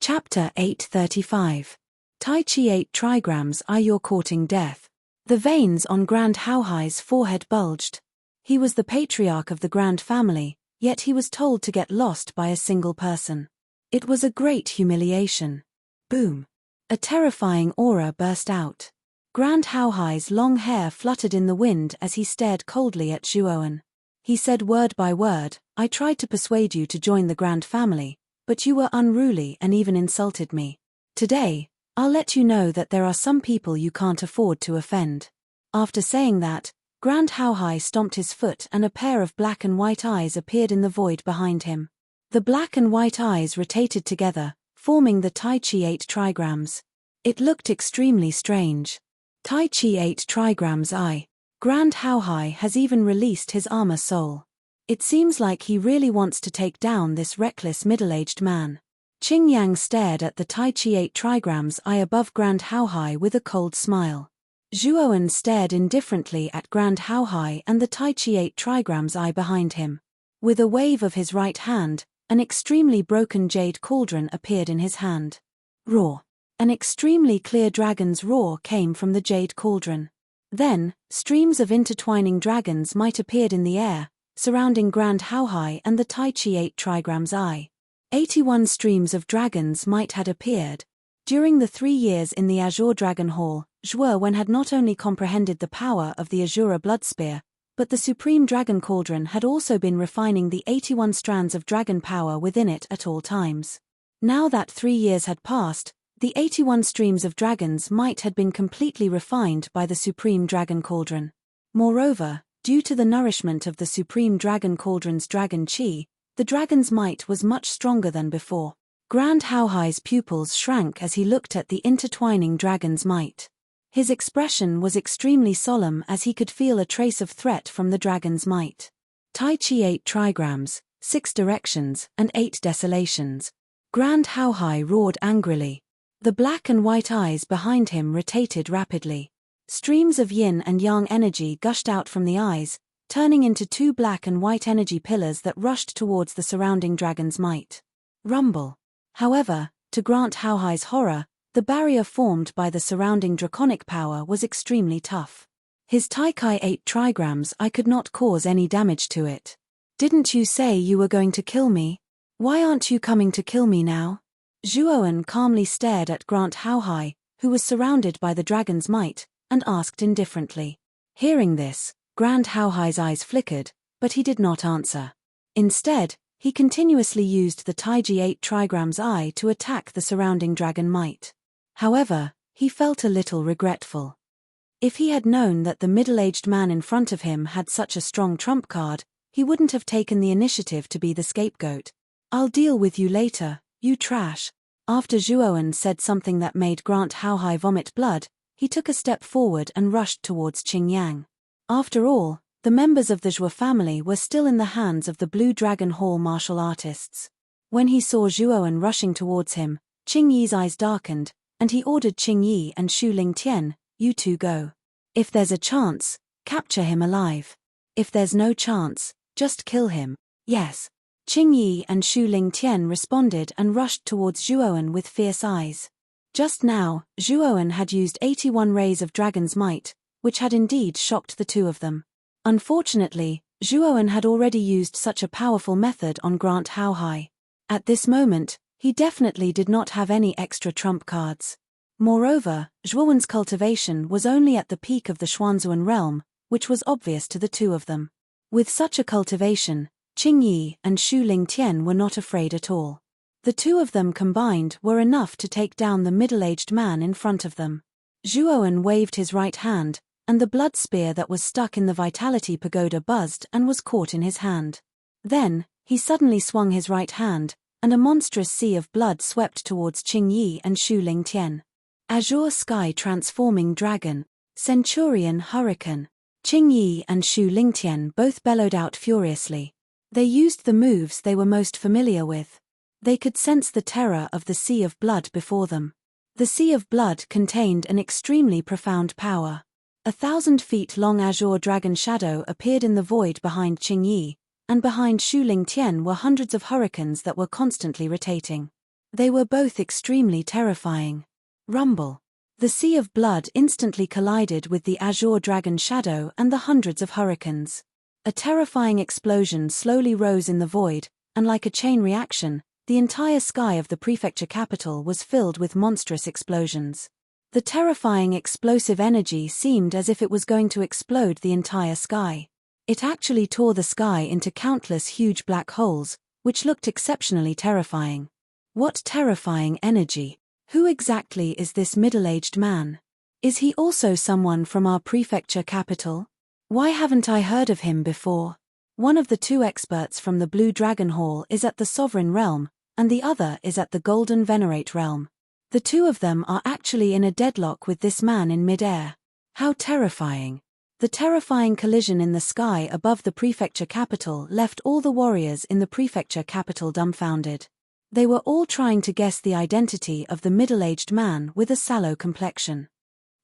Chapter 835. Tai Chi 8 trigrams are your courting death. The veins on Grand Haohai's forehead bulged. He was the patriarch of the Grand family, yet he was told to get lost by a single person. It was a great humiliation. Boom! A terrifying aura burst out. Grand Haohai's long hair fluttered in the wind as he stared coldly at Zhuowen. He said word by word, "I tried to persuade you to join the Grand family, but you were unruly and even insulted me. Today, I'll let you know that there are some people you can't afford to offend." After saying that, Grand Haohai stomped his foot and a pair of black and white eyes appeared in the void behind him. The black and white eyes rotated together, forming the Tai Chi 8 trigrams. It looked extremely strange. Tai Chi 8 trigrams I. Grand Haohai has even released his armor soul. It seems like he really wants to take down this reckless middle-aged man. Qing Yang stared at the Tai Chi 8 trigrams I above Grand Haohai with a cold smile. Zhuowen stared indifferently at Grand Haohai and the Tai Chi 8 trigrams I behind him. With a wave of his right hand, an extremely broken jade cauldron appeared in his hand. Roar! An extremely clear dragon's roar came from the jade cauldron. Then, streams of intertwining dragons might appeared in the air, surrounding Grand Haohai and the Tai Chi 8 trigrams I. 81 streams of dragons might had appeared. During the 3 years in the Azure Dragon Hall, Zhuowen had not only comprehended the power of the Azura Blood Spear, but the Supreme Dragon Cauldron had also been refining the 81 strands of dragon power within it at all times. Now that 3 years had passed, the 81 streams of dragons might had been completely refined by the Supreme Dragon Cauldron. Moreover, due to the nourishment of the Supreme Dragon Cauldron's dragon chi, the dragon's might was much stronger than before. Grand Haohai's pupils shrank as he looked at the intertwining dragon's might. His expression was extremely solemn as he could feel a trace of threat from the dragon's might. Tai Chi 8 trigrams, 6 directions, and 8 desolations. Grand Haohai roared angrily. The black and white eyes behind him rotated rapidly. Streams of yin and yang energy gushed out from the eyes, turning into 2 black and white energy pillars that rushed towards the surrounding dragon's might. Rumble. However, to Grand Haohai's horror, the barrier formed by the surrounding draconic power was extremely tough. His Tai Chi 8 trigrams I could not cause any damage to it. "Didn't you say you were going to kill me? Why aren't you coming to kill me now?" Zhuowen calmly stared at Grand Haohai, who was surrounded by the dragon's might, and asked indifferently. Hearing this, Grand Haohai's eyes flickered, but he did not answer. Instead, he continuously used the Tai Chi 8 trigrams I to attack the surrounding dragon might. However, he felt a little regretful. If he had known that the middle-aged man in front of him had such a strong trump card, he wouldn't have taken the initiative to be the scapegoat. "I'll deal with you later, you trash." After Zhuowen said something that made Grand Haohai vomit blood, he took a step forward and rushed towards Qing Yang. After all, the members of the Zhuo family were still in the hands of the Blue Dragon Hall martial artists. When he saw Zhuowen rushing towards him, Qing Yi's eyes darkened, and he ordered Qing Yi and Shu Lingtian, "You two go. If there's a chance, capture him alive. If there's no chance, just kill him." "Yes." Qing Yi and Shu Lingtian responded and rushed towards Zhuowen with fierce eyes. Just now, Zhuowen had used 81 rays of dragon's might, which had indeed shocked the two of them. Unfortunately, Zhuowen had already used such a powerful method on Grand Haohai. At this moment, he definitely did not have any extra trump cards. Moreover, Zhuowen's cultivation was only at the peak of the Xuanzuan realm, which was obvious to the two of them. With such a cultivation, Qing Yi and Shu Lingtian were not afraid at all. The two of them combined were enough to take down the middle-aged man in front of them. Zhuowen waved his right hand, and the blood spear that was stuck in the Vitality Pagoda buzzed and was caught in his hand. Then, he suddenly swung his right hand, and a monstrous sea of blood swept towards Qing Yi and Shu Lingtian. Azure Sky Transforming Dragon, Centurion Hurricane. Qing Yi and Shu Lingtian both bellowed out furiously. They used the moves they were most familiar with. They could sense the terror of the sea of blood before them. The sea of blood contained an extremely profound power. 1,000 feet long azure dragon shadow appeared in the void behind Qing Yi, and behind Shu Lingtian were hundreds of hurricanes that were constantly rotating. They were both extremely terrifying. Rumble. The sea of blood instantly collided with the azure dragon shadow and the hundreds of hurricanes. A terrifying explosion slowly rose in the void, and like a chain reaction, the entire sky of the prefecture capital was filled with monstrous explosions. The terrifying explosive energy seemed as if it was going to explode the entire sky. It actually tore the sky into countless huge black holes, which looked exceptionally terrifying. What terrifying energy! Who exactly is this middle-aged man? Is he also someone from our prefecture capital? Why haven't I heard of him before? One of the two experts from the Blue Dragon Hall is at the Sovereign Realm, and the other is at the Golden Venerate Realm. The two of them are actually in a deadlock with this man in mid-air. How terrifying! The terrifying collision in the sky above the prefecture capital left all the warriors in the prefecture capital dumbfounded. They were all trying to guess the identity of the middle-aged man with a sallow complexion.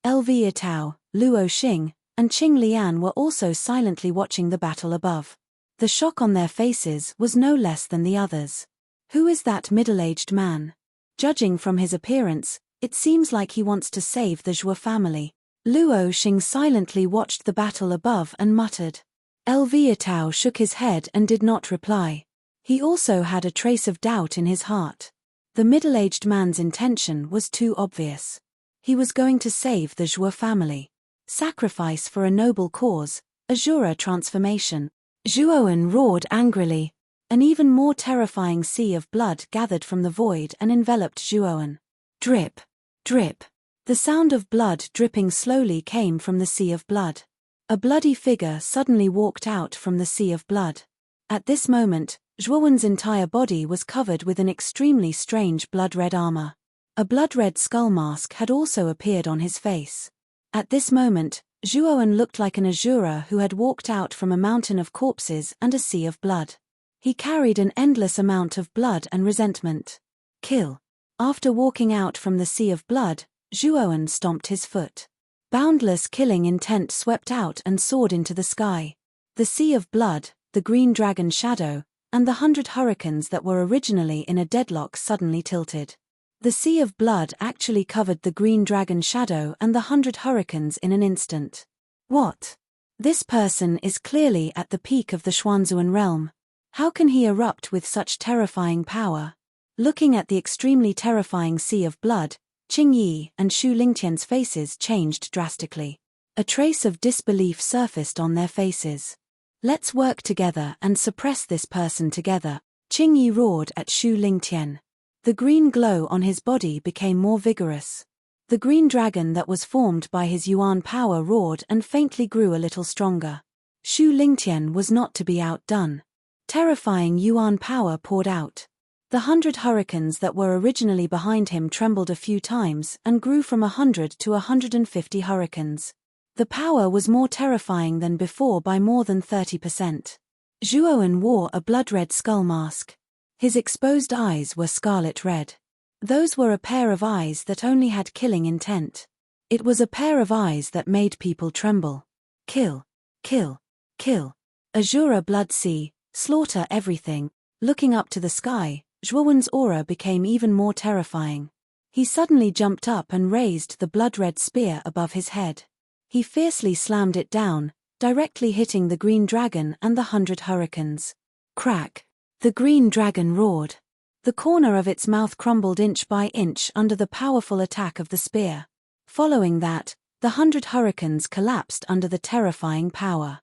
LV Yitao, Luo Xing, and Qing Lian were also silently watching the battle above. The shock on their faces was no less than the others. Who is that middle-aged man? Judging from his appearance, it seems like he wants to save the Zhuo family. Luo Xing silently watched the battle above and muttered. LV Yitao shook his head and did not reply. He also had a trace of doubt in his heart. The middle-aged man's intention was too obvious. He was going to save the Zhuo family. Sacrifice for a noble cause, Azura transformation. Zhuoan roared angrily. An even more terrifying sea of blood gathered from the void and enveloped Zhuoan. Drip, drip. The sound of blood dripping slowly came from the sea of blood. A bloody figure suddenly walked out from the sea of blood. At this moment, Zhuoan's entire body was covered with an extremely strange blood-red armor. A blood-red skull mask had also appeared on his face. At this moment, Zhuoan looked like an Azura who had walked out from a mountain of corpses and a sea of blood. He carried an endless amount of blood and resentment. Kill. After walking out from the sea of blood, Zhuoan stomped his foot. Boundless killing intent swept out and soared into the sky. The sea of blood, the green dragon shadow, and the 100 hurricanes that were originally in a deadlock suddenly tilted. The sea of blood actually covered the green dragon shadow and the 100 hurricanes in an instant. What? This person is clearly at the peak of the Xuanzuan realm. How can he erupt with such terrifying power? Looking at the extremely terrifying sea of blood, Qing Yi and Xu Lingtian's faces changed drastically. A trace of disbelief surfaced on their faces. Let's work together and suppress this person together, Qing Yi roared at Xu Lingtian. The green glow on his body became more vigorous. The green dragon that was formed by his yuan power roared and faintly grew a little stronger. Xu Lingtian was not to be outdone. Terrifying yuan power poured out. The 100 hurricanes that were originally behind him trembled a few times and grew from 100 to 150 hurricanes. The power was more terrifying than before by more than 30%. Zhuoan wore a blood-red skull mask. His exposed eyes were scarlet red. Those were a pair of eyes that only had killing intent. It was a pair of eyes that made people tremble. Kill, kill, kill. Azura blood sea, slaughter everything. Looking up to the sky, Zhuoan's aura became even more terrifying. He suddenly jumped up and raised the blood-red spear above his head. He fiercely slammed it down, directly hitting the green dragon and the 100 hurricanes. Crack! The green dragon roared. The corner of its mouth crumbled inch by inch under the powerful attack of the spear. Following that, the 100 hurricanes collapsed under the terrifying power.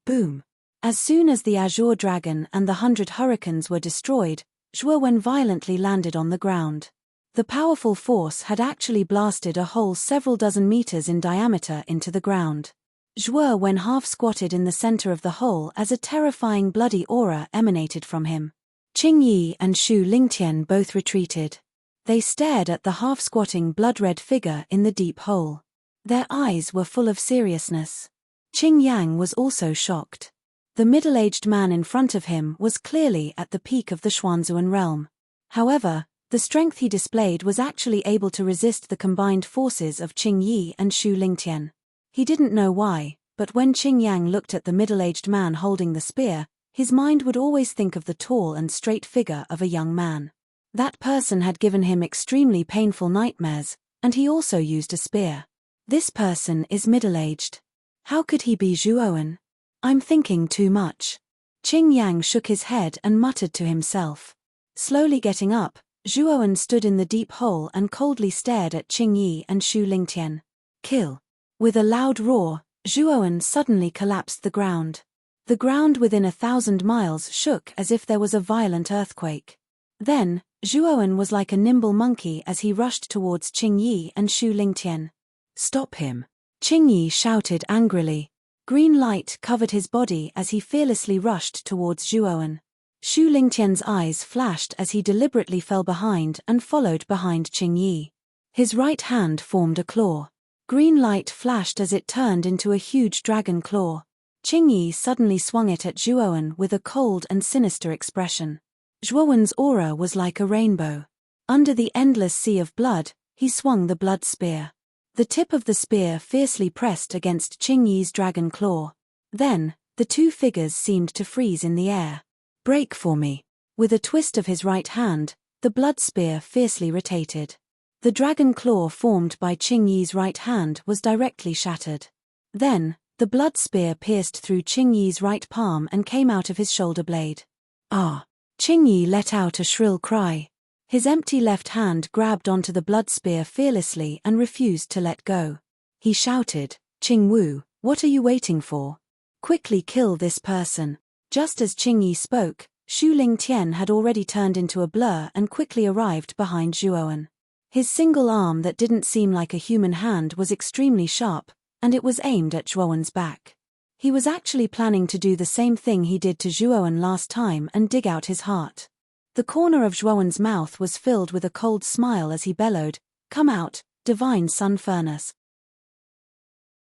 Boom! As soon as the azure dragon and the 100 hurricanes were destroyed, Zhuoan violently landed on the ground. The powerful force had actually blasted a hole several dozen meters in diameter into the ground. Zhuoan half squatted in the center of the hole as a terrifying bloody aura emanated from him. Qing Yi and Xu Lingtian both retreated. They stared at the half-squatting blood-red figure in the deep hole. Their eyes were full of seriousness. Qing Yang was also shocked. The middle-aged man in front of him was clearly at the peak of the Xuanzuan realm. However, the strength he displayed was actually able to resist the combined forces of Qing Yi and Xu Lingtian. He didn't know why, but when Qing Yang looked at the middle-aged man holding the spear, his mind would always think of the tall and straight figure of a young man. That person had given him extremely painful nightmares, and he also used a spear. This person is middle-aged. How could he be Zhuowen? I'm thinking too much. Qing Yang shook his head and muttered to himself. Slowly getting up, Zhuowen stood in the deep hole and coldly stared at Qing Yi and Xu Lingtian. Kill. With a loud roar, Zhuowen suddenly collapsed the ground. The ground within 1,000 miles shook as if there was a violent earthquake. Then, Zhuowen was like a nimble monkey as he rushed towards Qing Yi and Xu Lingtian. Stop him! Qing Yi shouted angrily. Green light covered his body as he fearlessly rushed towards Zhuowen. Xu Lingtian's eyes flashed as he deliberately fell behind and followed behind Qing Yi. His right hand formed a claw. Green light flashed as it turned into a huge dragon claw. Qing Yi suddenly swung it at Zhuowen with a cold and sinister expression. Zhuowen's aura was like a rainbow. Under the endless sea of blood, he swung the blood spear. The tip of the spear fiercely pressed against Qing Yi's dragon claw. Then, the two figures seemed to freeze in the air. Break for me. With a twist of his right hand, the blood spear fiercely rotated. The dragon claw formed by Qing Yi's right hand was directly shattered. Then, the blood spear pierced through Qing Yi's right palm and came out of his shoulder blade. Ah! Qing Yi let out a shrill cry. His empty left hand grabbed onto the blood spear fearlessly and refused to let go. He shouted, Qing Wu, what are you waiting for? Quickly kill this person. Just as Qing Yi spoke, Xu Lingtian had already turned into a blur and quickly arrived behind Zhuowen. His single arm that didn't seem like a human hand was extremely sharp, and it was aimed at Zhuowen's back. He was actually planning to do the same thing he did to Zhuowen last time and dig out his heart. The corner of Zhuowen's mouth was filled with a cold smile as he bellowed, Come out, divine sun furnace.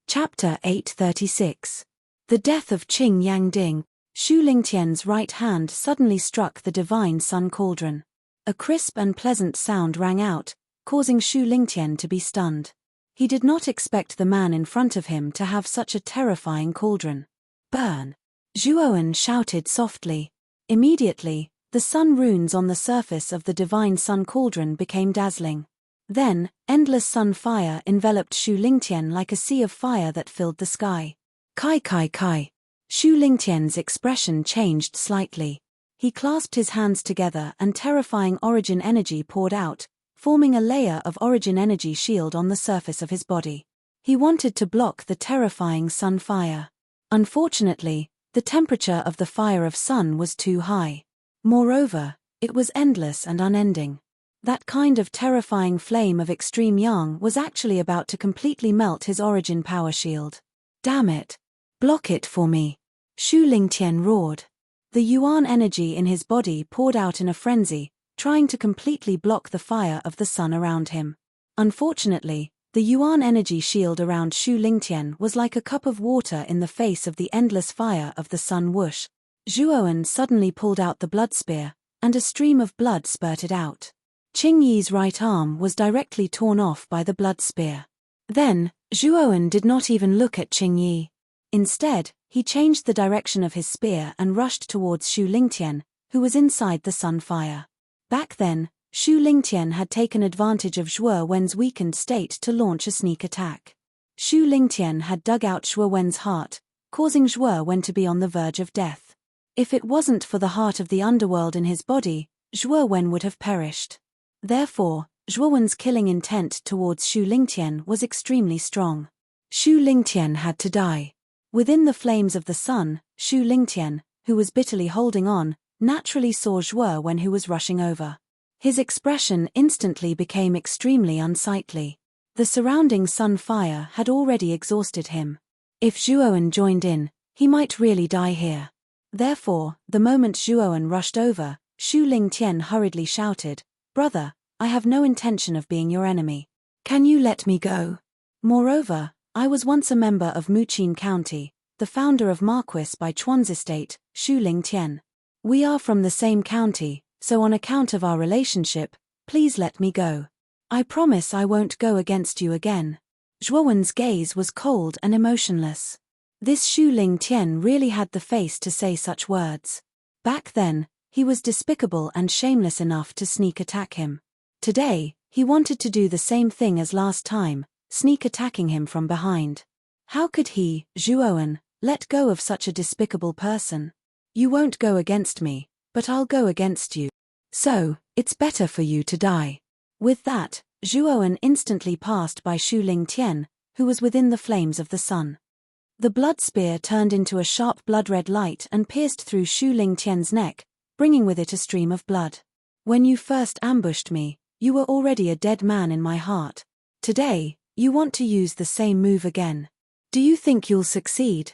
Chapter 836. The death of Qing Yang Ding. Xu Lingtian's right hand suddenly struck the divine sun cauldron. A crisp and pleasant sound rang out, causing Xu Lingtian to be stunned. He did not expect the man in front of him to have such a terrifying cauldron. Burn! Zhuowen shouted softly. Immediately, the sun runes on the surface of the divine sun cauldron became dazzling. Then, endless sun fire enveloped Xu Lingtian like a sea of fire that filled the sky. Kai kai kai! Xu Lingtian's expression changed slightly. He clasped his hands together and terrifying origin energy poured out, forming a layer of origin energy shield on the surface of his body. He wanted to block the terrifying sun fire. Unfortunately, the temperature of the fire of sun was too high. Moreover, it was endless and unending. That kind of terrifying flame of extreme yang was actually about to completely melt his origin power shield. Damn it! Block it for me! Xu Lingtian roared. The yuan energy in his body poured out in a frenzy, trying to completely block the fire of the sun around him. Unfortunately, the yuan energy shield around Xu Lingtian was like a cup of water in the face of the endless fire of the sun whoosh. Zhuowen suddenly pulled out the blood spear, and a stream of blood spurted out. Qing Yi's right arm was directly torn off by the blood spear. Then, Zhuowen did not even look at Qing Yi. Instead, he changed the direction of his spear and rushed towards Xu Lingtian, who was inside the sun fire. Back then, Xu Lingtian had taken advantage of Zhuowen's weakened state to launch a sneak attack. Xu Lingtian had dug out Zhuowen's heart, causing Zhuowen to be on the verge of death. If it wasn't for the heart of the underworld in his body, Zhuowen would have perished. Therefore, Zhuowen's killing intent towards Xu Lingtian was extremely strong. Xu Lingtian had to die. Within the flames of the sun, Xu Lingtian, who was bitterly holding on, naturally saw Zhuowen who was rushing over. His expression instantly became extremely unsightly. The surrounding sun fire had already exhausted him. If Zhuowen joined in, he might really die here. Therefore, the moment Zhuowen rushed over, Xu Lingtian hurriedly shouted, Brother, I have no intention of being your enemy. Can you let me go? Moreover, I was once a member of Muqin County, the founder of Marquis by Chuan's estate, Xu Lingtian. We are from the same county, so on account of our relationship, please let me go. I promise I won't go against you again. Zhuowen's gaze was cold and emotionless. This Xu Lingtian really had the face to say such words. Back then, He was despicable and shameless enough to sneak attack him. Today, he wanted to do the same thing as last time, sneak attacking him from behind. How could he, Zhuowen, let go of such a despicable person? You won't go against me, but I'll go against you. So, it's better for you to die. With that, Zhuowen instantly passed by Shu Lingtian, who was within the flames of the sun. The blood spear turned into a sharp blood-red light and pierced through Shu Lingtian's neck, bringing with it a stream of blood. When you first ambushed me, you were already a dead man in my heart. Today, you want to use the same move again. Do you think you'll succeed?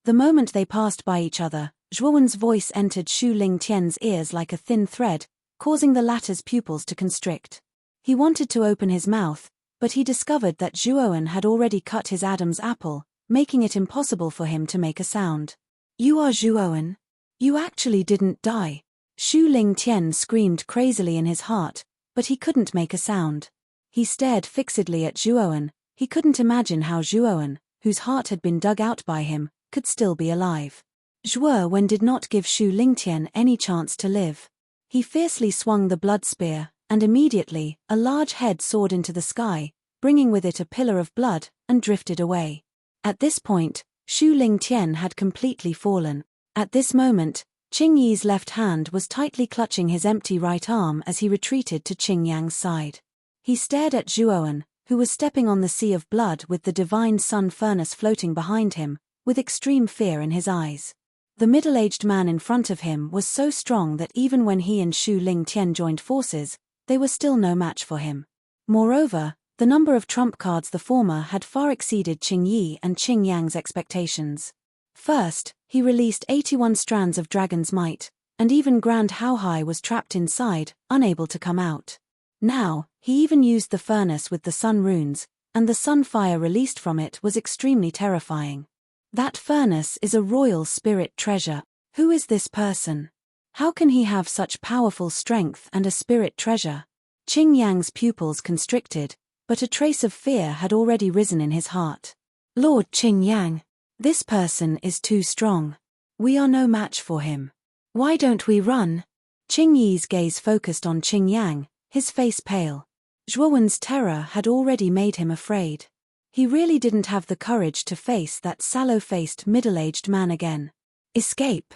The moment they passed by each other, Zhuowen's voice entered Shu Lingtian's ears like a thin thread, causing the latter's pupils to constrict. He wanted to open his mouth, but he discovered that Zhuowen had already cut his Adam's apple, making it impossible for him to make a sound. You are Zhuowen? You actually didn't die. Shu Lingtian screamed crazily in his heart, but he couldn't make a sound. He stared fixedly at Zhuowen. He couldn't imagine how Zhuowen, whose heart had been dug out by him, could still be alive. Zhuowen did not give Shu Lingtian any chance to live. He fiercely swung the blood spear, and immediately, a large head soared into the sky, bringing with it a pillar of blood, and drifted away. At this point, Shu Lingtian had completely fallen. At this moment, Qing Yi's left hand was tightly clutching his empty right arm as he retreated to Qing Yang's side. He stared at Zhuowen, who was stepping on the sea of blood with the divine sun furnace floating behind him, with extreme fear in his eyes. The middle-aged man in front of him was so strong that even when he and Shu Lingtian joined forces, they were still no match for him. Moreover, the number of trump cards the former had far exceeded Qing Yi and Qing Yang's expectations. First, he released 81 strands of dragon's might, and even Grand Haohai was trapped inside, unable to come out. Now, he even used the furnace with the sun runes, and the sun fire released from it was extremely terrifying. That furnace is a royal spirit treasure. Who is this person? How can he have such powerful strength and a spirit treasure? Qing Yang's pupils constricted, but a trace of fear had already risen in his heart. Lord Qing Yang, this person is too strong. We are no match for him. Why don't we run? Qing Yi's gaze focused on Qing Yang, his face pale. Zhuowen's terror had already made him afraid. He really didn't have the courage to face that sallow-faced middle-aged man again. Escape.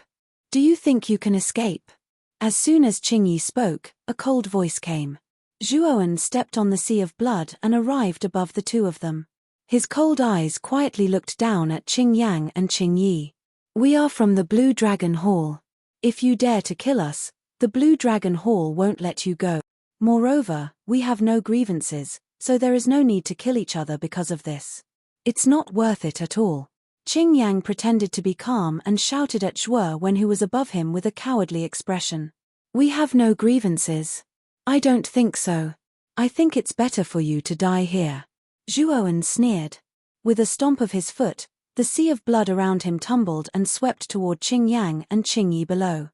Do you think you can escape? As soon as Qing Yi spoke, a cold voice came. Zhuowen stepped on the sea of blood and arrived above the two of them. His cold eyes quietly looked down at Qing Yang and Qing Yi. We are from the Blue Dragon Hall. If you dare to kill us, the Blue Dragon Hall won't let you go. Moreover, we have no grievances, so there is no need to kill each other because of this. It's not worth it at all. Qing Yang pretended to be calm and shouted at Zhuowen, who was above him, with a cowardly expression. We have no grievances. I don't think so. I think it's better for you to die here. Zhuowen sneered. With a stomp of his foot, the sea of blood around him tumbled and swept toward Qing Yang and Qing Yi below.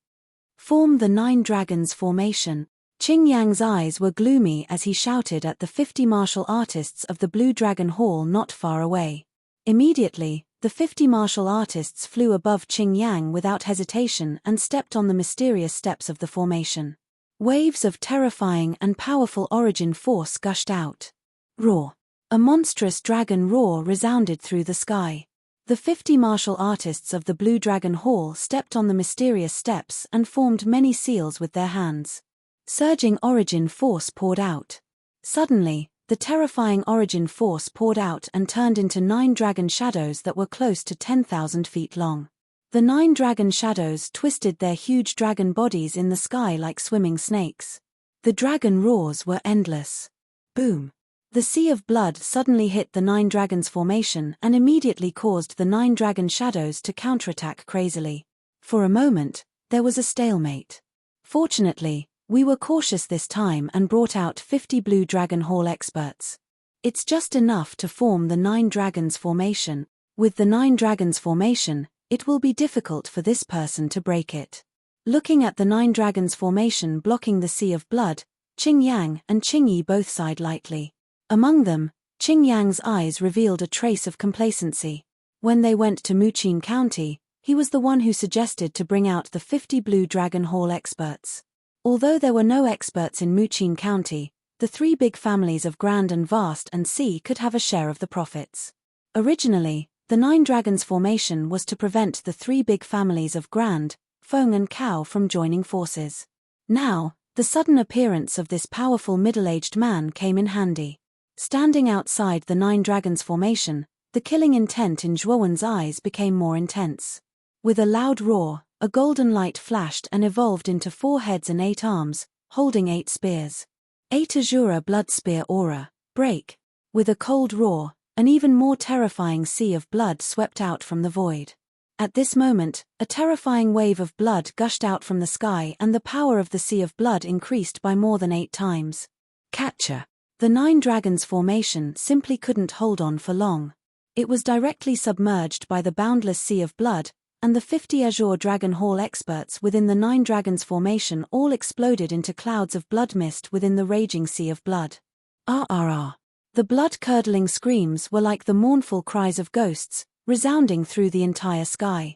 Form the 9 dragons formation. Qing Yang's eyes were gloomy as he shouted at the 50 martial artists of the Blue Dragon Hall not far away. Immediately, the 50 martial artists flew above Qing Yang without hesitation and stepped on the mysterious steps of the formation. Waves of terrifying and powerful origin force gushed out. Roar. A monstrous dragon roar resounded through the sky. The 50 martial artists of the Blue Dragon Hall stepped on the mysterious steps and formed many seals with their hands. Surging origin force poured out. Suddenly, the terrifying origin force poured out and turned into 9 dragon shadows that were close to 10,000 feet long. The 9 dragon shadows twisted their huge dragon bodies in the sky like swimming snakes. The dragon roars were endless. Boom! The sea of blood suddenly hit the 9 dragons formation and immediately caused the 9 dragon shadows to counterattack crazily. For a moment, there was a stalemate. Fortunately, we were cautious this time and brought out 50 Blue Dragon Hall experts. It's just enough to form the 9 dragons formation. With the 9 dragons formation, it will be difficult for this person to break it. Looking at the 9 dragons formation blocking the sea of blood, Qing Yang and Qing Yi both sighed lightly. Among them, Qing Yang's eyes revealed a trace of complacency. When they went to Muqin County, He was the one who suggested to bring out the 50 Blue Dragon Hall experts. Although there were no experts in Muchin County, the three big families of Grand and Vast and Sea could have a share of the profits. Originally, the Nine Dragons formation was to prevent the three big families of Grand, Feng and Cow from joining forces. Now, the sudden appearance of this powerful middle-aged man came in handy. Standing outside the Nine Dragons formation, the killing intent in Zhuowen's eyes became more intense. With a loud roar, a golden light flashed and evolved into 4 heads and 8 arms, holding 8 spears. 8 Azura blood spear aura, break. With a cold roar, an even more terrifying sea of blood swept out from the void. At this moment, a terrifying wave of blood gushed out from the sky and the power of the sea of blood increased by more than 8 times. Catcher. The Nine Dragons formation simply couldn't hold on for long. It was directly submerged by the boundless sea of blood, and the 50 Azure Dragon Hall experts within the Nine Dragons formation all exploded into clouds of blood mist within the raging sea of blood. RRR. The blood-curdling screams were like the mournful cries of ghosts, resounding through the entire sky.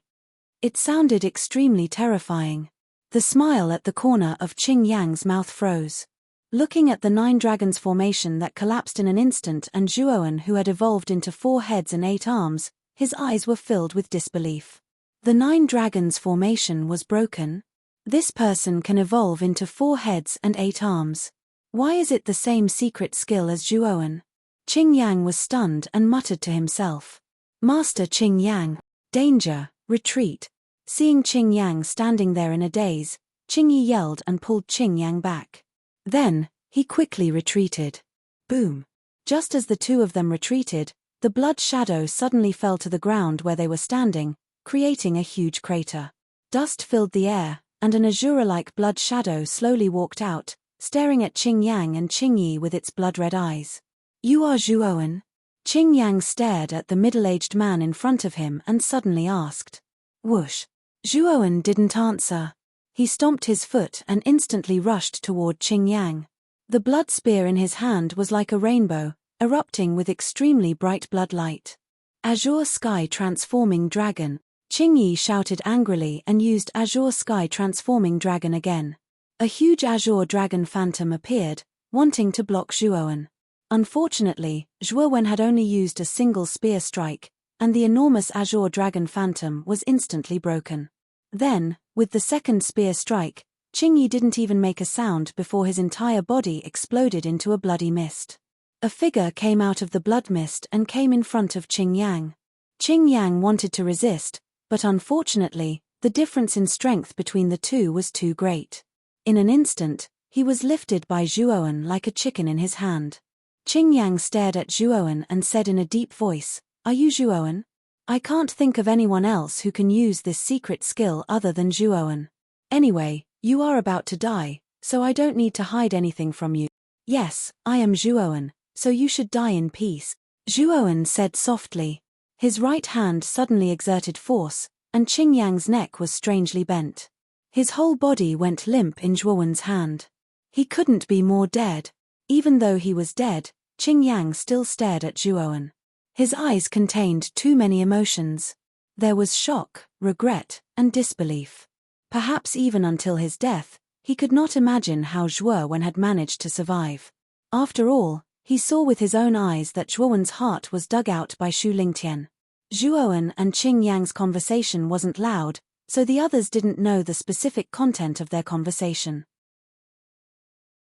It sounded extremely terrifying. The smile at the corner of Qing Yang's mouth froze. Looking at the Nine Dragons formation that collapsed in an instant and Zhuowen who had evolved into 4 heads and 8 arms, his eyes were filled with disbelief. The Nine Dragons formation was broken? This person can evolve into 4 heads and 8 arms. Why is it the same secret skill as Zhuowen? Qing Yang was stunned and muttered to himself. Master Qing Yang, danger, retreat. Seeing Qing Yang standing there in a daze, Qing Yi yelled and pulled Qing Yang back. Then, he quickly retreated. Boom. Just as the two of them retreated, the blood shadow suddenly fell to the ground where they were standing, creating a huge crater. Dust filled the air, and an azure-like blood shadow slowly walked out, staring at Qing Yang and Qing Yi with its blood-red eyes. You are Zhuowen? Qing Yang stared at the middle-aged man in front of him and suddenly asked. Whoosh. Zhuowen didn't answer. He stomped his foot and instantly rushed toward Qing Yang. The blood spear in his hand was like a rainbow, erupting with extremely bright blood light. Azure Sky Transforming Dragon. Qing Yi shouted angrily and used Azure Sky Transforming Dragon again. A huge Azure Dragon Phantom appeared, wanting to block Zhuowen. Unfortunately, Zhuowen had only used a single spear strike, and the enormous Azure Dragon Phantom was instantly broken. Then, with the second spear strike, Qing Yi didn't even make a sound before his entire body exploded into a bloody mist. A figure came out of the blood mist and came in front of Qing Yang. Qing Yang wanted to resist, but unfortunately, the difference in strength between the two was too great. In an instant, he was lifted by Zhuowen like a chicken in his hand. Qing Yang stared at Zhuowen and said in a deep voice, Are you Zhuowen? I can't think of anyone else who can use this secret skill other than Zhuowen. Anyway, you are about to die, so I don't need to hide anything from you. Yes, I am Zhuowen, so you should die in peace, Zhuowen said softly. His right hand suddenly exerted force, and Qing Yang's neck was strangely bent. His whole body went limp in Zhuowen's hand. He couldn't be more dead. Even though he was dead, Qing Yang still stared at Zhuowen. His eyes contained too many emotions. There was shock, regret, and disbelief. Perhaps even until his death, he could not imagine how Zhuowen had managed to survive. After all, he saw with his own eyes that Zhuowen's heart was dug out by Shu Lingtian. Zhuowen and Qing Yang's conversation wasn't loud, so the others didn't know the specific content of their conversation.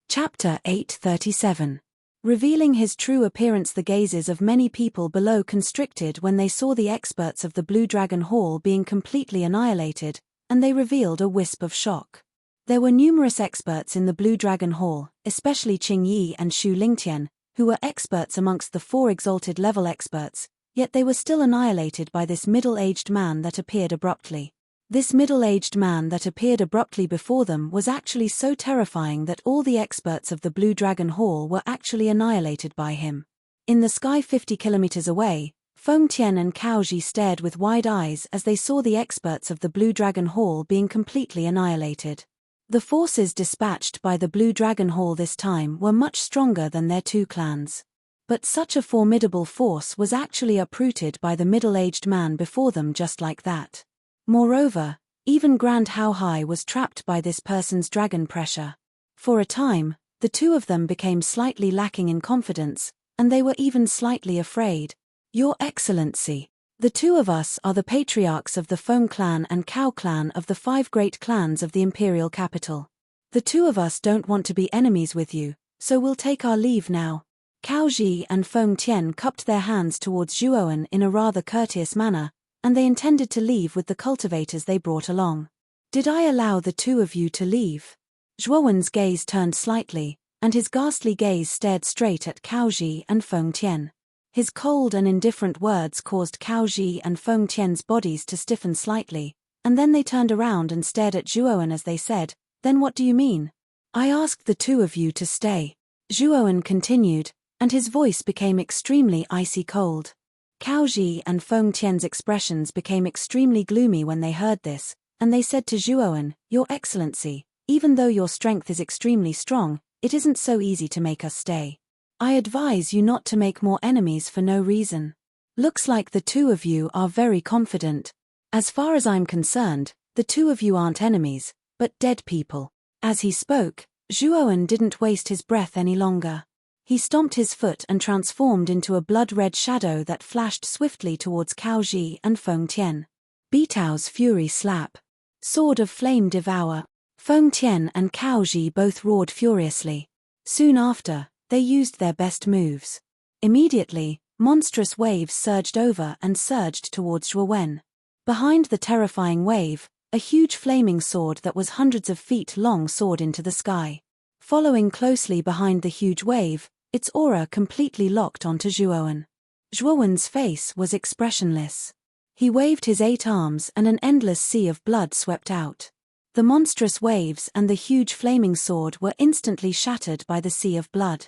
Chapter 837. Revealing his true appearance. The gazes of many people below constricted when they saw the experts of the Blue Dragon Hall being completely annihilated, and they revealed a wisp of shock. There were numerous experts in the Blue Dragon Hall, especially Qing Yi and Shu Lingtian, who were experts amongst the 4 exalted level experts, yet they were still annihilated by this middle-aged man that appeared abruptly. This middle-aged man that appeared abruptly before them was actually so terrifying that all the experts of the Blue Dragon Hall were actually annihilated by him. In the sky 50 kilometers away, Feng Tian and Cao Ji stared with wide eyes as they saw the experts of the Blue Dragon Hall being completely annihilated. The forces dispatched by the Blue Dragon Hall this time were much stronger than their 2 clans. But such a formidable force was actually uprooted by the middle-aged man before them just like that. Moreover, even Grand How High was trapped by this person's dragon pressure. For a time, the two of them became slightly lacking in confidence, and they were even slightly afraid. Your Excellency, the two of us are the patriarchs of the Feng clan and Cao clan of the 5 great clans of the imperial capital. The two of us don't want to be enemies with you, so we'll take our leave now. Cao Ji and Feng Tian cupped their hands towards Zhuowen in a rather courteous manner, and they intended to leave with the cultivators they brought along. Did I allow the two of you to leave? Zhuowen's gaze turned slightly, and his ghastly gaze stared straight at Cao Ji and Feng Tian. His cold and indifferent words caused Cao Ji and Feng Tian's bodies to stiffen slightly, and then they turned around and stared at Zhuowen as they said, "Then what do you mean?" "I asked the two of you to stay," Zhuowen continued, and his voice became extremely icy cold. Cao Ji and Feng Tian's expressions became extremely gloomy when they heard this, and they said to Zhuowen, "Your Excellency, even though your strength is extremely strong, it isn't so easy to make us stay. I advise you not to make more enemies for no reason. Looks like the two of you are very confident. As far as I'm concerned, the two of you aren't enemies, but dead people." As he spoke, Zhuowen didn't waste his breath any longer. He stomped his foot and transformed into a blood-red shadow that flashed swiftly towards Cao Ji and Feng Tian. Bitao's Fury Slap. Sword of Flame Devour. Feng Tian and Cao Ji both roared furiously. Soon after, they used their best moves. Immediately, monstrous waves surged over and surged towards Zhuowen. Behind the terrifying wave, a huge flaming sword that was hundreds of feet long soared into the sky. Following closely behind the huge wave, its aura completely locked onto Zhuowen. Zhuowen's face was expressionless. He waved his 8 arms and an endless sea of blood swept out. The monstrous waves and the huge flaming sword were instantly shattered by the sea of blood.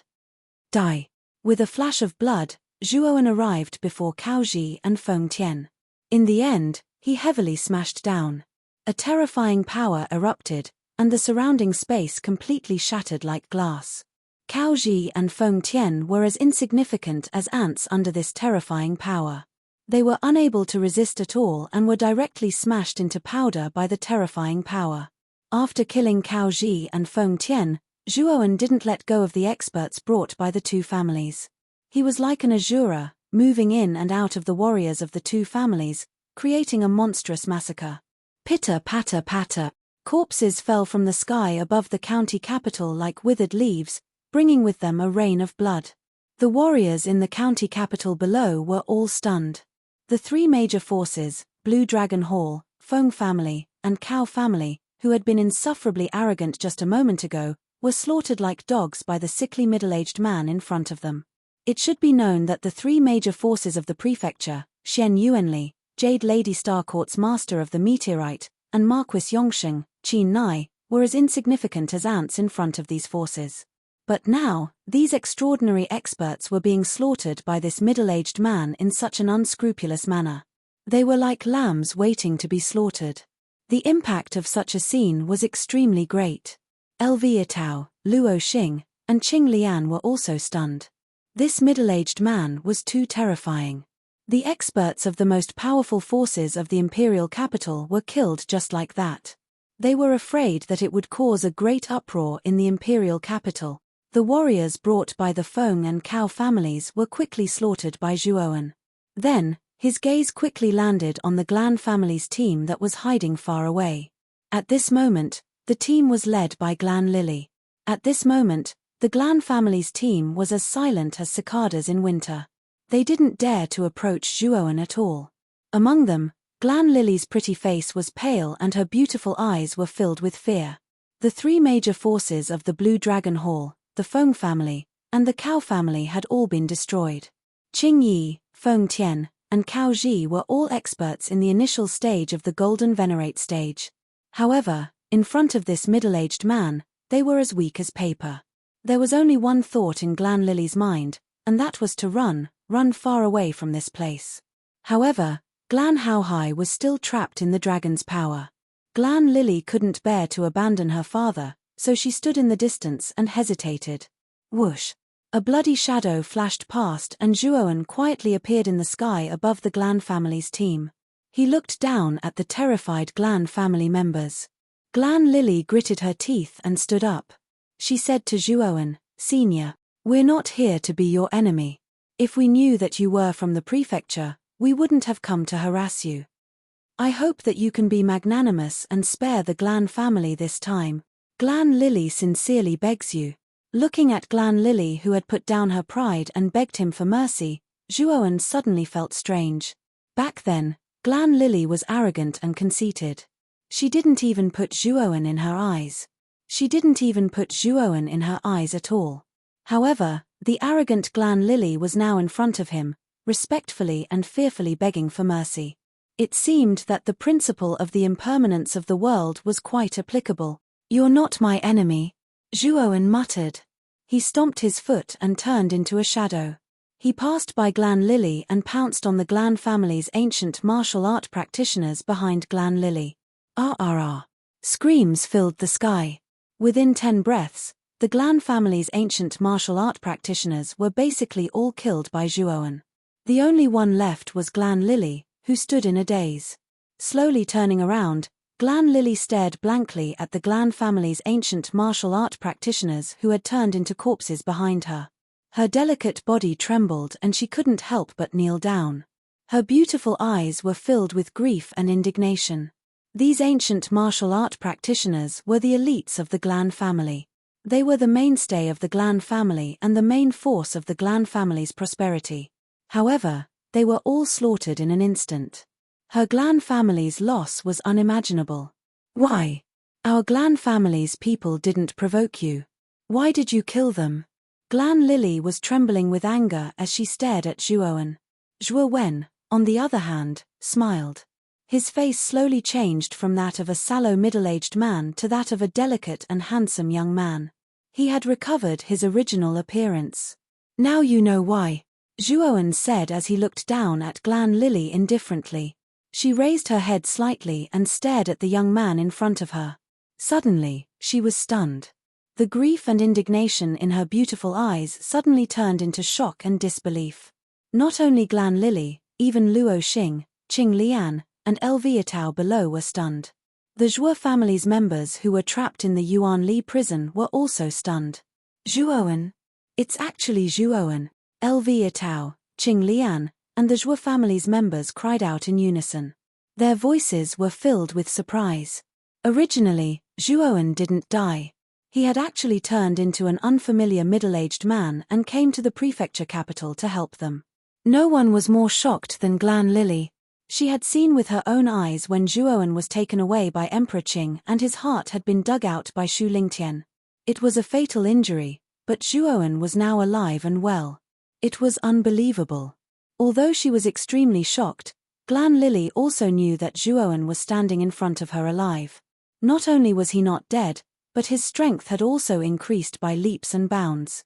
Die. With a flash of blood, Zhuowen arrived before Cao Ji and Feng Tian. In the end, he heavily smashed down. A terrifying power erupted, and the surrounding space completely shattered like glass. Cao Ji and Feng Tian were as insignificant as ants under this terrifying power. They were unable to resist at all and were directly smashed into powder by the terrifying power. After killing Cao Ji and Feng Tian, Zhuowen didn't let go of the experts brought by the two families. He was like an Azura, moving in and out of the warriors of the two families, creating a monstrous massacre. Pitter patter patter. Corpses fell from the sky above the county capital like withered leaves, bringing with them a rain of blood. The warriors in the county capital below were all stunned. The 3 major forces, Blue Dragon Hall, Feng family, and Cao family, who had been insufferably arrogant just a moment ago, were slaughtered like dogs by the sickly middle-aged man in front of them. It should be known that the 3 major forces of the prefecture, Xian Yuanli, Jade Lady Starcourt's master of the meteorite, and Marquis Yongsheng, Qin Nai, were as insignificant as ants in front of these forces. But now, these extraordinary experts were being slaughtered by this middle-aged man in such an unscrupulous manner. They were like lambs waiting to be slaughtered. The impact of such a scene was extremely great. Elvia Tao, Luo Xing, and Qing Lian were also stunned. This middle-aged man was too terrifying. The experts of the most powerful forces of the imperial capital were killed just like that. They were afraid that it would cause a great uproar in the imperial capital. The warriors brought by the Feng and Cao families were quickly slaughtered by Zhuowen. Then, his gaze quickly landed on the Glan family's team that was hiding far away. At this moment, the team was led by Glan Lily. At this moment, the Glan family's team was as silent as cicadas in winter. They didn't dare to approach Zhuowen at all. Among them, Glan Lily's pretty face was pale and her beautiful eyes were filled with fear. The 3 major forces of the Blue Dragon Hall, the Feng family, and the Cao family had all been destroyed. Qing Yi, Feng Tian, and Cao Ji were all experts in the initial stage of the Golden Venerate stage. However, in front of this middle-aged man, they were as weak as paper. There was only one thought in Glan Lily's mind, and that was to run far away from this place. However, Glan How High was still trapped in the dragon's power. Glan Lily couldn't bear to abandon her father, so she stood in the distance and hesitated. Whoosh! A bloody shadow flashed past and Zhuowen quietly appeared in the sky above the Glan family's team. He looked down at the terrified Glan family members. Glan Lily gritted her teeth and stood up. She said to Zhuowen, Senior, "We're not here to be your enemy. If we knew that you were from the prefecture, we wouldn't have come to harass you. I hope that you can be magnanimous and spare the Glan family this time. Glan Lily sincerely begs you." Looking at Glan Lily, who had put down her pride and begged him for mercy, Zhuowen suddenly felt strange. Back then, Glan Lily was arrogant and conceited. She didn't even put Zhuowen in her eyes. She didn't even put Zhuowen in her eyes at all. However, the arrogant Glan Lily was now in front of him, respectfully and fearfully begging for mercy. It seemed that the principle of the impermanence of the world was quite applicable. "You're not my enemy," Zhuowen muttered. He stomped his foot and turned into a shadow. He passed by Glan Lily and pounced on the Glan family's ancient martial art practitioners behind Glan Lily. Ah! Screams filled the sky. Within 10 breaths, the Glan family's ancient martial art practitioners were basically all killed by Zhuowen. The only one left was Glan Lily, who stood in a daze. Slowly turning around, Glan Lily stared blankly at the Glan family's ancient martial art practitioners who had turned into corpses behind her. Her delicate body trembled and she couldn't help but kneel down. Her beautiful eyes were filled with grief and indignation. These ancient martial art practitioners were the elites of the Glan family. They were the mainstay of the Glan family and the main force of the Glan family's prosperity. However, they were all slaughtered in an instant. Her Glan family's loss was unimaginable. "Why? Our Glan family's people didn't provoke you. Why did you kill them?" Glan Lily was trembling with anger as she stared at Zhuowen. Zhuowen, on the other hand, smiled. His face slowly changed from that of a sallow middle-aged man to that of a delicate and handsome young man. He had recovered his original appearance. "Now you know why," Zhuowen said as he looked down at Glan Lily indifferently. She raised her head slightly and stared at the young man in front of her. Suddenly, she was stunned. The grief and indignation in her beautiful eyes suddenly turned into shock and disbelief. Not only Glan Lily, even Luo Xing, Qing Lian, and Elviatao below were stunned. The Zhuo family's members who were trapped in the Yuan Li prison were also stunned. "Zhuowen? It's actually Zhuowen," Elviatao, Qing Lian, and the Zhuo family's members cried out in unison. Their voices were filled with surprise. Originally, Zhuowen didn't die. He had actually turned into an unfamiliar middle-aged man and came to the prefecture capital to help them. No one was more shocked than Glan Lily. She had seen with her own eyes when Zhuowen was taken away by Emperor Qing and his heart had been dug out by Xu Lingtian. It was a fatal injury, but Zhuowen was now alive and well. It was unbelievable. Although she was extremely shocked, Glan Lily also knew that Zhuowen was standing in front of her alive. Not only was he not dead, but his strength had also increased by leaps and bounds.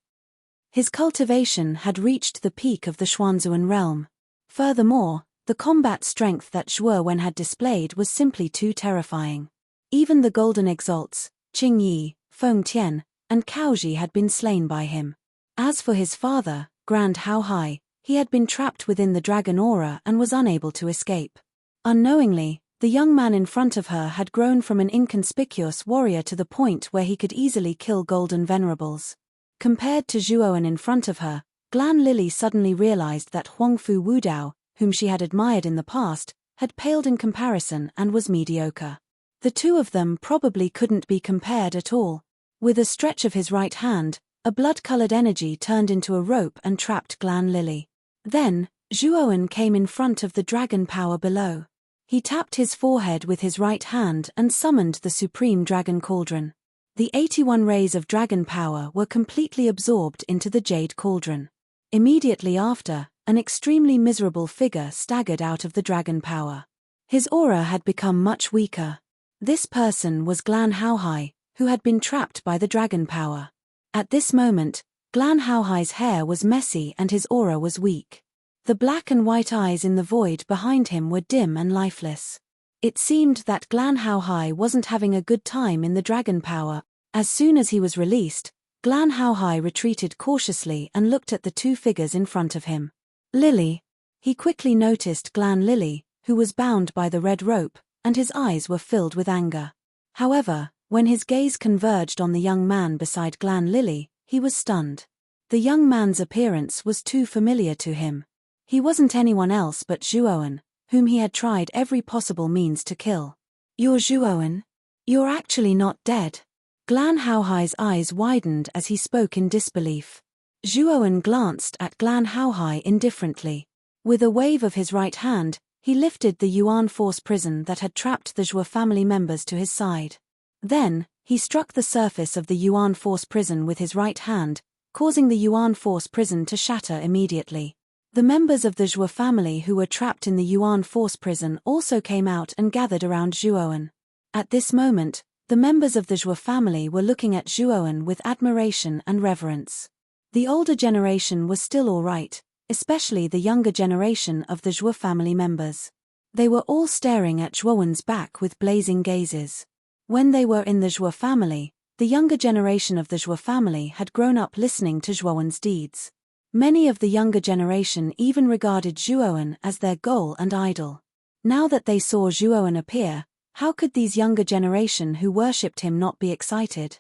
His cultivation had reached the peak of the Xuanzuan realm. Furthermore, the combat strength that Zhuowen had displayed was simply too terrifying. Even the golden exalts, Qing Yi, Feng Tian, and Kaoji had been slain by him. As for his father, Grand Hao Hai, he had been trapped within the dragon aura and was unable to escape. Unknowingly, the young man in front of her had grown from an inconspicuous warrior to the point where he could easily kill golden venerables. Compared to Zhuowen in front of her, Glan Lily suddenly realized that Huangfu Wudao, whom she had admired in the past, had paled in comparison and was mediocre. The two of them probably couldn't be compared at all. With a stretch of his right hand, a blood-colored energy turned into a rope and trapped Glan Lily. Then, Zhuowen came in front of the dragon power below. He tapped his forehead with his right hand and summoned the supreme dragon cauldron. The 81 rays of dragon power were completely absorbed into the jade cauldron. Immediately after, an extremely miserable figure staggered out of the dragon power. His aura had become much weaker. This person was Glan Haohai, who had been trapped by the dragon power. At this moment, Glan Haohai's hair was messy and his aura was weak. The black and white eyes in the void behind him were dim and lifeless. It seemed that Glan Haohai wasn't having a good time in the dragon power. As soon as he was released, Glan Haohai retreated cautiously and looked at the two figures in front of him. Lily. He quickly noticed Glan Lily, who was bound by the red rope, and his eyes were filled with anger. However, when his gaze converged on the young man beside Glan Lily, he was stunned. The young man's appearance was too familiar to him. He wasn't anyone else but Zhuowen, whom he had tried every possible means to kill. "You're Zhuowen? You're actually not dead." Glan Haohai's eyes widened as he spoke in disbelief. Zhuowen glanced at Glan Haohai indifferently. With a wave of his right hand, he lifted the Yuan force prison that had trapped the Zhuo family members to his side. Then, he struck the surface of the Yuan force prison with his right hand, causing the Yuan force prison to shatter immediately. The members of the Zhuo family who were trapped in the Yuan force prison also came out and gathered around Zhuowen. At this moment, the members of the Zhuo family were looking at Zhuowen with admiration and reverence. The older generation was still all right, especially the younger generation of the Zhuo family members. They were all staring at Zhuowen's back with blazing gazes. When they were in the Zhuo family, the younger generation of the Zhuo family had grown up listening to Zhuowen's deeds. Many of the younger generation even regarded Zhuowen as their goal and idol. Now that they saw Zhuowen appear, how could these younger generation who worshipped him not be excited?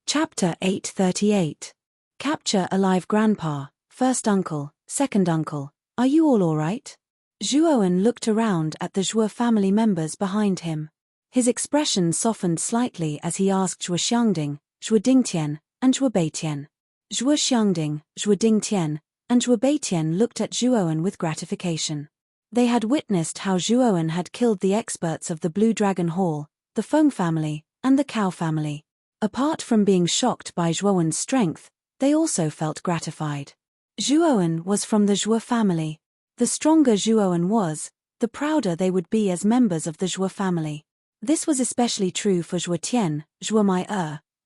Chapter 838. Capture alive Grandpa, first uncle, second uncle, are you all alright? Zhuowen looked around at the Zhuo family members behind him. His expression softened slightly as he asked Zhuo Xiangding, Zhuo Dingtian, and Zhuo Beitian. Zhuo Xiangding, Zhuo Dingtian, and Zhuo Beitian looked at Zhuowen with gratification. They had witnessed how Zhuowen had killed the experts of the Blue Dragon Hall, the Feng family, and the Cow family. Apart from being shocked by Zhuowen's strength, they also felt gratified. Zhuowen was from the Zhuo family. The stronger Zhuowen was, the prouder they would be as members of the Zhuo family. This was especially true for Zhuo Tian, Zhuo Mai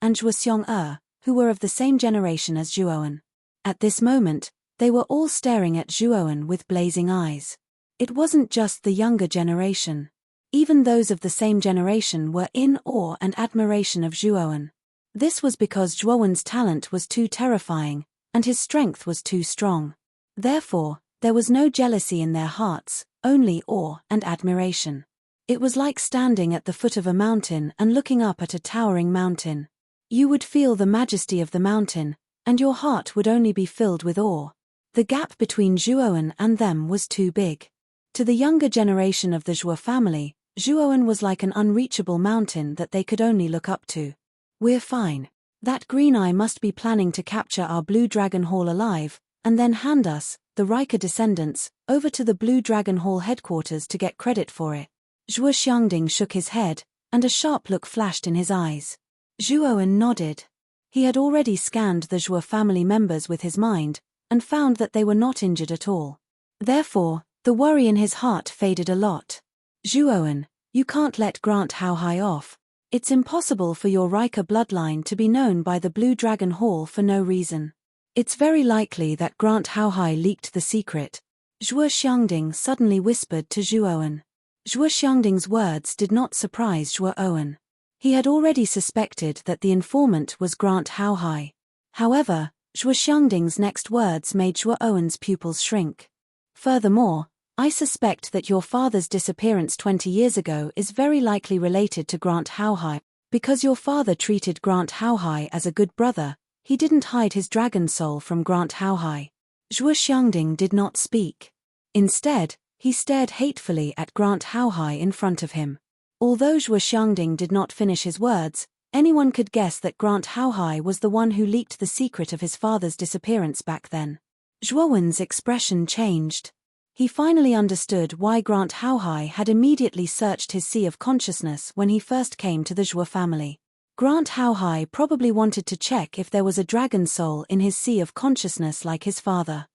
and Zhuo Xiong who were of the same generation as Zhuowen. At this moment, they were all staring at Zhuowen with blazing eyes. It wasn't just the younger generation. Even those of the same generation were in awe and admiration of Zhuowen. This was because Zhuowen's talent was too terrifying, and his strength was too strong. Therefore, there was no jealousy in their hearts, only awe and admiration. It was like standing at the foot of a mountain and looking up at a towering mountain. You would feel the majesty of the mountain, and your heart would only be filled with awe. The gap between Zhuowen and them was too big. To the younger generation of the Zhuo family, Zhuowen was like an unreachable mountain that they could only look up to. "We're fine. That green eye must be planning to capture our Blue Dragon Hall alive, and then hand us, the Riker descendants, over to the Blue Dragon Hall headquarters to get credit for it." Zhuo Xiangding shook his head, and a sharp look flashed in his eyes. Zhuowen nodded. He had already scanned the Zhuo family members with his mind, and found that they were not injured at all. Therefore, the worry in his heart faded a lot. "Zhuowen, you can't let Grant Haohai off. It's impossible for your Riker bloodline to be known by the Blue Dragon Hall for no reason. It's very likely that Grant Haohai leaked the secret." Zhuo Xiangding suddenly whispered to Zhuowen. Zhuo Xiangding's words did not surprise Zhuowen. He had already suspected that the informant was Grant Haohai. However, Zhuo Xiangding's next words made Zhuowen's pupils shrink. "Furthermore, I suspect that your father's disappearance 20 years ago is very likely related to Grant Haohai. Because your father treated Grant Haohai as a good brother, he didn't hide his dragon soul from Grant Haohai." Zhuo Xiangding did not speak. Instead, he stared hatefully at Grant Haohai in front of him. Although Zhuo Xiangding did not finish his words, anyone could guess that Grant Haohai was the one who leaked the secret of his father's disappearance back then. Zhuowen's expression changed. He finally understood why Grant Haohai had immediately searched his sea of consciousness when he first came to the Zhuo family. Grant Haohai probably wanted to check if there was a dragon soul in his sea of consciousness like his father.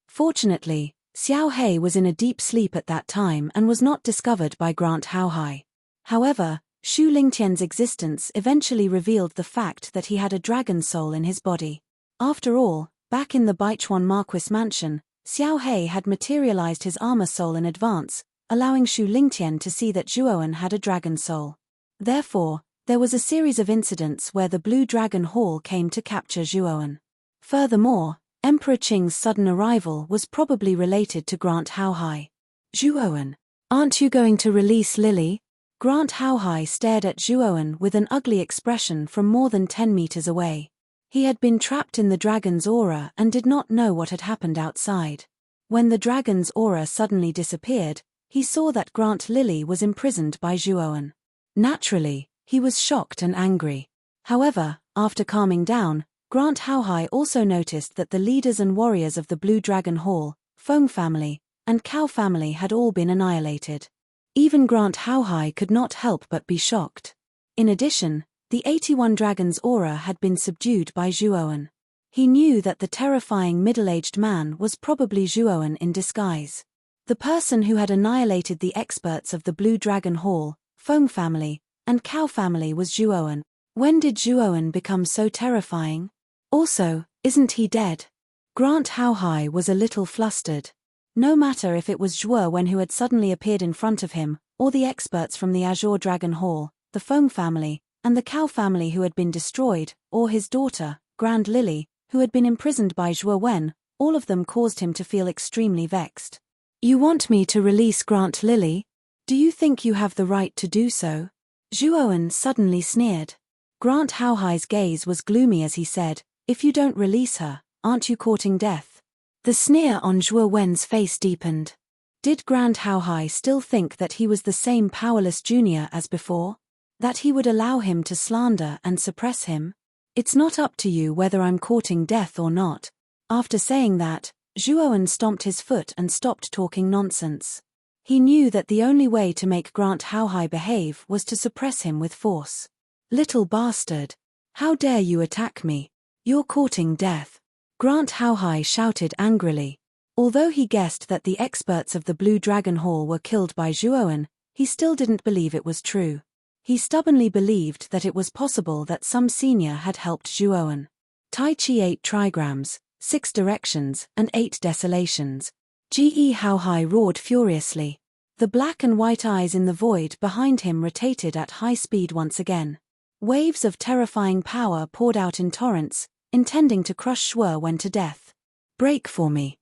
Fortunately, Xiao He was in a deep sleep at that time and was not discovered by Grant Haohai. However, Shu Lingtian's existence eventually revealed the fact that he had a dragon soul in his body. After all, back in the Baichuan Marquis mansion, Xiao He had materialized his armor soul in advance, allowing Shu Lingtian to see that Zhuowen had a dragon soul. Therefore, there was a series of incidents where the Blue Dragon Hall came to capture Zhuowen. Furthermore, Emperor Qing's sudden arrival was probably related to Grant Haohai. Zhuowen, aren't you going to release Lily? Grant Haohai stared at Zhuowen with an ugly expression from more than 10 meters away. He had been trapped in the dragon's aura and did not know what had happened outside. When the dragon's aura suddenly disappeared, he saw that Grant Lily was imprisoned by Zhuowen. Naturally, he was shocked and angry. However, after calming down, Grant Haohai also noticed that the leaders and warriors of the Blue Dragon Hall, Feng family, and Cao family had all been annihilated. Even Grant Haohai could not help but be shocked. In addition, the 81 dragon's aura had been subdued by Zhuowen. He knew that the terrifying middle-aged man was probably Zhuowen in disguise. The person who had annihilated the experts of the Blue Dragon Hall, Feng family, and Cao family was Zhuowen. When did Zhuowen become so terrifying? Also, isn't he dead? Grant Haohai was a little flustered. No matter if it was Zhuowen who had suddenly appeared in front of him, or the experts from the Azure Dragon Hall, the Feng family, and the Cao family who had been destroyed, or his daughter, Grand Lily, who had been imprisoned by Zhuowen, all of them caused him to feel extremely vexed. You want me to release Grant Lily? Do you think you have the right to do so? Zhuowen suddenly sneered. Grant Haohai's gaze was gloomy as he said, if you don't release her, aren't you courting death? The sneer on Zhuowen's face deepened. Did Grand Haohai still think that he was the same powerless junior as before? That he would allow him to slander and suppress him? It's not up to you whether I'm courting death or not. After saying that, Zhuowen stomped his foot and stopped talking nonsense. He knew that the only way to make Grant Haohai behave was to suppress him with force. Little bastard! How dare you attack me? You're courting death! Grant Haohai shouted angrily. Although he guessed that the experts of the Blue Dragon Hall were killed by Zhuowen, he still didn't believe it was true. He stubbornly believed that it was possible that some senior had helped Zhuowen. Tai Chi 8 trigrams, 6 directions, and 8 desolations. Ge Haohai roared furiously. The black and white eyes in the void behind him rotated at high speed once again. Waves of terrifying power poured out in torrents, intending to crush Zhuowen to death. Break for me.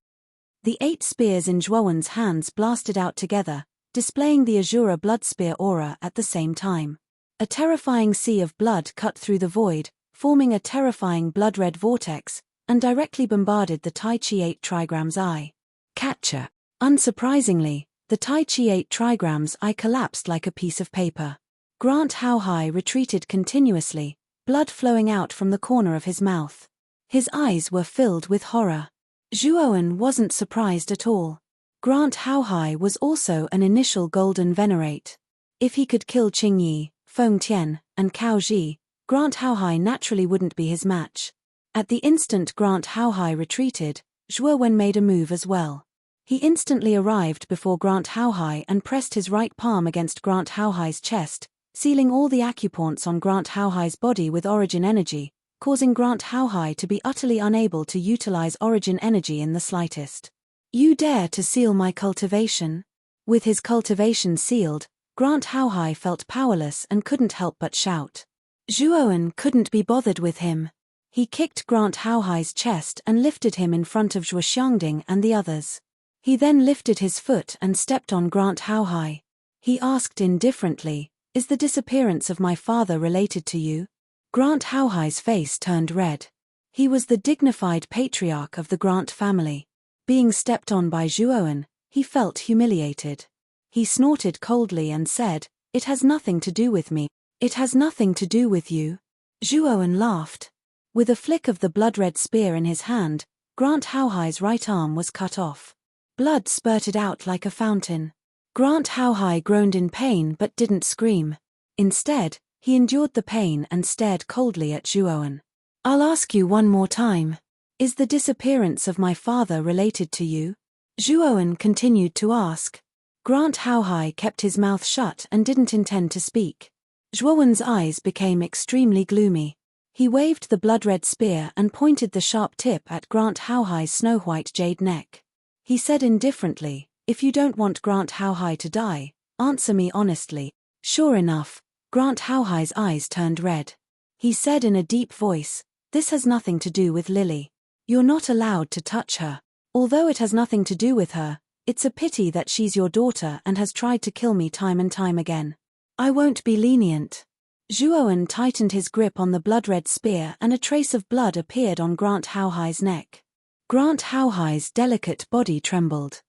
The 8 spears in Zhuowen's hands blasted out together, displaying the Azura blood spear aura at the same time. A terrifying sea of blood cut through the void, forming a terrifying blood-red vortex, and directly bombarded the Tai Chi 8 trigram's eye. Catcher. Unsurprisingly, the Tai Chi 8 trigram's eye collapsed like a piece of paper. Grant Haohai retreated continuously, blood flowing out from the corner of his mouth. His eyes were filled with horror. Zhuowen wasn't surprised at all. Grant Haohai was also an initial golden venerate. If he could kill Qingyi, Feng Tian, and Cao Ji, Grant Haohai naturally wouldn't be his match. At the instant Grant Haohai retreated, Zhuowen made a move as well. He instantly arrived before Grant Haohai and pressed his right palm against Grant Haohai's chest, sealing all the acupoints on Grant Haohai's body with origin energy, causing Grant Haohai to be utterly unable to utilize origin energy in the slightest. You dare to seal my cultivation? With his cultivation sealed, Grant Haohai felt powerless and couldn't help but shout. Zhuowen couldn't be bothered with him. He kicked Grant Haohai's chest and lifted him in front of Zhuo Xiangding and the others. He then lifted his foot and stepped on Grant Haohai. He asked indifferently, "Is the disappearance of my father related to you?" Grant Haohai's face turned red. He was the dignified patriarch of the Grant family. Being stepped on by Zhuowen, he felt humiliated. He snorted coldly and said, "It has nothing to do with me. It has nothing to do with you." Zhuowen laughed. With a flick of the blood-red spear in his hand, Grant Haohai's right arm was cut off. Blood spurted out like a fountain. Grant Haohai groaned in pain but didn't scream. Instead, he endured the pain and stared coldly at Zhuowen. "I'll ask you one more time. Is the disappearance of my father related to you?" Zhuowen continued to ask. Grant Haohai kept his mouth shut and didn't intend to speak. Zhuowen's eyes became extremely gloomy. He waved the blood-red spear and pointed the sharp tip at Grant Haohai's snow-white jade neck. He said indifferently, "If you don't want Grant Haohai to die, answer me honestly." Sure enough, Grant Haohai's eyes turned red. He said in a deep voice, "This has nothing to do with Lily. You're not allowed to touch her. Although it has nothing to do with her, It's a pity that she's your daughter and has tried to kill me time and time again. I won't be lenient. Zhuowen tightened his grip on the blood-red spear and a trace of blood appeared on Grant Haohai's neck. Grant Haohai's delicate body trembled.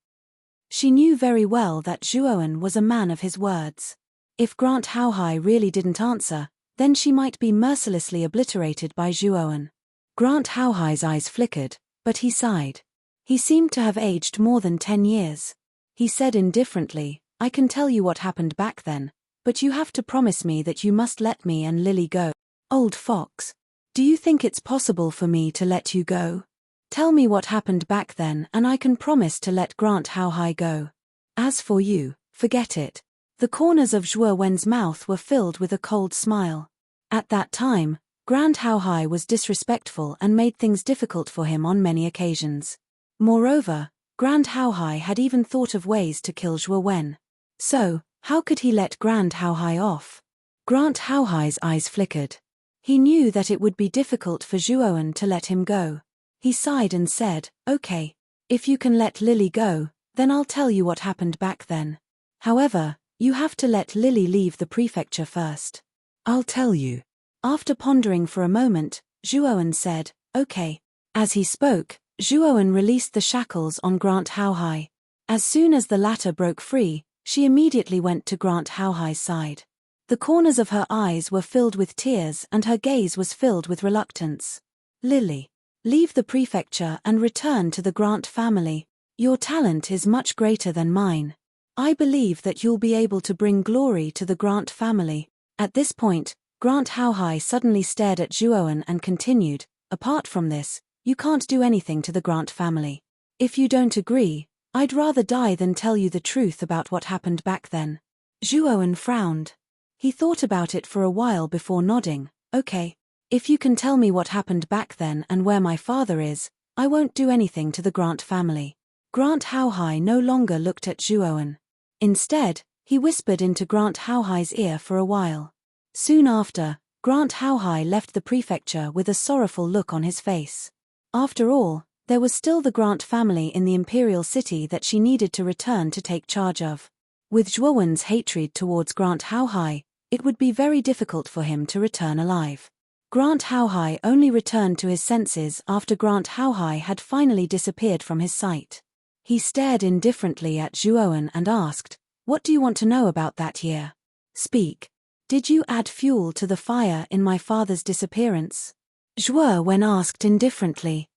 She knew very well that Zhuowen was a man of his words. If Grant Haohai really didn't answer, then she might be mercilessly obliterated by Zhuowen. Grant Haohai's eyes flickered, but he sighed. He seemed to have aged more than 10 years. He said indifferently, I can tell you what happened back then, but you have to promise me that you must let me and Lily go. Old fox. Do you think it's possible for me to let you go? Tell me what happened back then and I can promise to let Grant Haohai go. As for you, forget it. The corners of Zhuowen's mouth were filled with a cold smile. At that time, Grant Haohai was disrespectful and made things difficult for him on many occasions. Moreover, Grant Haohai had even thought of ways to kill Zhuowen. So, how could he let Grant Haohai off? Grant Haohai's eyes flickered. He knew that it would be difficult for Zhuowen to let him go. He sighed and said, okay. If you can let Lily go, then I'll tell you what happened back then. However, you have to let Lily leave the prefecture first. I'll tell you. After pondering for a moment, Zhuowen said, okay. As he spoke, Zhuowen released the shackles on Grant Haohai. As soon as the latter broke free, she immediately went to Grant Haohai's side. The corners of her eyes were filled with tears and her gaze was filled with reluctance. Lily. Leave the prefecture and return to the Grant family. Your talent is much greater than mine. I believe that you'll be able to bring glory to the Grant family. At this point, Grant Haohai suddenly stared at Zhuowen and continued, apart from this, you can't do anything to the Grant family. If you don't agree, I'd rather die than tell you the truth about what happened back then. Zhuowen frowned. He thought about it for a while before nodding, okay. If you can tell me what happened back then and where my father is, I won't do anything to the Grant family. Grant Haohai no longer looked at Zhuowen. Instead, he whispered into Grant Haohai's ear for a while. Soon after, Grant Haohai left the prefecture with a sorrowful look on his face. After all, there was still the Grant family in the imperial city that she needed to return to take charge of. With Zhuowen's hatred towards Grant Haohai, it would be very difficult for him to return alive. Grant Haohai only returned to his senses after Grant Haohai had finally disappeared from his sight. He stared indifferently at Zhuowen and asked, what do you want to know about that year? Speak. Did you add fuel to the fire in my father's disappearance? Zhuowen asked indifferently.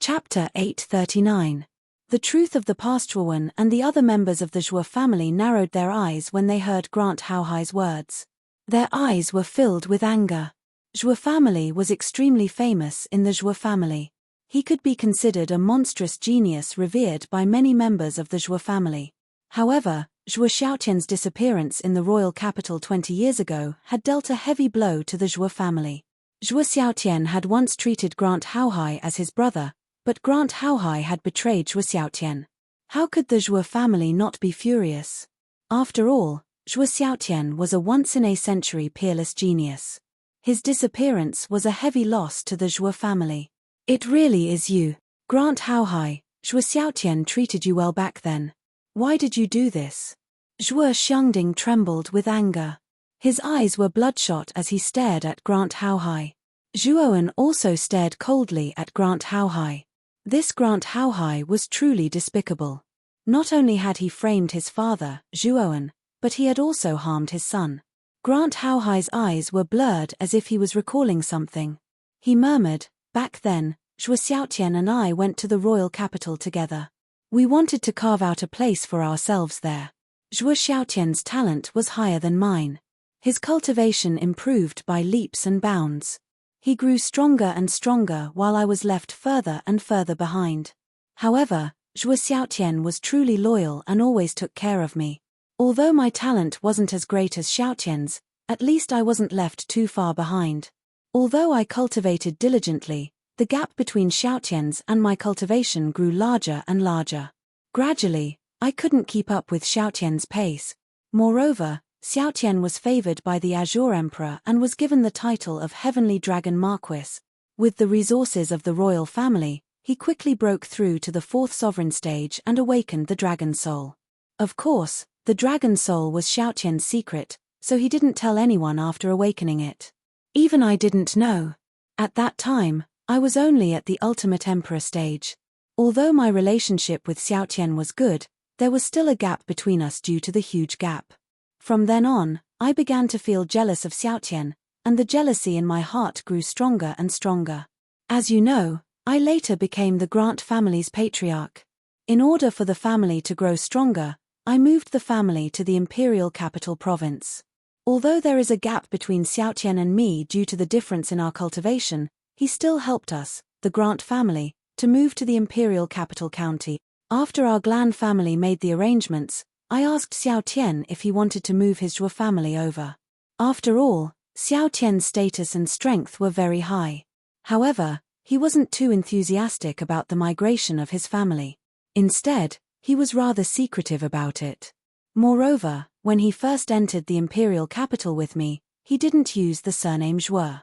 Chapter 839. The truth of the past. Zhuowen and the other members of the Zhuo family narrowed their eyes when they heard Grant Haohai's words. Their eyes were filled with anger. Zhuo family was extremely famous in the Zhuo family. He could be considered a monstrous genius revered by many members of the Zhuo family. However, Zhuo Xiaotian's disappearance in the royal capital 20 years ago had dealt a heavy blow to the Zhuo family. Zhuo Xiaotian had once treated Grant Haohai as his brother, but Grant Haohai had betrayed Zhuo Xiaotian. How could the Zhuo family not be furious? After all, Zhuo Xiaotian was a once-in-a-century peerless genius. His disappearance was a heavy loss to the Zhuo family. It really is you, Grant Haohai. Zhuo Xiaotian treated you well back then. Why did you do this? Zhuo Xiangding trembled with anger. His eyes were bloodshot as he stared at Grant Haohai. Zhuowen also stared coldly at Grant Haohai. This Grant Haohai was truly despicable. Not only had he framed his father, Zhuowen, but he had also harmed his son. Grant Haohai's eyes were blurred as if he was recalling something. He murmured, back then, Zhuo Xiaotian and I went to the royal capital together. We wanted to carve out a place for ourselves there. Zhuo Xiaotian's talent was higher than mine. His cultivation improved by leaps and bounds. He grew stronger and stronger while I was left further and further behind. However, Zhuo Xiaotian was truly loyal and always took care of me. Although my talent wasn't as great as Xiaotian's, at least I wasn't left too far behind. Although I cultivated diligently, the gap between Xiaotian's and my cultivation grew larger and larger. Gradually, I couldn't keep up with Xiaotian's pace. Moreover, Xiaotian was favored by the Azure Emperor and was given the title of Heavenly Dragon Marquis. With the resources of the royal family, he quickly broke through to the fourth sovereign stage and awakened the dragon soul. Of course, the dragon soul was Xiaotian's secret, so he didn't tell anyone after awakening it. Even I didn't know. At that time, I was only at the ultimate emperor stage. Although my relationship with Xiaotian was good, there was still a gap between us due to the huge gap. From then on, I began to feel jealous of Xiaotian, and the jealousy in my heart grew stronger and stronger. As you know, I later became the Grant family's patriarch. In order for the family to grow stronger, I moved the family to the imperial capital province. Although there is a gap between Xiaotian and me due to the difference in our cultivation, he still helped us, the Grant family, to move to the imperial capital county. After our Glan family made the arrangements, I asked Xiaotian if he wanted to move his Zhuo family over. After all, Xiaotian's status and strength were very high. However, he wasn't too enthusiastic about the migration of his family. Instead, he was rather secretive about it. Moreover, when he first entered the imperial capital with me, he didn't use the surname Zhuo.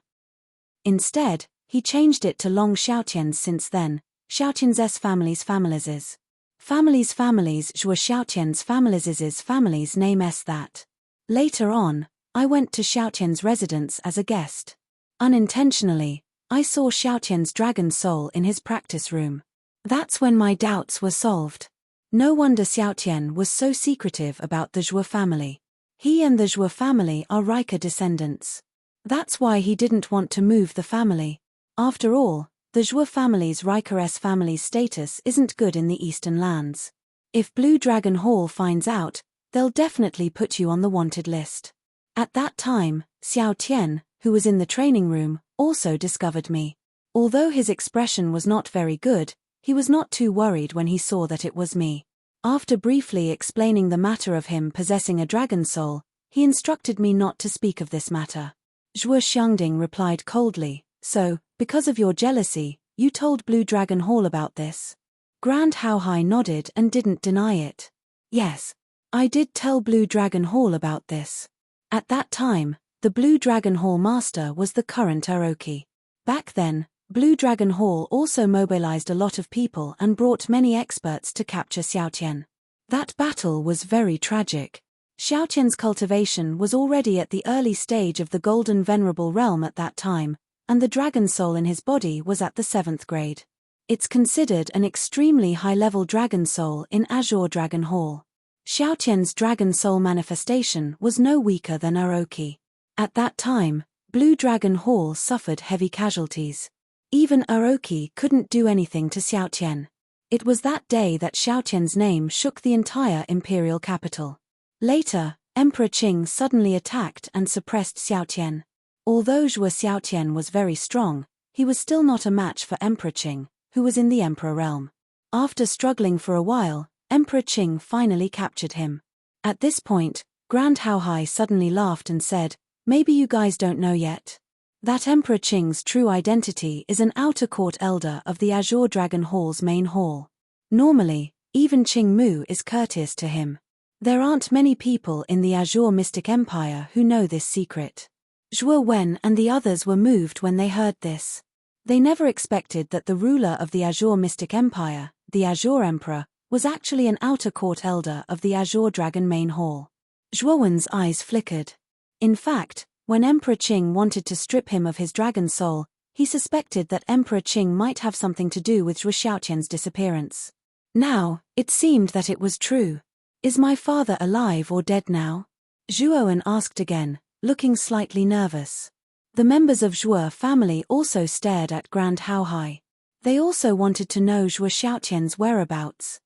Instead, he changed it to Long Xiaotian's since then, Xiaotian's family's families. Families Zhuo Xiaotian's family's name s that. Later on, I went to Xiaotian's residence as a guest. Unintentionally, I saw Xiaotian's dragon soul in his practice room. That's when my doubts were solved. No wonder Xiaotian was so secretive about the Zhuo family. He and the Zhuo family are Riker descendants. That's why he didn't want to move the family. After all, the Zhuo family's Riker's family's status isn't good in the Eastern lands. If Blue Dragon Hall finds out, they'll definitely put you on the wanted list. At that time, Xiaotian, who was in the training room, also discovered me. Although his expression was not very good, he was not too worried when he saw that it was me. After briefly explaining the matter of him possessing a dragon soul, he instructed me not to speak of this matter. Zhuo Xiangding replied coldly, "So, because of your jealousy, you told Blue Dragon Hall about this?" Grand Haohai nodded and didn't deny it. "Yes, I did tell Blue Dragon Hall about this." At that time, the Blue Dragon Hall master was the current Orochi. Back then, Blue Dragon Hall also mobilized a lot of people and brought many experts to capture Xiaotian. That battle was very tragic. Xiaotian's cultivation was already at the early stage of the Golden Venerable Realm at that time, and the dragon soul in his body was at the 7th grade. It's considered an extremely high-level dragon soul in Azure Dragon Hall. Xiaotian's dragon soul manifestation was no weaker than Orochi. At that time, Blue Dragon Hall suffered heavy casualties. Even Orochi couldn't do anything to Xiaotian. It was that day that Xiaotian's name shook the entire imperial capital. Later, Emperor Qing suddenly attacked and suppressed Xiaotian. Although Zhuo Xiaotian was very strong, he was still not a match for Emperor Qing, who was in the Emperor realm. After struggling for a while, Emperor Qing finally captured him. At this point, Grand Haohai suddenly laughed and said, "Maybe you guys don't know yet. That Emperor Qing's true identity is an outer court elder of the Azure Dragon Hall's main hall. Normally, even Qing Mu is courteous to him. There aren't many people in the Azure Mystic Empire who know this secret." Zhuo Wen and the others were moved when they heard this. They never expected that the ruler of the Azure Mystic Empire, the Azure Emperor, was actually an outer court elder of the Azure Dragon main hall. Zhuo Wen's eyes flickered. In fact, when Emperor Qing wanted to strip him of his dragon soul, he suspected that Emperor Qing might have something to do with Zhuo Xiaotian's disappearance. Now, it seemed that it was true. "Is my father alive or dead now?" Zhuo Wen asked again, looking slightly nervous. The members of Zhuo family also stared at Grand Haohai. They also wanted to know Zhuo Xiaotian's whereabouts.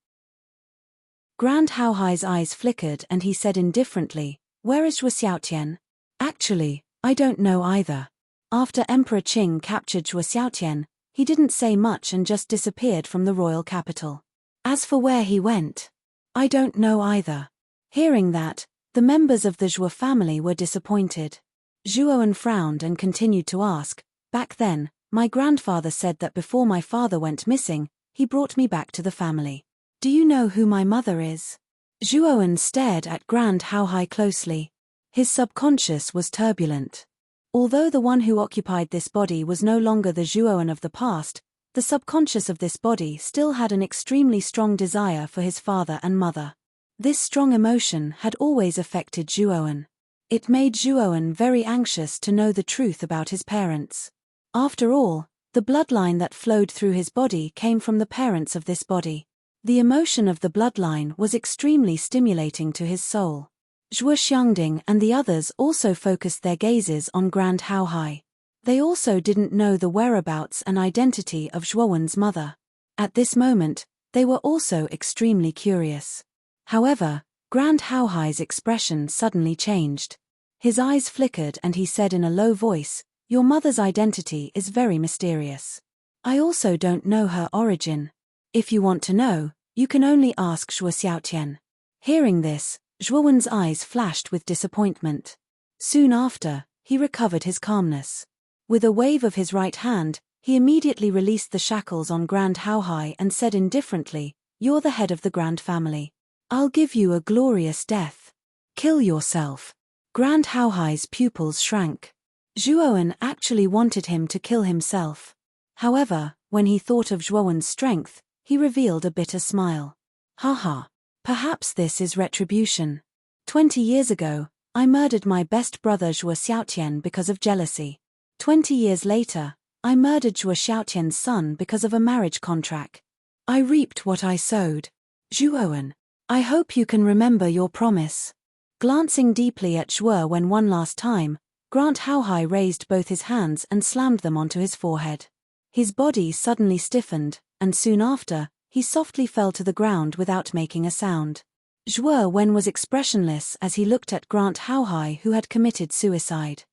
Grand Haohai's eyes flickered and he said indifferently, "Where is Zhuo Xiaotian?" "Actually, I don't know either. After Emperor Qing captured Zhuo Xiaotian, he didn't say much and just disappeared from the royal capital. As for where he went, I don't know either." Hearing that, the members of the Zhuo family were disappointed. Zhuo Wen frowned and continued to ask, "Back then, my grandfather said that before my father went missing, he brought me back to the family. Do you know who my mother is?" Zhuo Wen stared at Grand Haohai closely. His subconscious was turbulent. Although the one who occupied this body was no longer the Zhuo Wen of the past, The subconscious of this body still had an extremely strong desire for his father and mother. This strong emotion had always affected Zhuowen. It made Zhuowen very anxious to know the truth about his parents. After all, the bloodline that flowed through his body came from the parents of this body. The emotion of the bloodline was extremely stimulating to his soul. Zhuo Xiangding and the others also focused their gazes on Grand Haohai. They also didn't know the whereabouts and identity of Zhuowen's mother. At this moment, they were also extremely curious. However, Grand Haohai's expression suddenly changed. His eyes flickered and he said in a low voice, "Your mother's identity is very mysterious. I also don't know her origin. If you want to know, you can only ask Zhuo Xiaotian." Hearing this, Zhuowen's eyes flashed with disappointment. Soon after, he recovered his calmness. With a wave of his right hand, he immediately released the shackles on Grand Haohai and said indifferently, "You're the head of the Grand family. I'll give you a glorious death. Kill yourself." Grand Haohai's pupils shrank. Zhuowen actually wanted him to kill himself. However, when he thought of Zhuowen's strength, he revealed a bitter smile. "Haha. Perhaps this is retribution. 20 years ago, I murdered my best brother Zhuo Xiaotian because of jealousy. 20 years later, I murdered Zhuo Xiaotian's son because of a marriage contract. I reaped what I sowed. Zhuowen, I hope you can remember your promise." Glancing deeply at Zhuowen one last time, Grand Haohai raised both his hands and slammed them onto his forehead. His body suddenly stiffened, and soon after, he softly fell to the ground without making a sound. Zhuowen was expressionless as he looked at Grand Haohai, who had committed suicide.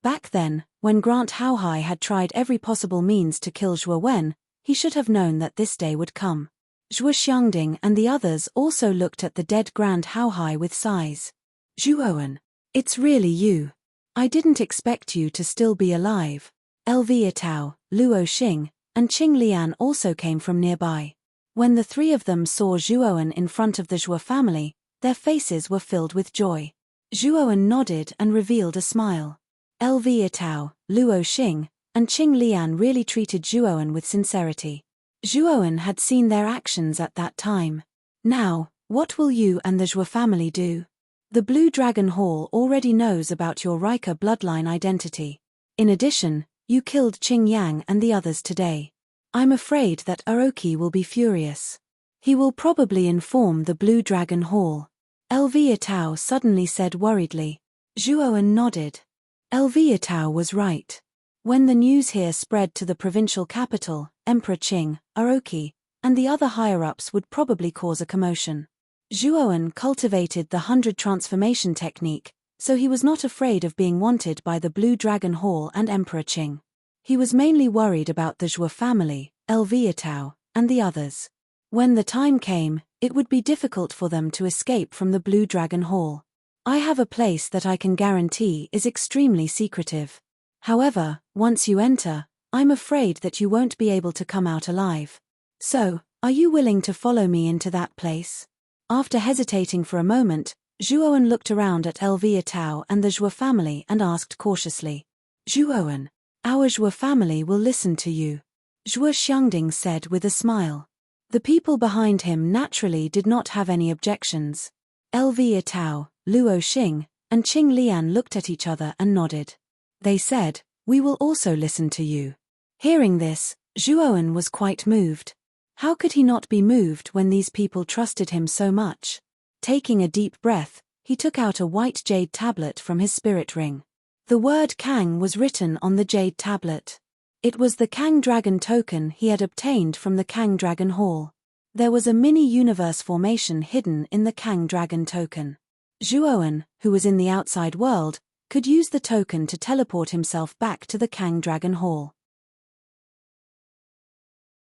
Back then, when Grand Haohai had tried every possible means to kill Zhuowen, he should have known that this day would come. Zhuo Xiangding and the others also looked at the dead Grand Haohai with sighs. "Zhuowen, it's really you. I didn't expect you to still be alive." Tao, Luo Xing, and Qing Lian also came from nearby. When the three of them saw Zhuowen in front of the Zhuo family, their faces were filled with joy. Zhuowen nodded and revealed a smile. Tao, Luo Xing, and Qing Lian really treated Zhuowen with sincerity. Zhuowen had seen their actions at that time. "Now, what will you and the Zhuo family do? The Blue Dragon Hall already knows about your Rika bloodline identity. In addition, you killed Qing Yang and the others today. I'm afraid that Aoki will be furious. He will probably inform the Blue Dragon Hall." Tao suddenly said worriedly. Zhuowen nodded. Tao was right. When the news here spread to the provincial capital, Emperor Qing, Aoki, and the other higher-ups would probably cause a commotion. Zhuowen cultivated the 100 transformation technique, so he was not afraid of being wanted by the Blue Dragon Hall and Emperor Qing. He was mainly worried about the Zhuo family, Tao, and the others. When the time came, it would be difficult for them to escape from the Blue Dragon Hall. "I have a place that I can guarantee is extremely secretive. However, once you enter, I'm afraid that you won't be able to come out alive. So, are you willing to follow me into that place?" After hesitating for a moment, Zhuowen looked around at Tao and the Zhuo family and asked cautiously. "Zhuowen, our Zhuo family will listen to you," Zhuo Xiangding said with a smile. The people behind him naturally did not have any objections. Tao, Luo Xing, and Qing Lian looked at each other and nodded. They said, "We will also listen to you." Hearing this, Zhuowen was quite moved. How could he not be moved when these people trusted him so much? Taking a deep breath, he took out a white jade tablet from his spirit ring. The word Kang was written on the jade tablet. It was the Kang Dragon token he had obtained from the Kang Dragon Hall. There was a mini-universe formation hidden in the Kang Dragon token. Zhuowen, who was in the outside world, could use the token to teleport himself back to the Kang Dragon Hall.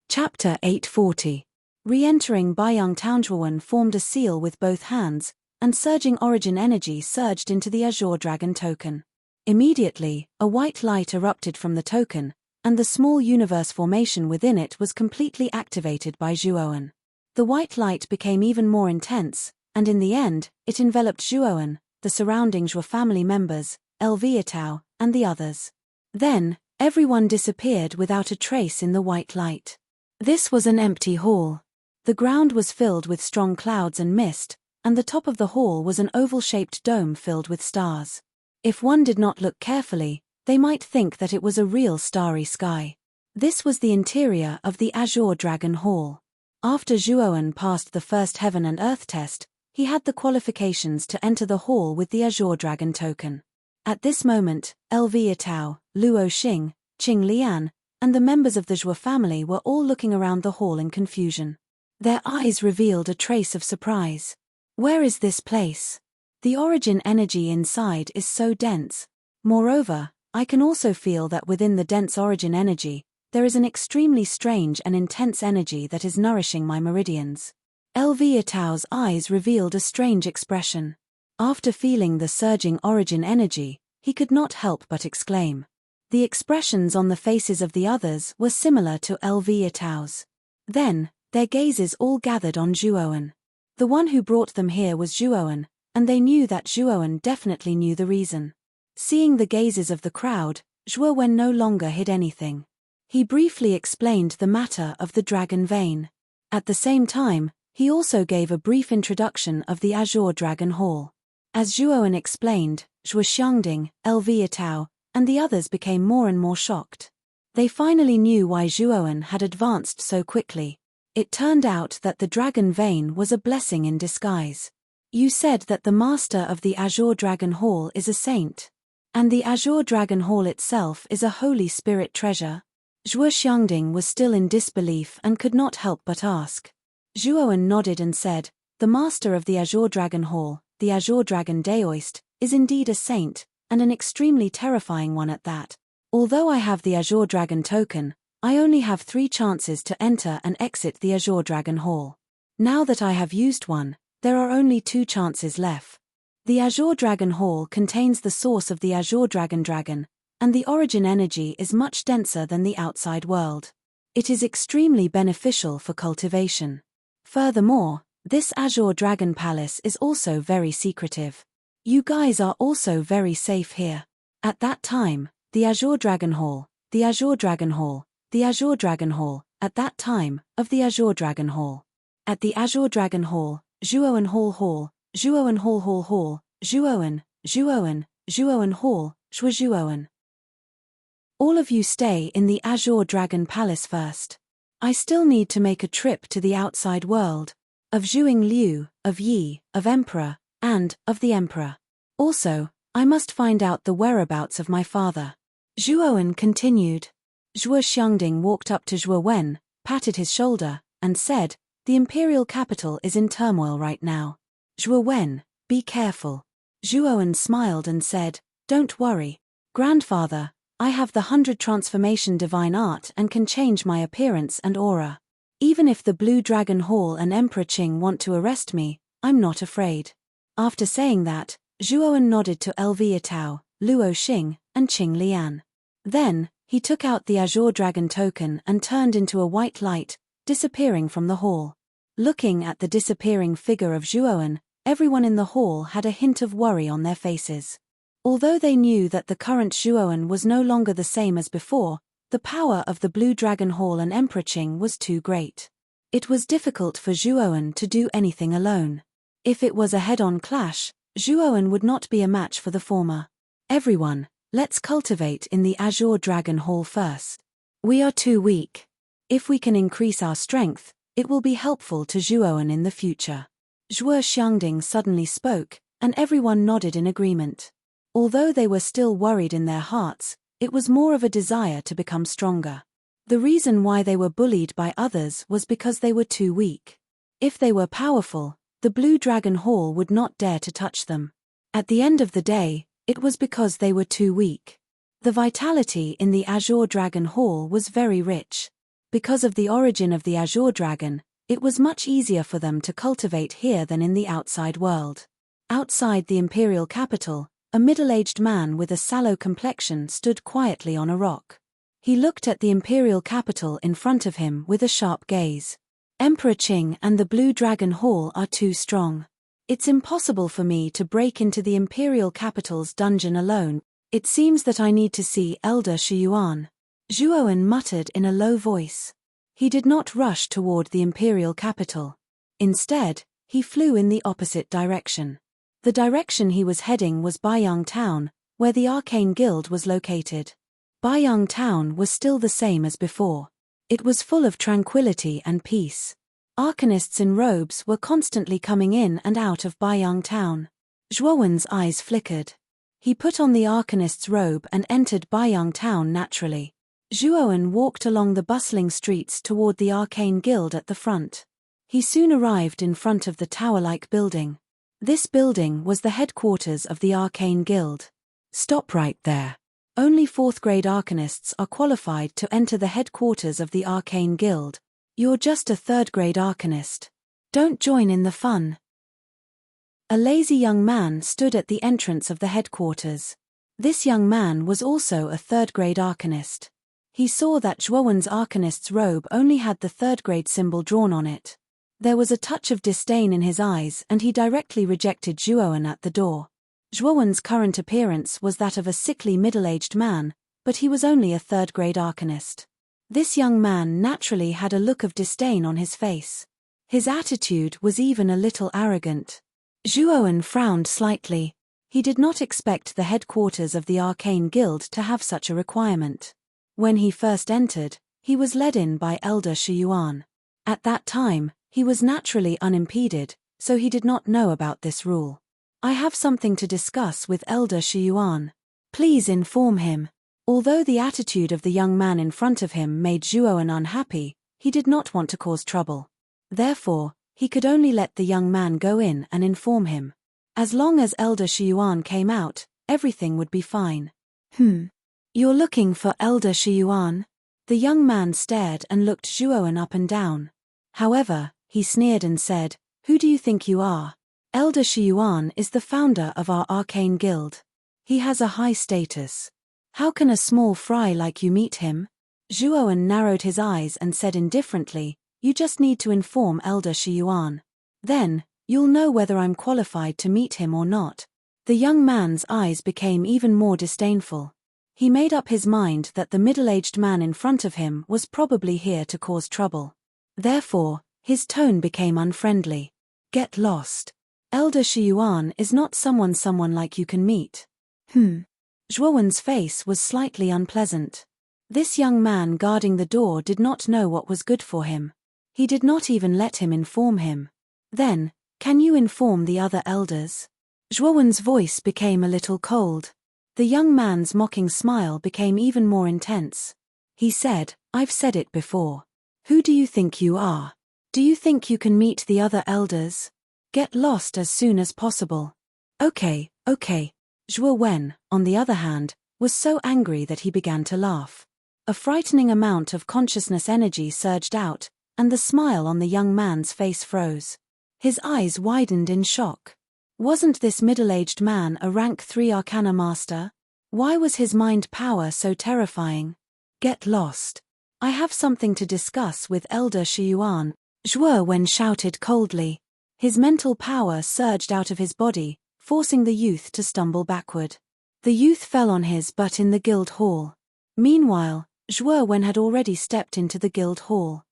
Chapter 840. Re-entering Baiyang Townzhuowen formed a seal with both hands, and surging origin energy surged into the Azure Dragon token. Immediately, a white light erupted from the token, and the small universe formation within it was completely activated by Zhuowen. The white light became even more intense, and in the end, it enveloped Zhuowen, the surrounding Zhuo family members, Tao, and the others. Then, Everyone disappeared without a trace in the white light. This was an empty hall. The ground was filled with strong clouds and mist, and the top of the hall was an oval-shaped dome filled with stars. If one did not look carefully, they might think that it was a real starry sky. This was the interior of the Azure Dragon Hall. After Zhuowen passed the first heaven and earth test, he had the qualifications to enter the hall with the Azure Dragon token. At this moment, Lv Tao, Luo Xing, Qing Lian, and the members of the Zhuo family were all looking around the hall in confusion. Their eyes revealed a trace of surprise. Where is this place? The origin energy inside is so dense. Moreover, I can also feel that within the dense origin energy, there is an extremely strange and intense energy that is nourishing my meridians. Lv Tao's eyes revealed a strange expression. After feeling the surging origin energy, he could not help but exclaim. The expressions on the faces of the others were similar to Lv Tao's. Then, their gazes all gathered on Zhuowen. The one who brought them here was Zhuowen, and they knew that Zhuowen definitely knew the reason. Seeing the gazes of the crowd, Zhuowen no longer hid anything. He briefly explained the matter of the dragon vein. At the same time, he also gave a brief introduction of the Azure Dragon Hall. As Zhuowen explained, Zhuo Xiangding, Lv Tao, and the others became more and more shocked. They finally knew why Zhuowen had advanced so quickly. It turned out that the dragon vein was a blessing in disguise. You said that the master of the Azure Dragon Hall is a saint. And the Azure Dragon Hall itself is a Holy Spirit treasure? Zhuo Xiangding was still in disbelief and could not help but ask. Zhuowen nodded and said, the master of the Azure Dragon Hall, the Azure Dragon Daoist, is indeed a saint, and an extremely terrifying one at that. Although I have the Azure Dragon token, I only have 3 chances to enter and exit the Azure Dragon Hall. Now that I have used one, there are only 2 chances left. The Azure Dragon Hall contains the source of the Azure Dragon, and the origin energy is much denser than the outside world. It is extremely beneficial for cultivation. Furthermore, this Azure Dragon Palace is also very secretive. You guys are also very safe here. At that time, the Azure Dragon Hall, the Azure Dragon Hall, the Azure Dragon Hall, at that time, of the Azure Dragon Hall. At the Azure Dragon Hall, Zhuowen Hall Hall, Zhuowen Hall Hall Hall, Zhuowen, Zhuowen, Zhuowen Hall, Zhuowen. All of you stay in the Azure Dragon Palace first. I still need to make a trip to the outside world. Of Zhuing Liu, of Yi, of Emperor, and of the Emperor. Also, I must find out the whereabouts of my father. Zhuowen continued. Zhuo Xiangding walked up to Zhuowen, patted his shoulder, and said, the imperial capital is in turmoil right now. Zhuowen, be careful. Zhuowen smiled and said, don't worry. Grandfather, I have the 100 transformation divine art and can change my appearance and aura. Even if the Blue Dragon Hall and Emperor Qing want to arrest me, I'm not afraid. After saying that, Zhuowen nodded to Lv Tao, Luo Xing, and Qing Lian. Then, he took out the Azure Dragon token and turned into a white light, disappearing from the hall. Looking at the disappearing figure of Zhuowen, everyone in the hall had a hint of worry on their faces. Although they knew that the current Zhuowen was no longer the same as before, the power of the Blue Dragon Hall and Emperor Qing was too great. It was difficult for Zhuowen to do anything alone. If it was a head-on clash, Zhuowen would not be a match for the former. Everyone, let's cultivate in the Azure Dragon Hall first. We are too weak. If we can increase our strength, it will be helpful to Zhuowen in the future. Zhuo Xiangding suddenly spoke, and everyone nodded in agreement. Although they were still worried in their hearts, it was more of a desire to become stronger. The reason why they were bullied by others was because they were too weak. If they were powerful, the Blue Dragon Hall would not dare to touch them. At the end of the day, it was because they were too weak. The vitality in the Azure Dragon Hall was very rich. Because of the origin of the Azure Dragon, it was much easier for them to cultivate here than in the outside world. Outside the imperial capital, a middle-aged man with a sallow complexion stood quietly on a rock. He looked at the imperial capital in front of him with a sharp gaze. Emperor Qing and the Blue Dragon Hall are too strong. It's impossible for me to break into the imperial capital's dungeon alone. It seems that I need to see Elder Shiyuan. Zhuowen muttered in a low voice. He did not rush toward the imperial capital. Instead, he flew in the opposite direction. The direction he was heading was Baiyang Town, where the Arcane Guild was located. Baiyang Town was still the same as before. It was full of tranquility and peace. Arcanists in robes were constantly coming in and out of Baiyang Town. Zhuowen's eyes flickered. He put on the Arcanist's robe and entered Baiyang Town naturally. Zhuowen walked along the bustling streets toward the Arcane Guild at the front. He soon arrived in front of the tower-like building. This building was the headquarters of the Arcane Guild. Stop right there. Only 4th-grade Arcanists are qualified to enter the headquarters of the Arcane Guild. You're just a 3rd-grade Arcanist. Don't join in the fun. A lazy young man stood at the entrance of the headquarters. This young man was also a 3rd-grade Arcanist. He saw that Zhuowen's Arcanist's robe only had the 3rd-grade symbol drawn on it. There was a touch of disdain in his eyes and he directly rejected Zhuowen at the door. Zhuowen's current appearance was that of a sickly middle-aged man, but he was only a 3rd-grade Arcanist. This young man naturally had a look of disdain on his face. His attitude was even a little arrogant. Zhuowen frowned slightly. He did not expect the headquarters of the Arcane Guild to have such a requirement. When he first entered, he was led in by Elder Shiyuan. At that time, he was naturally unimpeded, so he did not know about this rule. I have something to discuss with Elder Shiyuan. Please inform him. Although the attitude of the young man in front of him made Zhuowen unhappy, he did not want to cause trouble. Therefore, he could only let the young man go in and inform him. As long as Elder Shiyuan came out, everything would be fine. You're looking for Elder Shiyuan? The young man stared and looked Zhuowen up and down. However, he sneered and said, Who do you think you are? Elder Shiyuan is the founder of our Arcane Guild. He has a high status. How can a small fry like you meet him? Zhuowen narrowed his eyes and said indifferently, You just need to inform Elder Shiyuan. Then, you'll know whether I'm qualified to meet him or not. The young man's eyes became even more disdainful. He made up his mind that the middle-aged man in front of him was probably here to cause trouble. Therefore, his tone became unfriendly. Get lost. Elder Shiyuan is not someone like you can meet. Zhuowen's face was slightly unpleasant. This young man guarding the door did not know what was good for him. He did not even let him inform him. Then, can you inform the other elders? Zhuowen's voice became a little cold. The young man's mocking smile became even more intense. He said, I've said it before. Who do you think you are? Do you think you can meet the other elders? Get lost as soon as possible. Okay. Zhuowen, on the other hand, was so angry that he began to laugh. A frightening amount of consciousness energy surged out, and the smile on the young man's face froze. His eyes widened in shock. Wasn't this middle-aged man a rank 3 Arcana Master? Why was his mind power so terrifying? Get lost. I have something to discuss with Elder Shiyuan, Zhuowen shouted coldly. His mental power surged out of his body, forcing the youth to stumble backward. The youth fell on his butt in the guild hall. Meanwhile, Zhuowen had already stepped into the guild hall.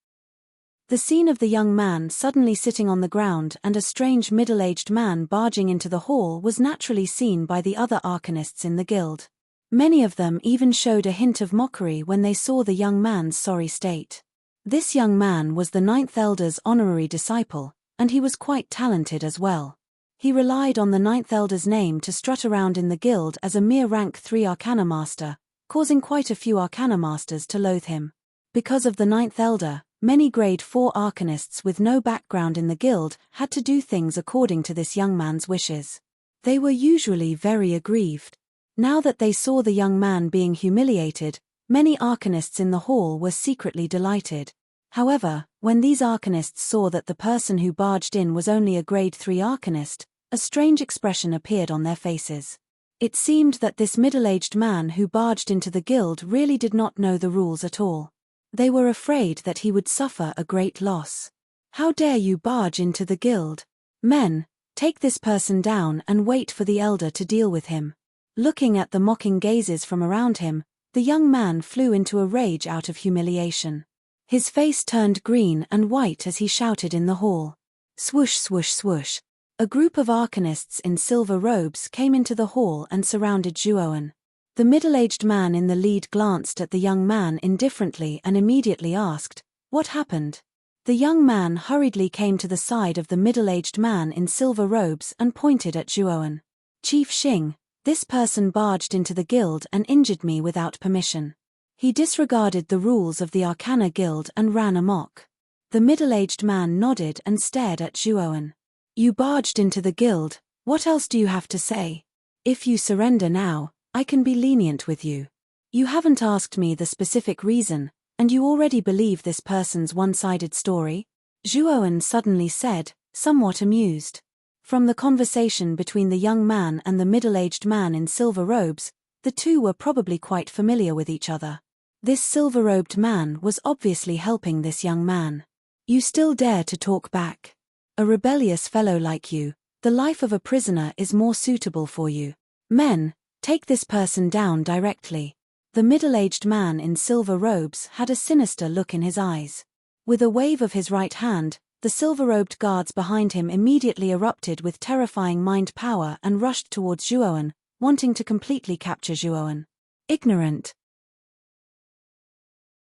The scene of the young man suddenly sitting on the ground and a strange middle-aged man barging into the hall was naturally seen by the other Arcanists in the guild. Many of them even showed a hint of mockery when they saw the young man's sorry state. This young man was the 9th Elder's honorary disciple, and he was quite talented as well. He relied on the 9th Elder's name to strut around in the guild as a mere rank 3 Arcana Master, causing quite a few Arcana Masters to loathe him. Because of the 9th Elder, many grade 4 Arcanists with no background in the guild had to do things according to this young man's wishes. They were usually very aggrieved. Now that they saw the young man being humiliated, many Arcanists in the hall were secretly delighted. However, when these Arcanists saw that the person who barged in was only a grade 3 Arcanist, a strange expression appeared on their faces. It seemed that this middle-aged man who barged into the guild really did not know the rules at all. They were afraid that he would suffer a great loss. How dare you barge into the guild? Men, take this person down and wait for the elder to deal with him. Looking at the mocking gazes from around him, the young man flew into a rage out of humiliation. His face turned green and white as he shouted in the hall. Swoosh, swoosh, swoosh. A group of arcanists in silver robes came into the hall and surrounded Zhuowen. The middle-aged man in the lead glanced at the young man indifferently and immediately asked, "What happened?" The young man hurriedly came to the side of the middle-aged man in silver robes and pointed at Zhuowen. "Chief Xing, this person barged into the guild and injured me without permission. He disregarded the rules of the Arcana Guild and ran amok." The middle-aged man nodded and stared at Zhuowen. "You barged into the guild, what else do you have to say? If you surrender now, I can be lenient with you. You haven't asked me the specific reason, and you already believe this person's one-sided story?" Zhuowen suddenly said, somewhat amused. From the conversation between the young man and the middle-aged man in silver robes, the two were probably quite familiar with each other. This silver-robed man was obviously helping this young man. "You still dare to talk back? A rebellious fellow like you, the life of a prisoner is more suitable for you. Men, take this person down directly." The middle-aged man in silver robes had a sinister look in his eyes. With a wave of his right hand, the silver-robed guards behind him immediately erupted with terrifying mind power and rushed towards Zhuowen, wanting to completely capture Zhuowen. Ignorant.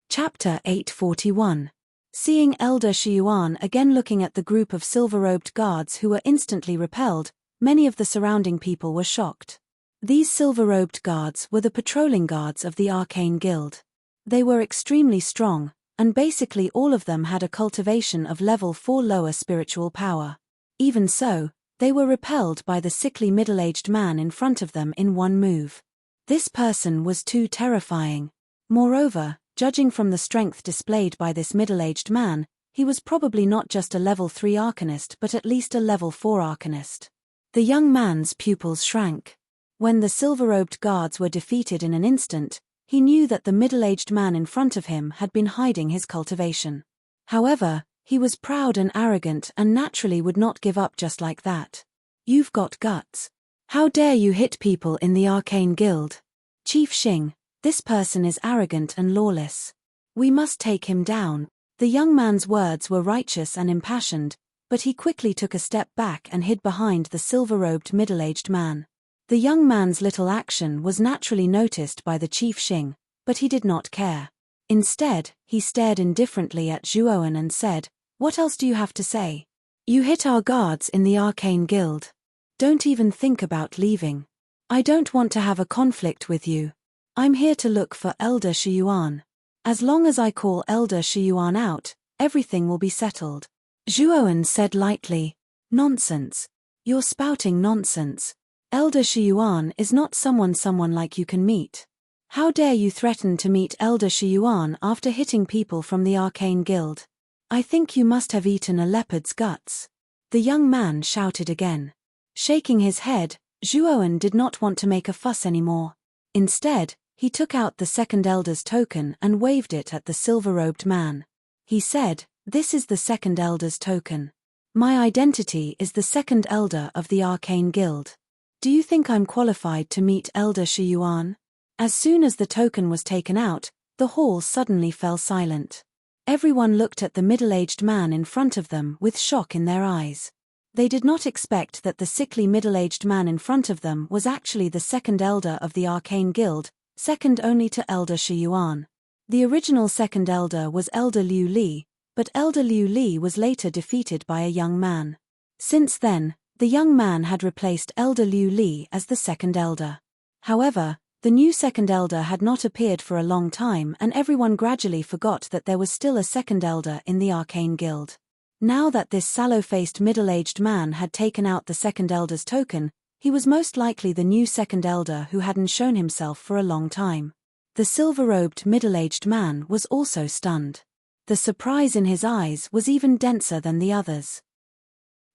Chapter 841. Seeing Elder Shiyuan again looking at the group of silver-robed guards who were instantly repelled, many of the surrounding people were shocked. These silver-robed guards were the patrolling guards of the Arcane Guild. They were extremely strong, and basically all of them had a cultivation of level 4 lower spiritual power. Even so, they were repelled by the sickly middle-aged man in front of them in one move. This person was too terrifying. Moreover, judging from the strength displayed by this middle-aged man, he was probably not just a level 3 arcanist but at least a level 4 arcanist. The young man's pupils shrank. When the silver-robed guards were defeated in an instant, he knew that the middle-aged man in front of him had been hiding his cultivation. However, he was proud and arrogant and naturally would not give up just like that. "You've got guts. How dare you hit people in the Arcane Guild? Chief Xing, this person is arrogant and lawless. We must take him down." The young man's words were righteous and impassioned, but he quickly took a step back and hid behind the silver-robed middle-aged man. The young man's little action was naturally noticed by the Chief Xing, but he did not care. Instead, he stared indifferently at Zhuowen and said, "What else do you have to say? You hit our guards in the Arcane Guild. Don't even think about leaving. I don't want to have a conflict with you. I'm here to look for Elder Shiyuan. As long as I call Elder Shiyuan out, everything will be settled." Zhuowen said lightly, "Nonsense. You're spouting nonsense. Elder Shiyuan is not someone like you can meet. How dare you threaten to meet Elder Shiyuan after hitting people from the Arcane Guild? I think you must have eaten a leopard's guts." The young man shouted again. Shaking his head, Zhuowen did not want to make a fuss anymore. Instead, he took out the second elder's token and waved it at the silver-robed man. He said, "This is the second elder's token. My identity is the second elder of the Arcane Guild. Do you think I'm qualified to meet Elder Shiyuan?" As soon as the token was taken out, the hall suddenly fell silent. Everyone looked at the middle-aged man in front of them with shock in their eyes. They did not expect that the sickly middle-aged man in front of them was actually the second elder of the Arcane Guild, second only to Elder Shiyuan. The original second elder was Elder Liu Li, but Elder Liu Li was later defeated by a young man. Since then, the young man had replaced Elder Liu Li as the second elder. However, the new second elder had not appeared for a long time and everyone gradually forgot that there was still a second elder in the Arcane Guild. Now that this sallow-faced middle-aged man had taken out the second elder's token, he was most likely the new second elder who hadn't shown himself for a long time. The silver-robed middle-aged man was also stunned. The surprise in his eyes was even denser than the others.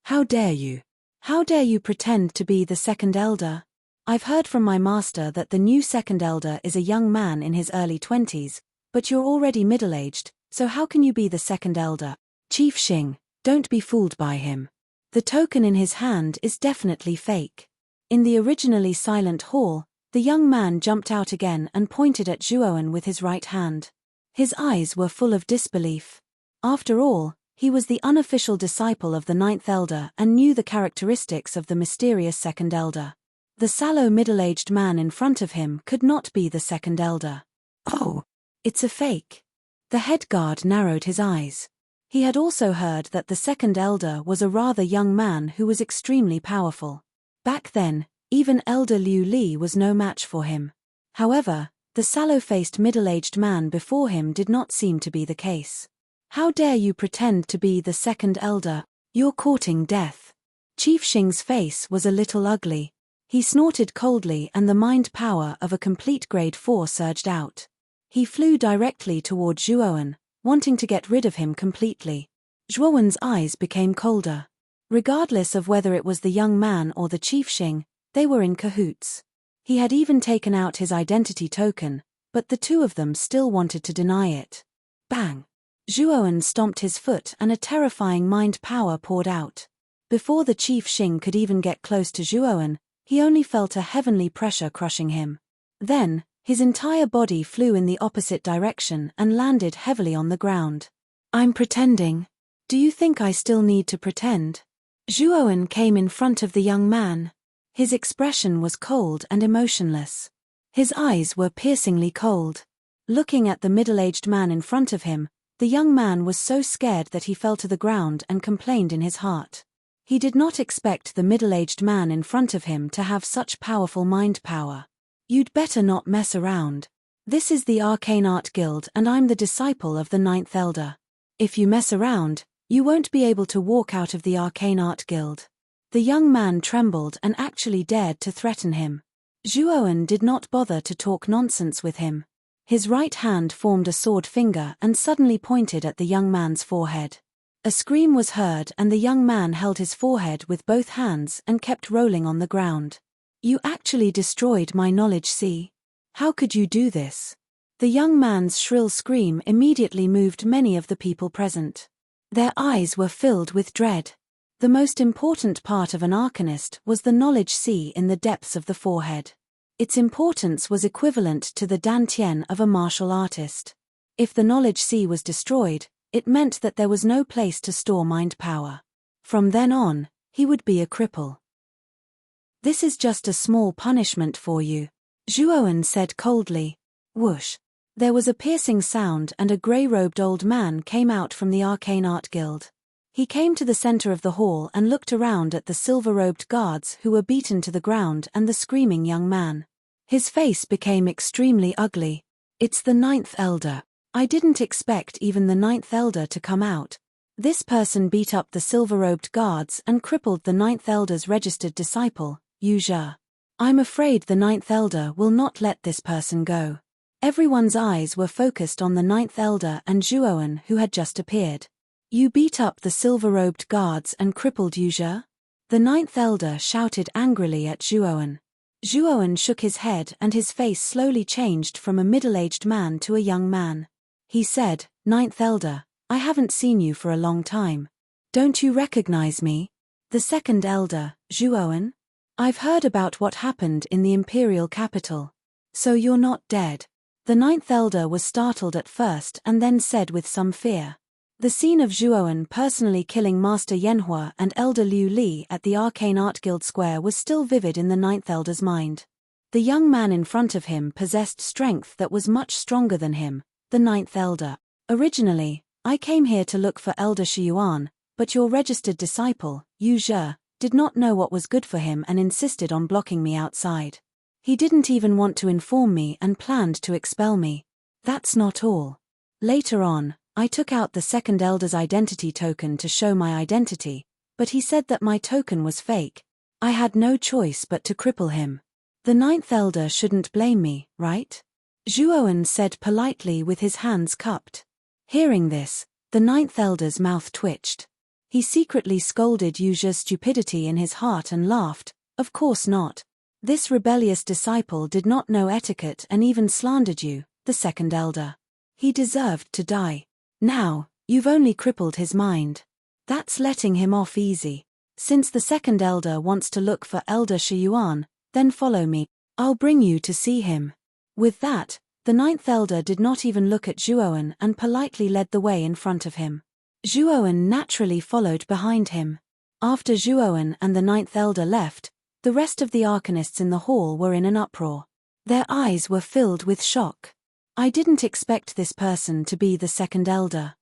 "How dare you? How dare you pretend to be the second elder? I've heard from my master that the new second elder is a young man in his early 20s, but you're already middle-aged, so how can you be the second elder? Chief Xing, don't be fooled by him. The token in his hand is definitely fake." In the originally silent hall, The young man jumped out again and pointed at Zhuowen with his right hand. His eyes were full of disbelief. After all, he was the unofficial disciple of the ninth elder and knew the characteristics of the mysterious second elder. The sallow middle-aged man in front of him could not be the second elder. Oh, it's a fake. The head guard narrowed his eyes. He had also heard that the second elder was a rather young man who was extremely powerful. Back then, even Elder Liu Li was no match for him. However, the sallow-faced middle-aged man before him did not seem to be the case. How dare you pretend to be the second elder? You're courting death. Chief Xing's face was a little ugly. He snorted coldly and the mind power of a complete grade 4 surged out. He flew directly toward Zhuowen, wanting to get rid of him completely. Zhuowen's eyes became colder. Regardless of whether it was the young man or the Chief Xing, they were in cahoots. He had even taken out his identity token, but the two of them still wanted to deny it. Bang! Zhuowen stomped his foot and a terrifying mind power poured out. Before the Chief Xing could even get close to Zhuowen, he only felt a heavenly pressure crushing him. Then, his entire body flew in the opposite direction and landed heavily on the ground. I'm pretending. Do you think I still need to pretend? Zhuowen came in front of the young man. His expression was cold and emotionless. His eyes were piercingly cold. Looking at the middle-aged man in front of him, the young man was so scared that he fell to the ground and complained in his heart. He did not expect the middle-aged man in front of him to have such powerful mind power. You'd better not mess around. This is the Arcane Art Guild and I'm the disciple of the ninth elder. If you mess around, you won't be able to walk out of the Arcane Art Guild. The young man trembled and actually dared to threaten him. Zhuowen did not bother to talk nonsense with him. His right hand formed a sword finger and suddenly pointed at the young man's forehead. A scream was heard and the young man held his forehead with both hands and kept rolling on the ground. You actually destroyed my knowledge, see? How could you do this? The young man's shrill scream immediately moved many of the people present. Their eyes were filled with dread. The most important part of an arcanist was the knowledge sea in the depths of the forehead. Its importance was equivalent to the dantian of a martial artist. If the knowledge sea was destroyed, it meant that there was no place to store mind power. From then on, he would be a cripple. This is just a small punishment for you, Zhuowen said coldly. Whoosh! There was a piercing sound and a grey-robed old man came out from the Arcane Art Guild. He came to the center of the hall and looked around at the silver-robed guards who were beaten to the ground and the screaming young man. His face became extremely ugly. It's the ninth elder. I didn't expect even the ninth elder to come out. This person beat up the silver-robed guards and crippled the ninth elder's registered disciple, Yu Zhe. I'm afraid the ninth elder will not let this person go. Everyone's eyes were focused on the ninth elder and Zhuowen who had just appeared. You beat up the silver-robed guards and crippled Yu Zhe? The ninth elder shouted angrily at Zhuowen. Zhuowen shook his head and his face slowly changed from a middle-aged man to a young man. He said, Ninth elder, I haven't seen you for a long time. Don't you recognize me? The second elder, Zhuowen? I've heard about what happened in the imperial capital. So you're not dead. The ninth elder was startled at first and then said with some fear. The scene of Zhuowen personally killing Master Yanhua and Elder Liu Li at the Arcane Art Guild Square was still vivid in the ninth elder's mind. The young man in front of him possessed strength that was much stronger than him, the ninth elder. Originally, I came here to look for Elder Shiyuan, but your registered disciple, Yu Zhe, did not know what was good for him and insisted on blocking me outside. He didn't even want to inform me and planned to expel me. That's not all. Later on, I took out the second elder's identity token to show my identity, but he said that my token was fake. I had no choice but to cripple him. The ninth elder shouldn't blame me, right? Zhuowen said politely with his hands cupped. Hearing this, the ninth elder's mouth twitched. He secretly scolded Yu Zhe's stupidity in his heart and laughed, of course not. This rebellious disciple did not know etiquette and even slandered you, the second elder. He deserved to die. Now, you've only crippled his mind. That's letting him off easy. Since the second elder wants to look for Elder Shiyuan, then follow me. I'll bring you to see him." With that, the ninth elder did not even look at Zhuowen and politely led the way in front of him. Zhuowen naturally followed behind him. After Zhuowen and the ninth elder left, the rest of the arcanists in the hall were in an uproar. Their eyes were filled with shock. "I didn't expect this person to be the second elder.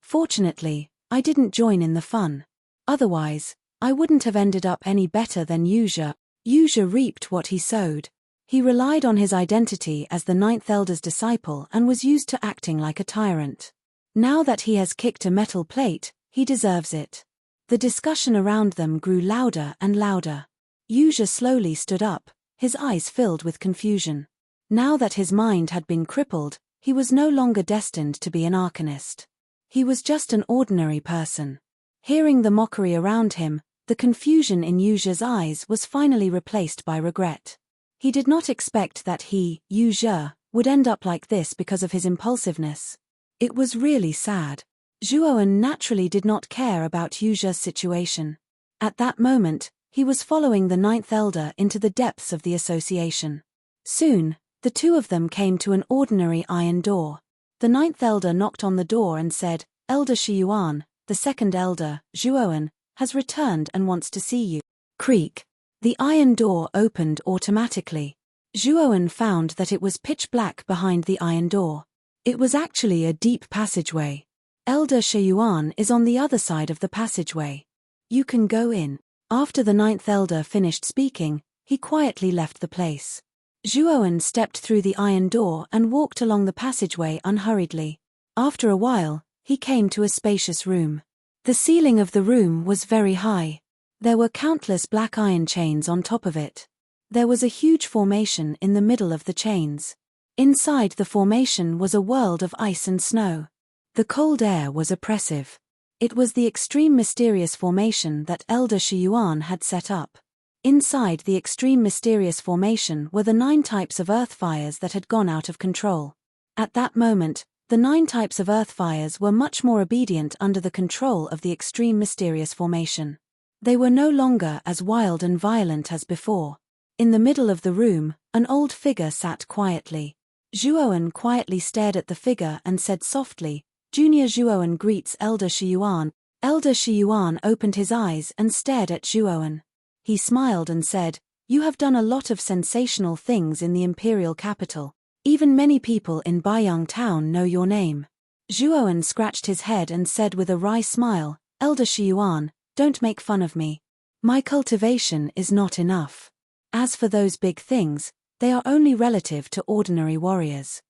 Fortunately, I didn't join in the fun. Otherwise, I wouldn't have ended up any better than Yuzha." Yuzha reaped what he sowed. He relied on his identity as the ninth elder's disciple and was used to acting like a tyrant. Now that he has kicked a metal plate, he deserves it. The discussion around them grew louder and louder. Yuzha slowly stood up, his eyes filled with confusion. Now that his mind had been crippled, he was no longer destined to be an arcanist. He was just an ordinary person. Hearing the mockery around him, the confusion in Yuzha's eyes was finally replaced by regret. He did not expect that he, Yuzha, would end up like this because of his impulsiveness. It was really sad. Zhuowen naturally did not care about Yuzha's situation. At that moment, he was following the ninth elder into the depths of the association. Soon, the two of them came to an ordinary iron door. The ninth elder knocked on the door and said, "Elder Shiyuan, the second elder, Zhuowen, has returned and wants to see you." Creak. The iron door opened automatically. Zhuowen found that it was pitch black behind the iron door. It was actually a deep passageway. "Elder Shiyuan is on the other side of the passageway. You can go in." After the ninth elder finished speaking, he quietly left the place. Zhuowen stepped through the iron door and walked along the passageway unhurriedly. After a while, he came to a spacious room. The ceiling of the room was very high. There were countless black iron chains on top of it. There was a huge formation in the middle of the chains. Inside the formation was a world of ice and snow. The cold air was oppressive. It was the extreme mysterious formation that Elder Shiyuan had set up. Inside the extreme mysterious formation were the 9 types of earth fires that had gone out of control. At that moment, the 9 types of earth fires were much more obedient under the control of the extreme mysterious formation. They were no longer as wild and violent as before. In the middle of the room, an old figure sat quietly. Zhuowen quietly stared at the figure and said softly, "Junior Zhuowen greets Elder Shiyuan." Elder Shiyuan opened his eyes and stared at Zhuowen. He smiled and said, "You have done a lot of sensational things in the imperial capital. Even many people in Baiyang town know your name." Zhuowen scratched his head and said with a wry smile, "Elder Shiyuan, don't make fun of me. My cultivation is not enough. As for those big things, they are only relative to ordinary warriors."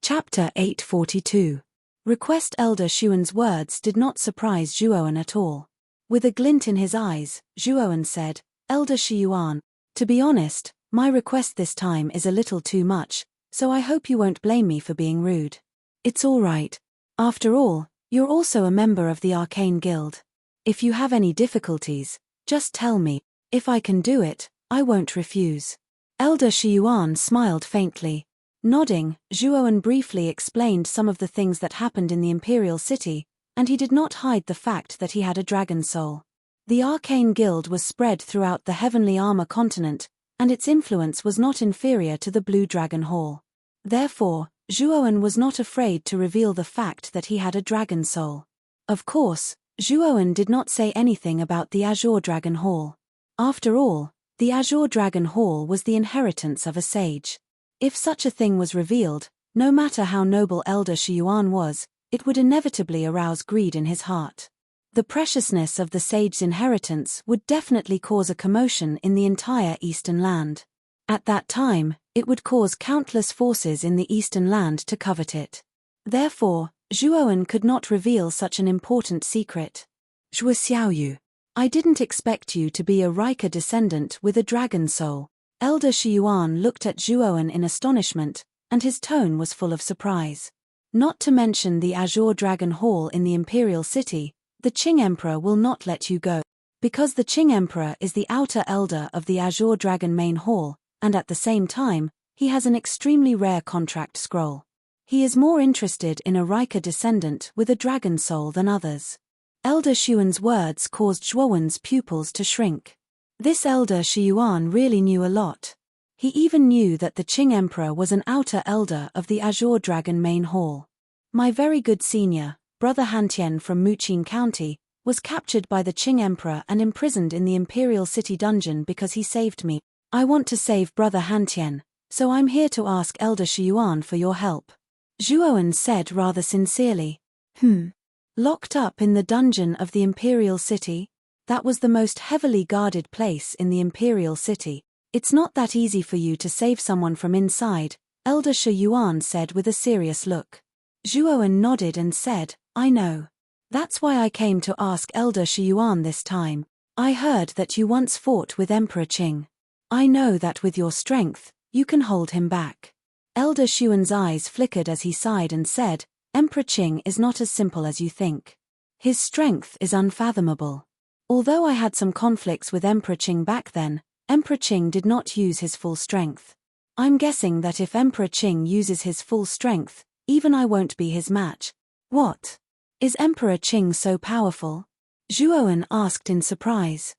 Chapter 842. Request. Elder Shuan's words did not surprise Zhuowen at all. With a glint in his eyes, Zhuowen said, "Elder Shiyuan, to be honest, my request this time is a little too much, so I hope you won't blame me for being rude. It's all right. After all, you're also a member of the Arcane Guild. If you have any difficulties, just tell me. If I can do it, I won't refuse." Elder Shiyuan smiled faintly. Nodding, Zhuowen briefly explained some of the things that happened in the Imperial City, and he did not hide the fact that he had a dragon soul. The Arcane Guild was spread throughout the Heavenly Armor continent, and its influence was not inferior to the Blue Dragon Hall. Therefore, Zhuowen was not afraid to reveal the fact that he had a dragon soul. Of course, Zhuowen did not say anything about the Azure Dragon Hall. After all, the Azure Dragon Hall was the inheritance of a sage. If such a thing was revealed, no matter how noble Elder Shiyuan was, it would inevitably arouse greed in his heart. The preciousness of the sage's inheritance would definitely cause a commotion in the entire Eastern Land. At that time, it would cause countless forces in the Eastern Land to covet it. Therefore, Zhuowen could not reveal such an important secret. "Zhuo Xiaoyu, I didn't expect you to be a Rika descendant with a dragon soul." Elder Shiyuan looked at Zhuowen in astonishment, and his tone was full of surprise. Not to mention the Azure Dragon Hall in the Imperial City, the Qing Emperor will not let you go. Because the Qing Emperor is the outer elder of the Azure Dragon Main Hall, and at the same time, he has an extremely rare contract scroll. He is more interested in a Rika descendant with a dragon soul than others. Elder Shuan's words caused Zhuowen's pupils to shrink. This elder Shiyuan really knew a lot. He even knew that the Qing Emperor was an outer elder of the Azure Dragon main hall. My very good senior, Brother Hantian from Muqin County, was captured by the Qing Emperor and imprisoned in the Imperial City dungeon because he saved me. I want to save Brother Hantian, so I'm here to ask Elder Shiyuan for your help. Zhuowen said rather sincerely. Locked up in the dungeon of the Imperial City? That was the most heavily guarded place in the Imperial City. It's not that easy for you to save someone from inside, Elder Shiyuan said with a serious look. Zhuowen nodded and said, I know. That's why I came to ask Elder Shiyuan this time. I heard that you once fought with Emperor Qing. I know that with your strength, you can hold him back. Elder Shuan's eyes flickered as he sighed and said, Emperor Qing is not as simple as you think. His strength is unfathomable. Although I had some conflicts with Emperor Qing back then, Emperor Qing did not use his full strength. I'm guessing that if Emperor Qing uses his full strength, even I won't be his match. What? Is Emperor Qing so powerful? Zhuowen asked in surprise.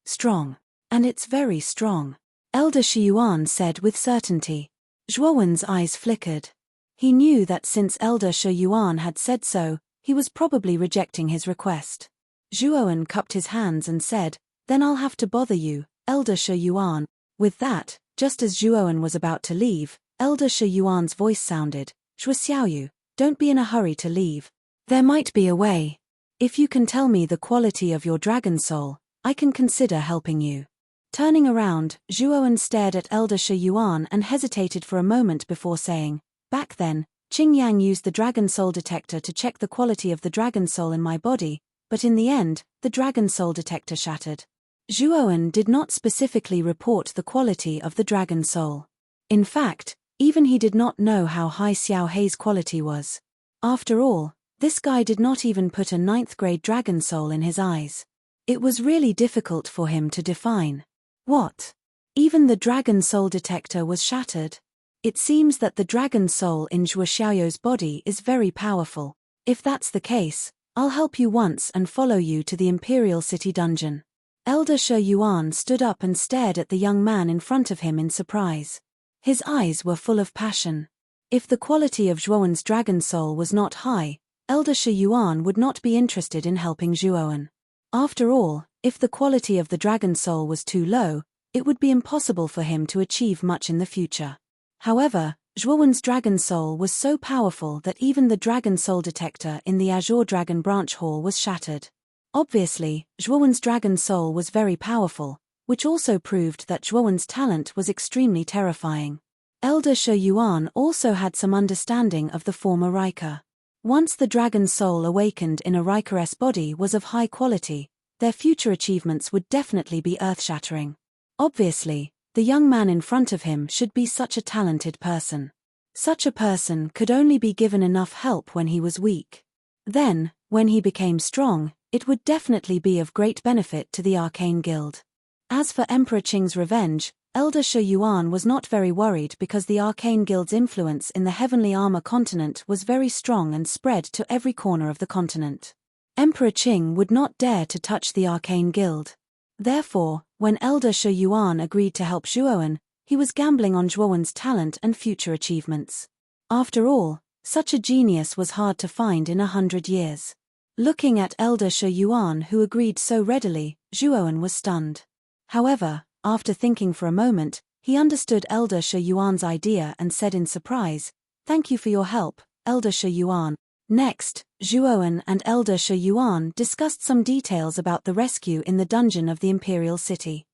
Strong. And it's very strong, Elder Shiyuan said with certainty. Zhuowen's eyes flickered. He knew that since Elder Shiyuan had said so, he was probably rejecting his request. Zhuowen cupped his hands and said, Then I'll have to bother you, Elder Shiyuan. With that, just as Zhuowen was about to leave, Elder Shiyuan's voice sounded, Zhuoxiaoyu, don't be in a hurry to leave. There might be a way. If you can tell me the quality of your dragon soul, I can consider helping you. Turning around, Zhuowen stared at Elder Shiyuan and hesitated for a moment before saying, Back then, Qing Yang used the dragon soul detector to check the quality of the dragon soul in my body, but in the end, the dragon soul detector shattered. Zhuowen did not specifically report the quality of the dragon soul. In fact, even he did not know how high Xiao Hei's quality was. After all, this guy did not even put a 9th grade dragon soul in his eyes. It was really difficult for him to define. What? Even the dragon soul detector was shattered? It seems that the dragon soul in Zhuo Xiaoyou's body is very powerful. If that's the case, I'll help you once and follow you to the Imperial City dungeon. Elder Shiyuan stood up and stared at the young man in front of him in surprise. His eyes were full of passion. If the quality of Zhuowen's dragon soul was not high, Elder Shiyuan would not be interested in helping Zhuowen. After all, if the quality of the dragon soul was too low, it would be impossible for him to achieve much in the future. However, Zhuowen's dragon soul was so powerful that even the dragon soul detector in the Azure Dragon branch hall was shattered. Obviously, Zhuowen's dragon soul was very powerful, which also proved that Zhuowen's talent was extremely terrifying. Elder Shiyuan also had some understanding of the former Riker. Once the dragon soul awakened in a Rikeress body was of high quality, their future achievements would definitely be earth-shattering. Obviously, the young man in front of him should be such a talented person. Such a person could only be given enough help when he was weak. Then, when he became strong, it would definitely be of great benefit to the Arcane Guild. As for Emperor Qing's revenge, Elder Shiyuan was not very worried because the Arcane Guild's influence in the Heavenly Armor continent was very strong and spread to every corner of the continent. Emperor Qing would not dare to touch the Arcane Guild. Therefore, when Elder Shiyuan agreed to help Zhuowen, he was gambling on Zhuowen's talent and future achievements. After all, such a genius was hard to find in 100 years. Looking at Elder Shiyuan who agreed so readily, Zhuowen was stunned. However, after thinking for a moment, he understood Elder Shiyuan's idea and said in surprise, Thank you for your help, Elder Shiyuan. Next, Zhuowen and Elder Shiyuan discussed some details about the rescue in the dungeon of the Imperial City.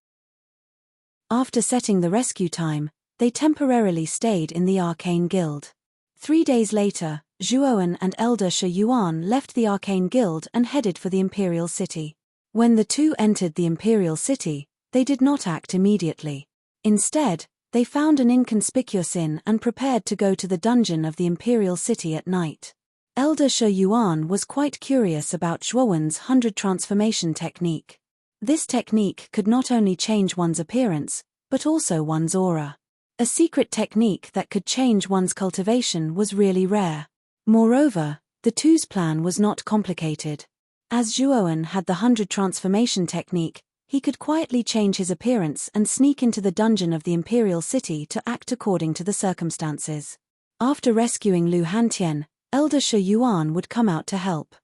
After setting the rescue time, they temporarily stayed in the Arcane Guild. 3 days later, Zhuowen and Elder Shiyuan left the Arcane Guild and headed for the Imperial City. When the two entered the Imperial City, they did not act immediately. Instead, they found an inconspicuous inn and prepared to go to the dungeon of the Imperial City at night. Elder Shiyuan was quite curious about Zhuowen's 100 transformation technique. This technique could not only change one's appearance, but also one's aura. A secret technique that could change one's cultivation was really rare. Moreover, the two's plan was not complicated. As Zhuowen had the 100 transformation technique, he could quietly change his appearance and sneak into the dungeon of the imperial city to act according to the circumstances. After rescuing Lu Hantian, Elder Shi Yuan would come out to help.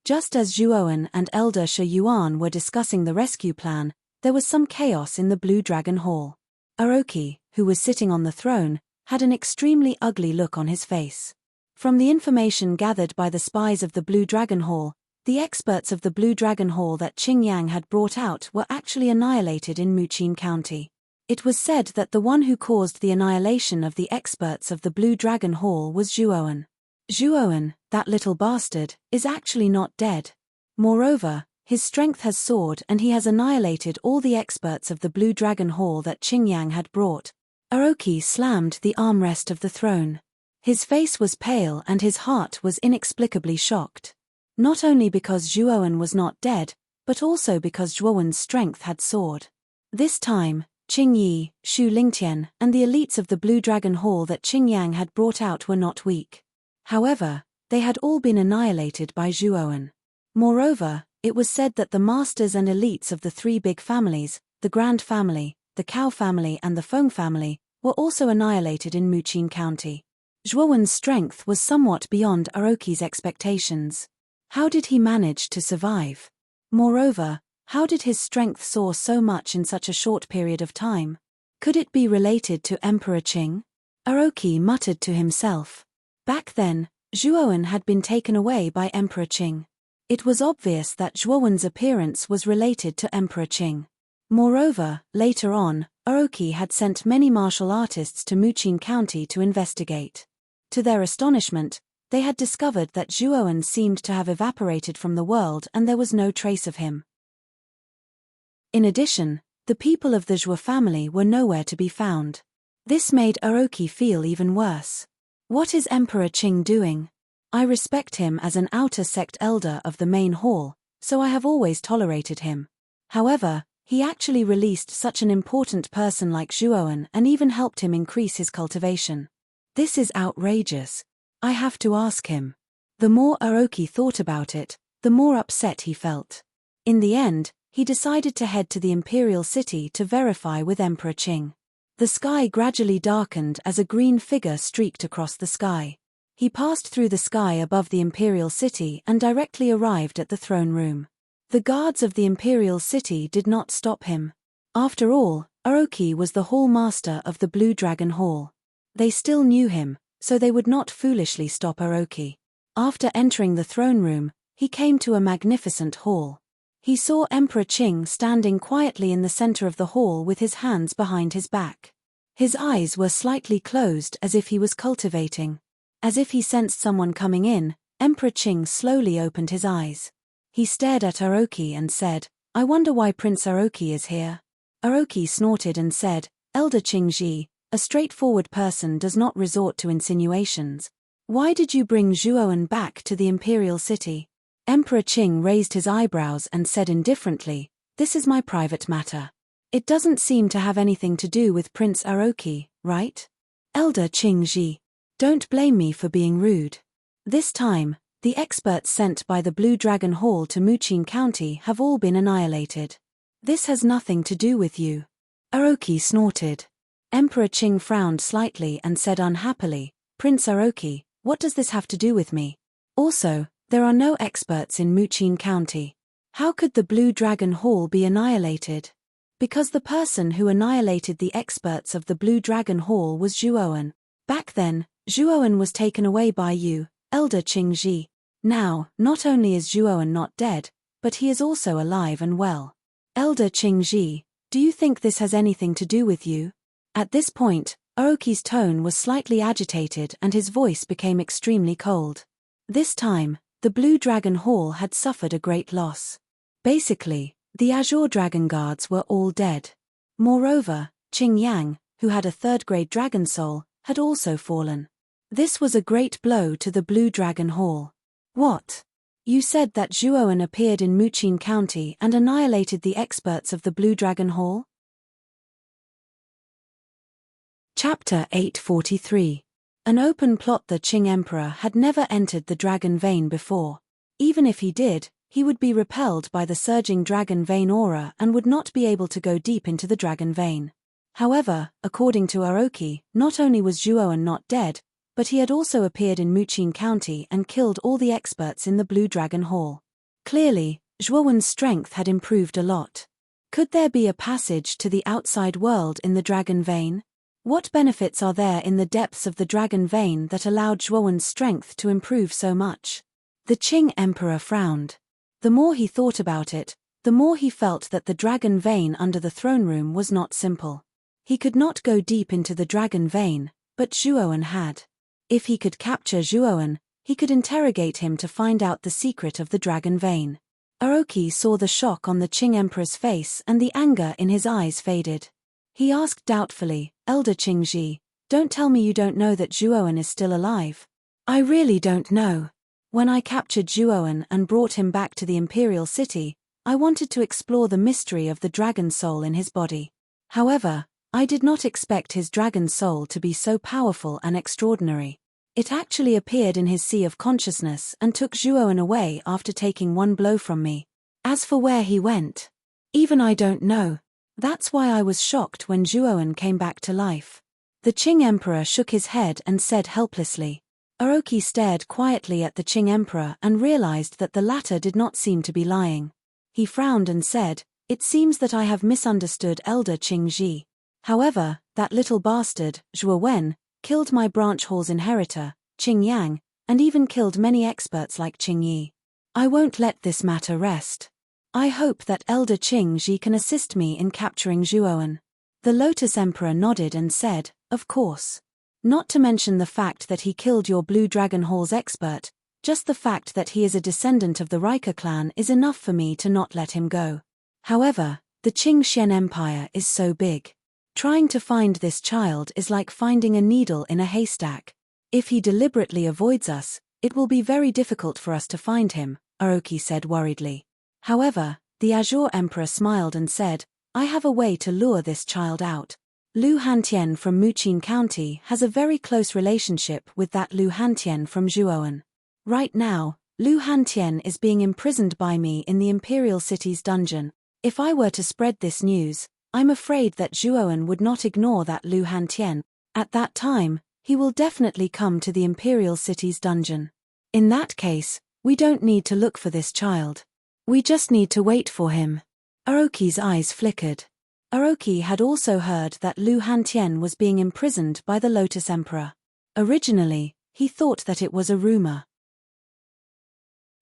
Just as Zhuowen and Elder Shi Yuan were discussing the rescue plan, there was some chaos in the Blue Dragon Hall. Aroki, who was sitting on the throne, had an extremely ugly look on his face. From the information gathered by the spies of the Blue Dragon Hall, the experts of the Blue Dragon Hall that Qing Yang had brought out were actually annihilated in Muqin County. It was said that the one who caused the annihilation of the experts of the Blue Dragon Hall was Zhuowen. Zhuowen, that little bastard, is actually not dead. Moreover, his strength has soared and he has annihilated all the experts of the Blue Dragon Hall that Qing Yang had brought. Aroki slammed the armrest of the throne. His face was pale and his heart was inexplicably shocked. Not only because Zhuowen was not dead, but also because Zhuowen's strength had soared. This time, Qing Yi, Xu Lingtian, and the elites of the Blue Dragon Hall that Qing Yang had brought out were not weak. However, they had all been annihilated by Zhuowen. Moreover, it was said that the masters and elites of the three big families, the Grand Family, the Cao family and the Feng family, were also annihilated in Muqin County. Zhuowen's strength was somewhat beyond Aroki's expectations. How did he manage to survive? Moreover, how did his strength soar so much in such a short period of time? Could it be related to Emperor Qing? Aroki muttered to himself. Back then, Zhuowen had been taken away by Emperor Qing. It was obvious that Zhuowen's appearance was related to Emperor Qing. Moreover, later on, Aroki had sent many martial artists to Muqin County to investigate. To their astonishment, they had discovered that Zhuowen seemed to have evaporated from the world and there was no trace of him. In addition, the people of the Zhuo family were nowhere to be found. This made Aroki feel even worse. What is Emperor Qing doing? I respect him as an outer sect elder of the main hall, so I have always tolerated him. However, he actually released such an important person like Zhuowen and even helped him increase his cultivation. This is outrageous. I have to ask him. The more Aroki thought about it, the more upset he felt. In the end, he decided to head to the imperial city to verify with Emperor Qing. The sky gradually darkened as a green figure streaked across the sky. He passed through the sky above the imperial city and directly arrived at the throne room. The guards of the imperial city did not stop him. After all, Aroki was the hall master of the Blue Dragon Hall. They still knew him, so they would not foolishly stop Aroki. After entering the throne room, he came to a magnificent hall. He saw Emperor Qing standing quietly in the center of the hall with his hands behind his back. His eyes were slightly closed as if he was cultivating. As if he sensed someone coming in, Emperor Qing slowly opened his eyes. He stared at Aroki and said, "I wonder why Prince Aroki is here." Aroki snorted and said, "Elder Qingji, a straightforward person does not resort to insinuations. Why did you bring Zhuowen back to the imperial city?" Emperor Qing raised his eyebrows and said indifferently, "This is my private matter. It doesn't seem to have anything to do with Prince Aroki, right? Elder Qingji, don't blame me for being rude. This time, the experts sent by the Blue Dragon Hall to Muqin County have all been annihilated. This has nothing to do with you." Aroki snorted. Emperor Qing frowned slightly and said unhappily, "Prince Aroki, what does this have to do with me? Also, there are no experts in Muqin County. How could the Blue Dragon Hall be annihilated?" Because the person who annihilated the experts of the Blue Dragon Hall was Zhuowen. Back then, Zhuowen was taken away by you, Elder Qingji. Now, not only is Zhuowen not dead, but he is also alive and well. Elder Qingji, do you think this has anything to do with you? At this point, Aroki's tone was slightly agitated and his voice became extremely cold. This time, the Blue Dragon Hall had suffered a great loss. Basically, the Azure Dragon Guards were all dead. Moreover, Qing Yang, who had a third-grade dragon soul, had also fallen. This was a great blow to the Blue Dragon Hall. What? You said that Zhuowen appeared in Muqin County and annihilated the experts of the Blue Dragon Hall? Chapter 843. An open plot. The Qing Emperor had never entered the dragon vein before. Even if he did, He would be repelled by the surging dragon vein aura and would not be able to go deep into the dragon vein. However, according to Aoki, not only was Zhuoan not dead, but he had also appeared in Muqin County and killed all the experts in the Blue Dragon Hall. Clearly, Zhuoan's strength had improved a lot. Could there be a passage to the outside world in the dragon vein? What benefits are there in the depths of the dragon vein that allowed Zhuoan's strength to improve so much? The Qing Emperor frowned. The more he thought about it, the more he felt that the dragon vein under the throne room was not simple. He could not go deep into the dragon vein, but Zhuoan had. If he could capture Zhuoan, he could interrogate him to find out the secret of the dragon vein. Aoki saw the shock on the Qing Emperor's face and the anger in his eyes faded. He asked doubtfully, "Elder Qingji, don't tell me you don't know that Zhuoan is still alive." "I really don't know. When I captured Zhuoan and brought him back to the Imperial City, I wanted to explore the mystery of the dragon soul in his body. However, I did not expect his dragon soul to be so powerful and extraordinary. It actually appeared in his sea of consciousness and took Zhuoan away after taking one blow from me. As for where he went, even I don't know. That's why I was shocked when Zhuoan came back to life." The Qing Emperor shook his head and said helplessly. Aoki stared quietly at the Qing Emperor and realized that the latter did not seem to be lying. He frowned and said, "It seems that I have misunderstood Elder Qingji. However, that little bastard, Zhuowen, killed my branch hall's inheritor, Qing Yang, and even killed many experts like Qing Yi. I won't let this matter rest. I hope that Elder Qingji can assist me in capturing Zhuoan." The Lotus Emperor nodded and said, "Of course. Not to mention the fact that he killed your Blue Dragon Hall's expert, just the fact that he is a descendant of the Rika clan is enough for me to not let him go. However, the Qing Xian Empire is so big. Trying to find this child is like finding a needle in a haystack. If he deliberately avoids us, it will be very difficult for us to find him," Aoki said worriedly. However, the Azure Emperor smiled and said, "I have a way to lure this child out. Lu Hantian from Muqin County has a very close relationship with that Lu Hantian from Zhuoan. Right now, Lu Hantian is being imprisoned by me in the Imperial City's dungeon. If I were to spread this news, I'm afraid that Zhuoan would not ignore that Lu Hantian. At that time, he will definitely come to the Imperial City's dungeon. In that case, we don't need to look for this child. We just need to wait for him." Aoki's eyes flickered. Aoki had also heard that Lu Hantian was being imprisoned by the Lotus Emperor. Originally, he thought that it was a rumor.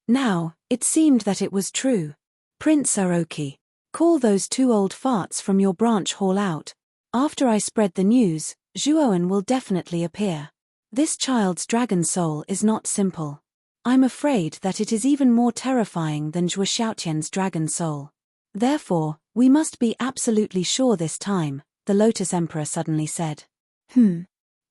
Now, it seemed that it was true. "Prince Aoki, call those two old farts from your branch hall out. After I spread the news, Zhuoan will definitely appear. This child's dragon soul is not simple. I'm afraid that it is even more terrifying than Zhuo Xiaotian's dragon soul. Therefore, we must be absolutely sure this time," the Lotus Emperor suddenly said.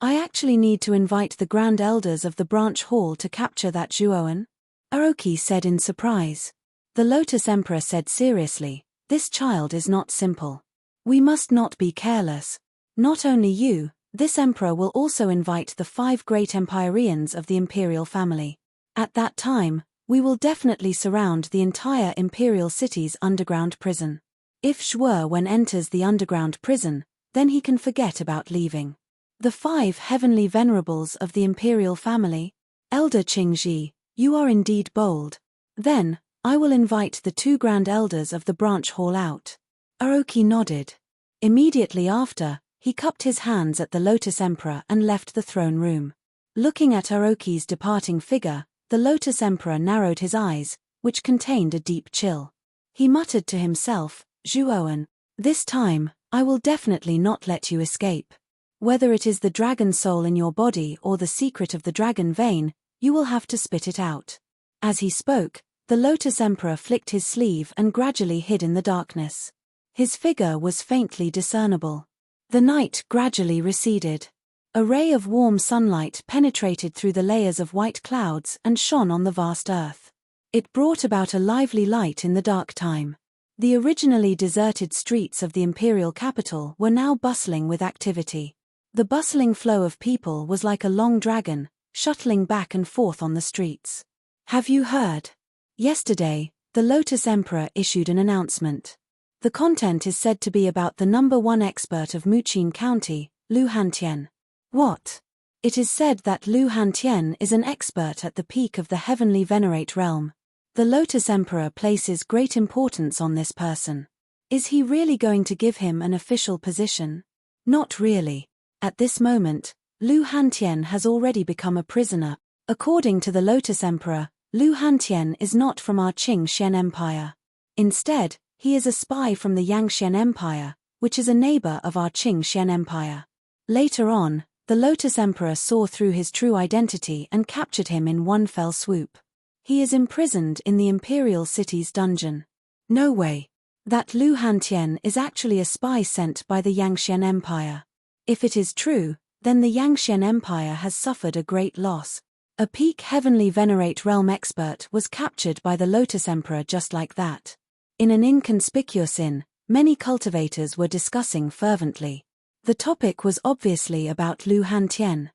I actually need to invite the Grand Elders of the branch hall to capture that Zhuoan?" Aoki said in surprise. The Lotus Emperor said seriously, "This child is not simple. We must not be careless. Not only you, this emperor will also invite the 5 great Empyreans of the imperial family. At that time, we will definitely surround the entire Imperial City's underground prison. If Zhuowen enters the underground prison, then he can forget about leaving. The 5 heavenly venerables of the imperial family? Elder Qingji, you are indeed bold. Then, I will invite the 2 grand elders of the branch hall out." Aoki nodded. Immediately after, he cupped his hands at the Lotus Emperor and left the throne room. Looking at Aoki's departing figure, the Lotus Emperor narrowed his eyes, which contained a deep chill. He muttered to himself, "Zhuowen, this time, I will definitely not let you escape. Whether it is the dragon soul in your body or the secret of the dragon vein, you will have to spit it out." As he spoke, the Lotus Emperor flicked his sleeve and gradually hid in the darkness. His figure was faintly discernible. The night gradually receded. A ray of warm sunlight penetrated through the layers of white clouds and shone on the vast earth. It brought about a lively light in the dark time. The originally deserted streets of the imperial capital were now bustling with activity. The bustling flow of people was like a long dragon, shuttling back and forth on the streets. "Have you heard? Yesterday, the Lotus Emperor issued an announcement. The content is said to be about the #1 expert of Muqin County, Lu Hantian. What? It is said that Lu Hantian is an expert at the peak of the heavenly venerate realm. The Lotus Emperor places great importance on this person. Is he really going to give him an official position? Not really. At this moment, Lu Hantian has already become a prisoner. According to the Lotus Emperor, Lu Hantian is not from our Qing Xian Empire. Instead, he is a spy from the Yangxian Empire, which is a neighbor of our Qing Xian Empire. Later on, the Lotus Emperor saw through his true identity and captured him in one fell swoop. He is imprisoned in the imperial city's dungeon. No way. That Lu Hantian is actually a spy sent by the Yangxian Empire. If it is true, then the Yangxian Empire has suffered a great loss. A peak heavenly venerate realm expert was captured by the Lotus Emperor just like that. In an inconspicuous inn, many cultivators were discussing fervently. The topic was obviously about Lu Hantian.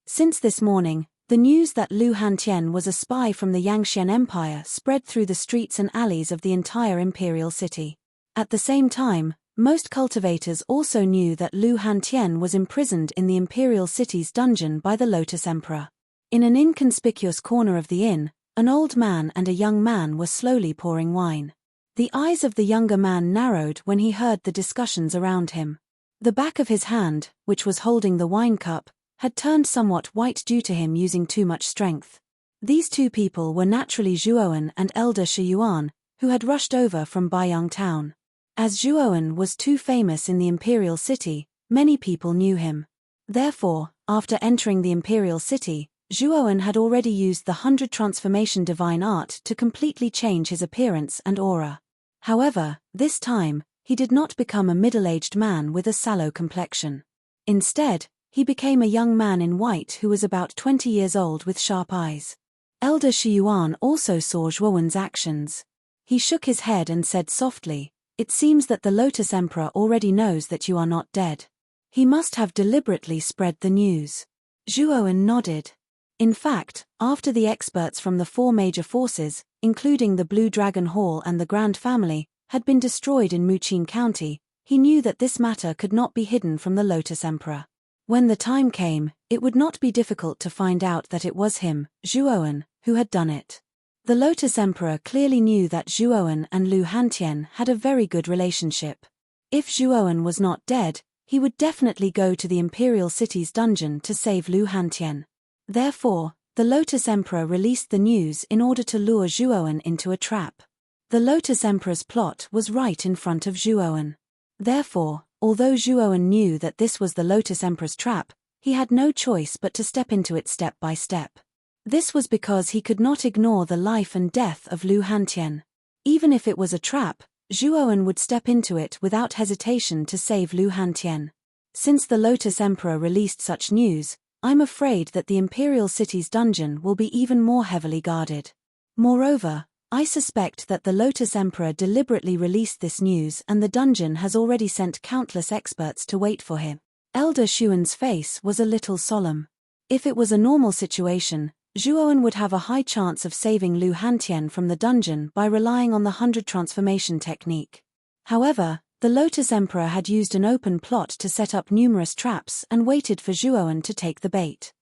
Since this morning, the news that Lu Hantian was a spy from the Yangxian Empire spread through the streets and alleys of the entire imperial city. At the same time, most cultivators also knew that Lu Hantian was imprisoned in the imperial city's dungeon by the Lotus Emperor. In an inconspicuous corner of the inn, an old man and a young man were slowly pouring wine. The eyes of the younger man narrowed when he heard the discussions around him. The back of his hand, which was holding the wine cup, had turned somewhat white due to him using too much strength. These two people were naturally Zhuowen and elder Shi Yuan, who had rushed over from Baiyang town. As Zhuowen was too famous in the imperial city, many people knew him. Therefore, after entering the imperial city, Zhuowen had already used the 100 transformation divine art to completely change his appearance and aura. However, this time, he did not become a middle-aged man with a sallow complexion. Instead, he became a young man in white who was about 20 years old with sharp eyes. Elder Shi Yuan also saw Zhuowen's actions. He shook his head and said softly, "It seems that the Lotus Emperor already knows that you are not dead. He must have deliberately spread the news." Zhuowen nodded. In fact, after the experts from the 4 major forces, including the Blue Dragon Hall and the Grand Family, had been destroyed in Muqin County, he knew that this matter could not be hidden from the Lotus Emperor. When the time came, it would not be difficult to find out that it was him, Zhuowen, who had done it. The Lotus Emperor clearly knew that Zhuowen and Lu Hantian had a very good relationship. If Zhuowen was not dead, he would definitely go to the imperial city's dungeon to save Lu Hantian. Therefore, the Lotus Emperor released the news in order to lure Zhuowen into a trap. The Lotus Emperor's plot was right in front of Zhuowen. Therefore, although Zhuowen knew that this was the Lotus Emperor's trap, he had no choice but to step into it step by step. This was because he could not ignore the life and death of Lu Hantian. Even if it was a trap, Zhuowen would step into it without hesitation to save Lu Hantian. Since the Lotus Emperor released such news, I'm afraid that the imperial city's dungeon will be even more heavily guarded. Moreover, I suspect that the Lotus Emperor deliberately released this news and the dungeon has already sent countless experts to wait for him. Elder Shuan's face was a little solemn. If it was a normal situation, Zhuowen would have a high chance of saving Lu Hantian from the dungeon by relying on the 100 transformation technique. However, the Lotus Emperor had used an open plot to set up numerous traps and waited for Zhuowen to take the bait.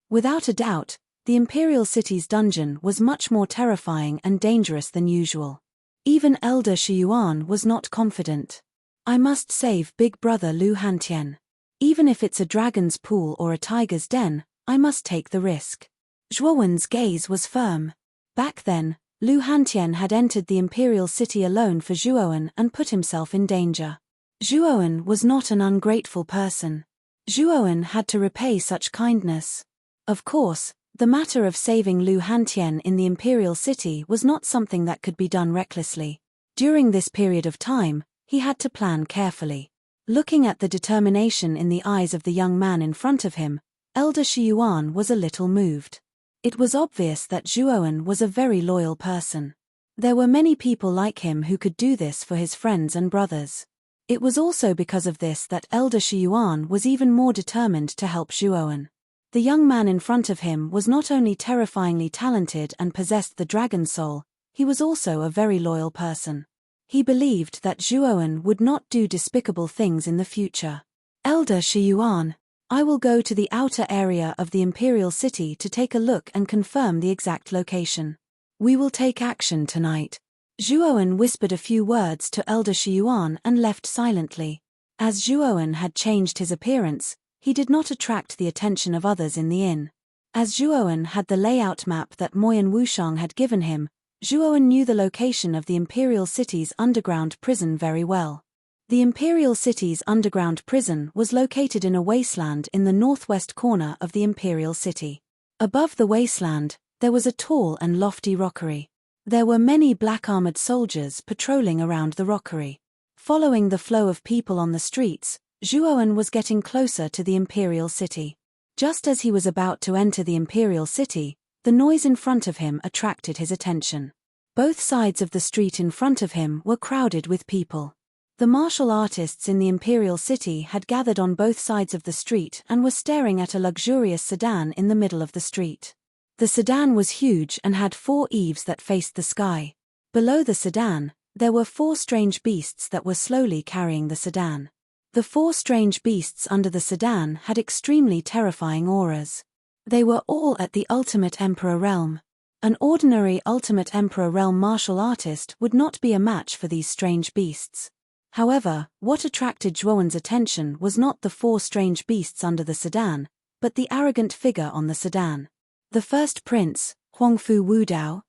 Without a doubt, the imperial city's dungeon was much more terrifying and dangerous than usual. Even Elder Shi Yuan was not confident. I must save Big Brother Lu Hantian. Even if it's a dragon's pool or a tiger's den, I must take the risk. Zhuowen's gaze was firm. Back then, Lu Hantian had entered the imperial city alone for Zhuowen and put himself in danger. Zhuowen was not an ungrateful person. Zhuowen had to repay such kindness. Of course, the matter of saving Lu Hantian in the imperial city was not something that could be done recklessly. During this period of time, he had to plan carefully. Looking at the determination in the eyes of the young man in front of him, Elder Shi Yuan was a little moved. It was obvious that Zhuowen was a very loyal person. There were many people like him who could do this for his friends and brothers. It was also because of this that Elder Shi Yuan was even more determined to help Zhuowen. The young man in front of him was not only terrifyingly talented and possessed the dragon soul, he was also a very loyal person. He believed that Zhuowen would not do despicable things in the future. Elder Shiyuan, I will go to the outer area of the imperial city to take a look and confirm the exact location. We will take action tonight. Zhuowen whispered a few words to Elder Shiyuan and left silently. As Zhuowen had changed his appearance, he did not attract the attention of others in the inn. As Zhuowen had the layout map that Moyan Wushang had given him, Zhuowen knew the location of the imperial city's underground prison very well. The imperial city's underground prison was located in a wasteland in the northwest corner of the imperial city. Above the wasteland, there was a tall and lofty rockery. There were many black-armored soldiers patrolling around the rockery. Following the flow of people on the streets, Zhuowen was getting closer to the imperial city. Just as he was about to enter the imperial city, the noise in front of him attracted his attention. Both sides of the street in front of him were crowded with people. The martial artists in the imperial city had gathered on both sides of the street and were staring at a luxurious sedan in the middle of the street. The sedan was huge and had 4 eaves that faced the sky. Below the sedan, there were 4 strange beasts that were slowly carrying the sedan. The 4 strange beasts under the sedan had extremely terrifying auras. They were all at the Ultimate Emperor realm. An ordinary Ultimate Emperor realm martial artist would not be a match for these strange beasts. However, what attracted Zhuowen's attention was not the 4 strange beasts under the sedan, but the arrogant figure on the sedan. The first prince, Huangfu Wudao.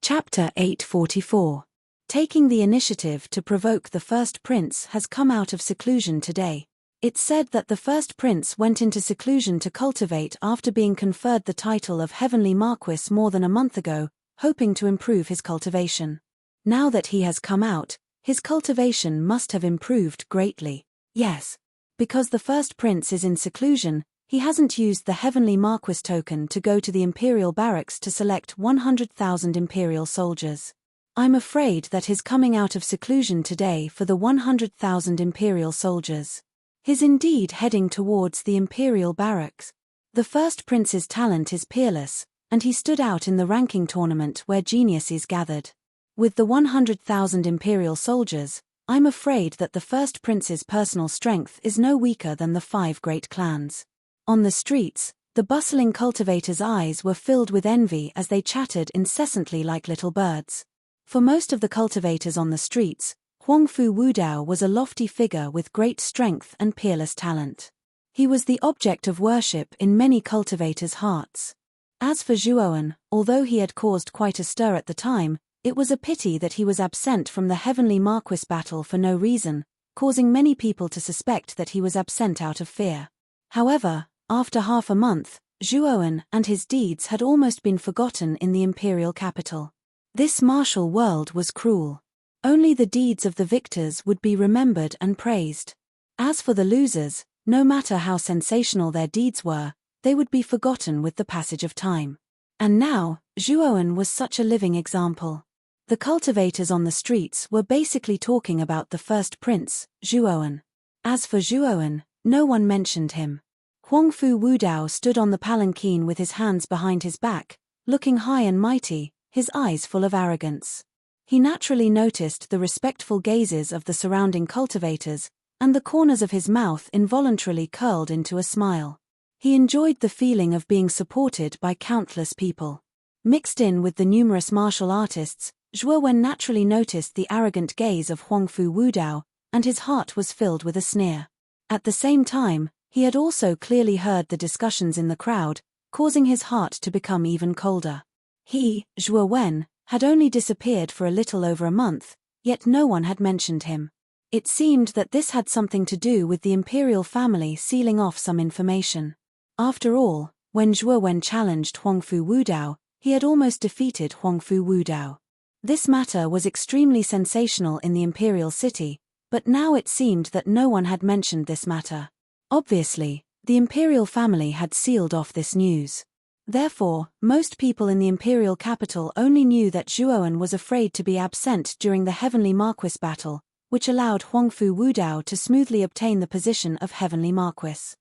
Chapter 844. Taking the initiative to provoke the first prince has come out of seclusion today. It's said that the first prince went into seclusion to cultivate after being conferred the title of Heavenly Marquis more than a month ago, hoping to improve his cultivation. Now that he has come out, his cultivation must have improved greatly. Yes. Because the first prince is in seclusion, he hasn't used the Heavenly Marquis token to go to the Imperial Barracks to select 100,000 Imperial soldiers. I'm afraid that his coming out of seclusion today for the 100,000 Imperial soldiers. He's indeed heading towards the Imperial Barracks. The first prince's talent is peerless, and he stood out in the ranking tournament where geniuses gathered. With the 100,000 Imperial soldiers, I'm afraid that the first prince's personal strength is no weaker than the 5 great clans. On the streets, the bustling cultivators' eyes were filled with envy as they chattered incessantly like little birds. For most of the cultivators on the streets, Huangfu Wudao was a lofty figure with great strength and peerless talent. He was the object of worship in many cultivators' hearts. As for Zhuowen, although he had caused quite a stir at the time, it was a pity that he was absent from the Heavenly Marquis battle for no reason, causing many people to suspect that he was absent out of fear. However, after half a month, Zhuowen and his deeds had almost been forgotten in the imperial capital. This martial world was cruel. Only the deeds of the victors would be remembered and praised. As for the losers, no matter how sensational their deeds were, they would be forgotten with the passage of time. And now, Zhuowen was such a living example. The cultivators on the streets were basically talking about the first prince, Zhuowen. As for Zhuowen, no one mentioned him. Huangfu Wudao stood on the palanquin with his hands behind his back, looking high and mighty, his eyes full of arrogance. He naturally noticed the respectful gazes of the surrounding cultivators, and the corners of his mouth involuntarily curled into a smile. He enjoyed the feeling of being supported by countless people. Mixed in with the numerous martial artists, Zhuowen naturally noticed the arrogant gaze of Huangfu Wudao, and his heart was filled with a sneer. At the same time, he had also clearly heard the discussions in the crowd, causing his heart to become even colder. He, Zhuowen, had only disappeared for a little over a month, yet no one had mentioned him. It seemed that this had something to do with the imperial family sealing off some information. After all, when Zhuowen challenged Huangfu Wudao, he had almost defeated Huangfu Wudao. This matter was extremely sensational in the imperial city, but now it seemed that no one had mentioned this matter. Obviously, the imperial family had sealed off this news. Therefore, most people in the imperial capital only knew that Zhuowen was afraid to be absent during the Heavenly Marquis battle, which allowed Huangfu Wudao to smoothly obtain the position of Heavenly Marquis.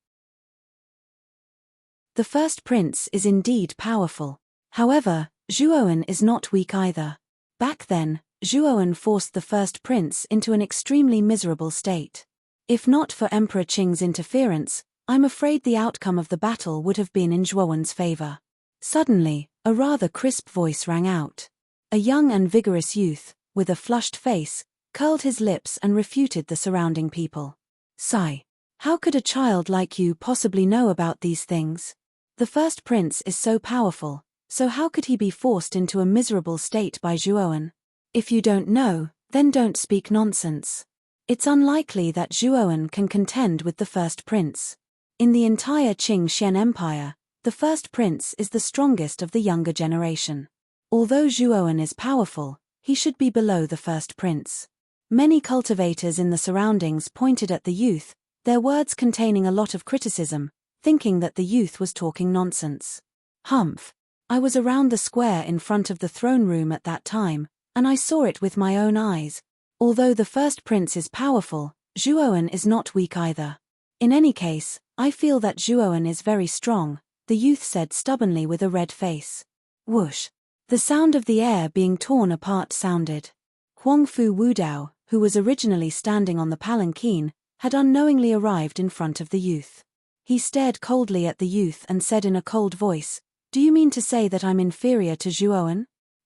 The first prince is indeed powerful. However, Zhuowen is not weak either. Back then, Zhuowen forced the first prince into an extremely miserable state. If not for Emperor Qing's interference, I'm afraid the outcome of the battle would have been in Zhuowen's favor. Suddenly, a rather crisp voice rang out. A young and vigorous youth, with a flushed face, curled his lips and refuted the surrounding people. Sigh. How could a child like you possibly know about these things? The first prince is so powerful, so how could he be forced into a miserable state by Zhuowen? If you don't know, then don't speak nonsense. It's unlikely that Zhuowen can contend with the first prince. In the entire Qing Xian Empire, the first prince is the strongest of the younger generation. Although Zhuowen is powerful, he should be below the first prince. Many cultivators in the surroundings pointed at the youth, their words containing a lot of criticism, thinking that the youth was talking nonsense. Humph. I was around the square in front of the throne room at that time, and I saw it with my own eyes. Although the first prince is powerful, Zhuowen is not weak either. In any case, I feel that Zhuowen is very strong, the youth said stubbornly with a red face. Whoosh. The sound of the air being torn apart sounded. Huangfu Wudao, who was originally standing on the palanquin, had unknowingly arrived in front of the youth. He stared coldly at the youth and said in a cold voice, "Do you mean to say that I'm inferior to Zhuowen?"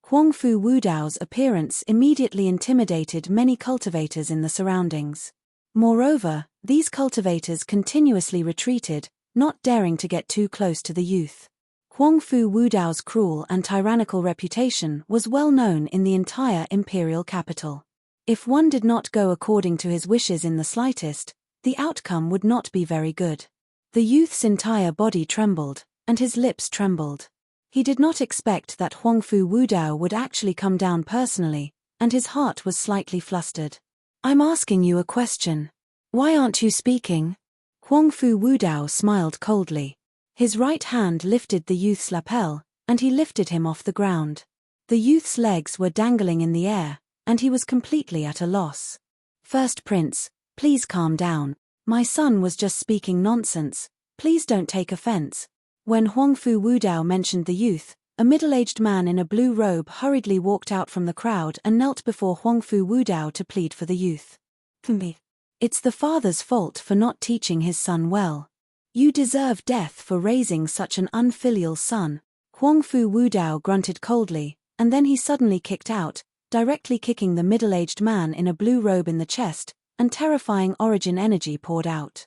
Huangfu Wudao's appearance immediately intimidated many cultivators in the surroundings. Moreover, these cultivators continuously retreated, not daring to get too close to the youth. Huangfu Wudao's cruel and tyrannical reputation was well known in the entire imperial capital. If one did not go according to his wishes in the slightest, the outcome would not be very good. The youth's entire body trembled, and his lips trembled. He did not expect that Huangfu Wudao would actually come down personally, and his heart was slightly flustered. "I'm asking you a question. Why aren't you speaking?" Huangfu Wudao smiled coldly. His right hand lifted the youth's lapel, and he lifted him off the ground. The youth's legs were dangling in the air, and he was completely at a loss. "First Prince, please calm down. My son was just speaking nonsense. Please don't take offense." When Huangfu Wudao mentioned the youth, a middle-aged man in a blue robe hurriedly walked out from the crowd and knelt before Huangfu Wudao to plead for the youth. "It's the father's fault for not teaching his son well. You deserve death for raising such an unfilial son." Huangfu Wudao grunted coldly, and then he suddenly kicked out, directly kicking the middle-aged man in a blue robe in the chest, and terrifying origin energy poured out.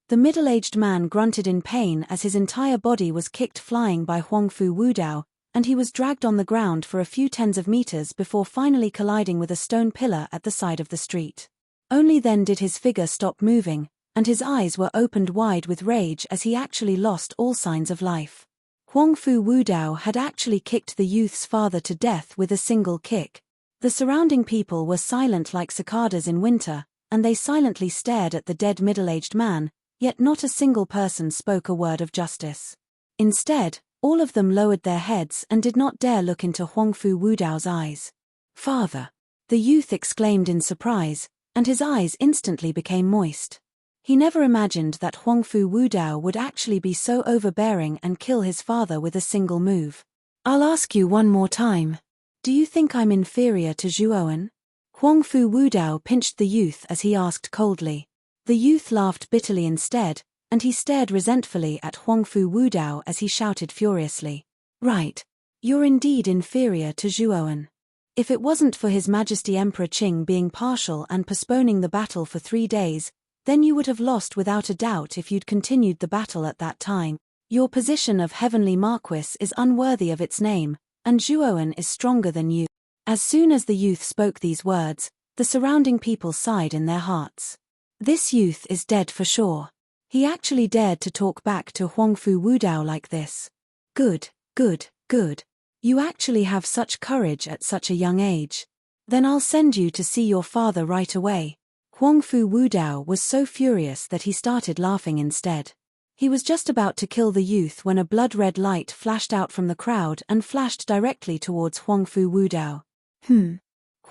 The middle-aged man grunted in pain as his entire body was kicked flying by Huangfu Wudao, and he was dragged on the ground for a few tens of meters before finally colliding with a stone pillar at the side of the street. Only then did his figure stop moving, and his eyes were opened wide with rage as he actually lost all signs of life. Huangfu Wudao had actually kicked the youth's father to death with a single kick. The surrounding people were silent like cicadas in winter, and they silently stared at the dead middle-aged man, yet not a single person spoke a word of justice. Instead, all of them lowered their heads and did not dare look into Huangfu Wudao's eyes. "Father!" the youth exclaimed in surprise, and his eyes instantly became moist. He never imagined that Huangfu Wudao would actually be so overbearing and kill his father with a single move. "I'll ask you one more time. Do you think I'm inferior to Zhuowen?" Huangfu Wudao pinched the youth as he asked coldly. The youth laughed bitterly instead, and he stared resentfully at Huangfu Wudao as he shouted furiously. "Right. You're indeed inferior to Zhuowen. If it wasn't for His Majesty Emperor Qing being partial and postponing the battle for 3 days, then you would have lost without a doubt if you'd continued the battle at that time. Your position of Heavenly Marquis is unworthy of its name, and Zhuowen is stronger than you." As soon as the youth spoke these words, the surrounding people sighed in their hearts. This youth is dead for sure. He actually dared to talk back to Huangfu Wudao like this. Good, good, good. You actually have such courage at such a young age. Then I'll send you to see your father right away. Huangfu Wudao was so furious that he started laughing instead. He was just about to kill the youth when a blood-red light flashed out from the crowd and flashed directly towards Huangfu Wudao.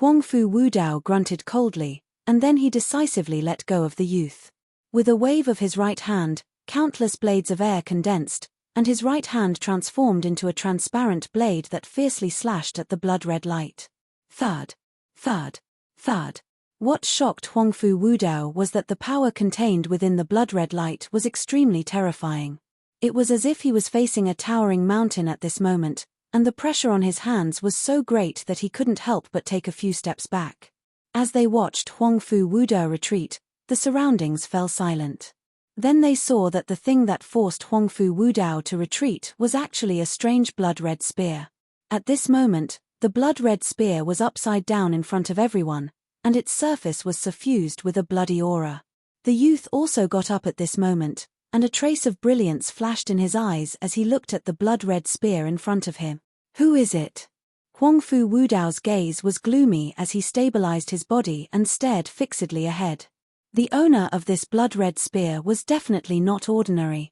Huang Fu Wudao grunted coldly, and then he decisively let go of the youth. With a wave of his right hand, countless blades of air condensed, and his right hand transformed into a transparent blade that fiercely slashed at the blood-red light. Thud. Thud. Thud. What shocked Huang Fu Wudao was that the power contained within the blood-red light was extremely terrifying. It was as if he was facing a towering mountain at this moment, and the pressure on his hands was so great that he couldn't help but take a few steps back. As they watched Huang Fu Wudao retreat, the surroundings fell silent. Then they saw that the thing that forced Huang Fu Wudao to retreat was actually a strange blood-red spear. At this moment, the blood-red spear was upside down in front of everyone, and its surface was suffused with a bloody aura. The youth also got up at this moment, and a trace of brilliance flashed in his eyes as he looked at the blood-red spear in front of him. Who is it? Huang Fu Wudao's gaze was gloomy as he stabilized his body and stared fixedly ahead. The owner of this blood-red spear was definitely not ordinary.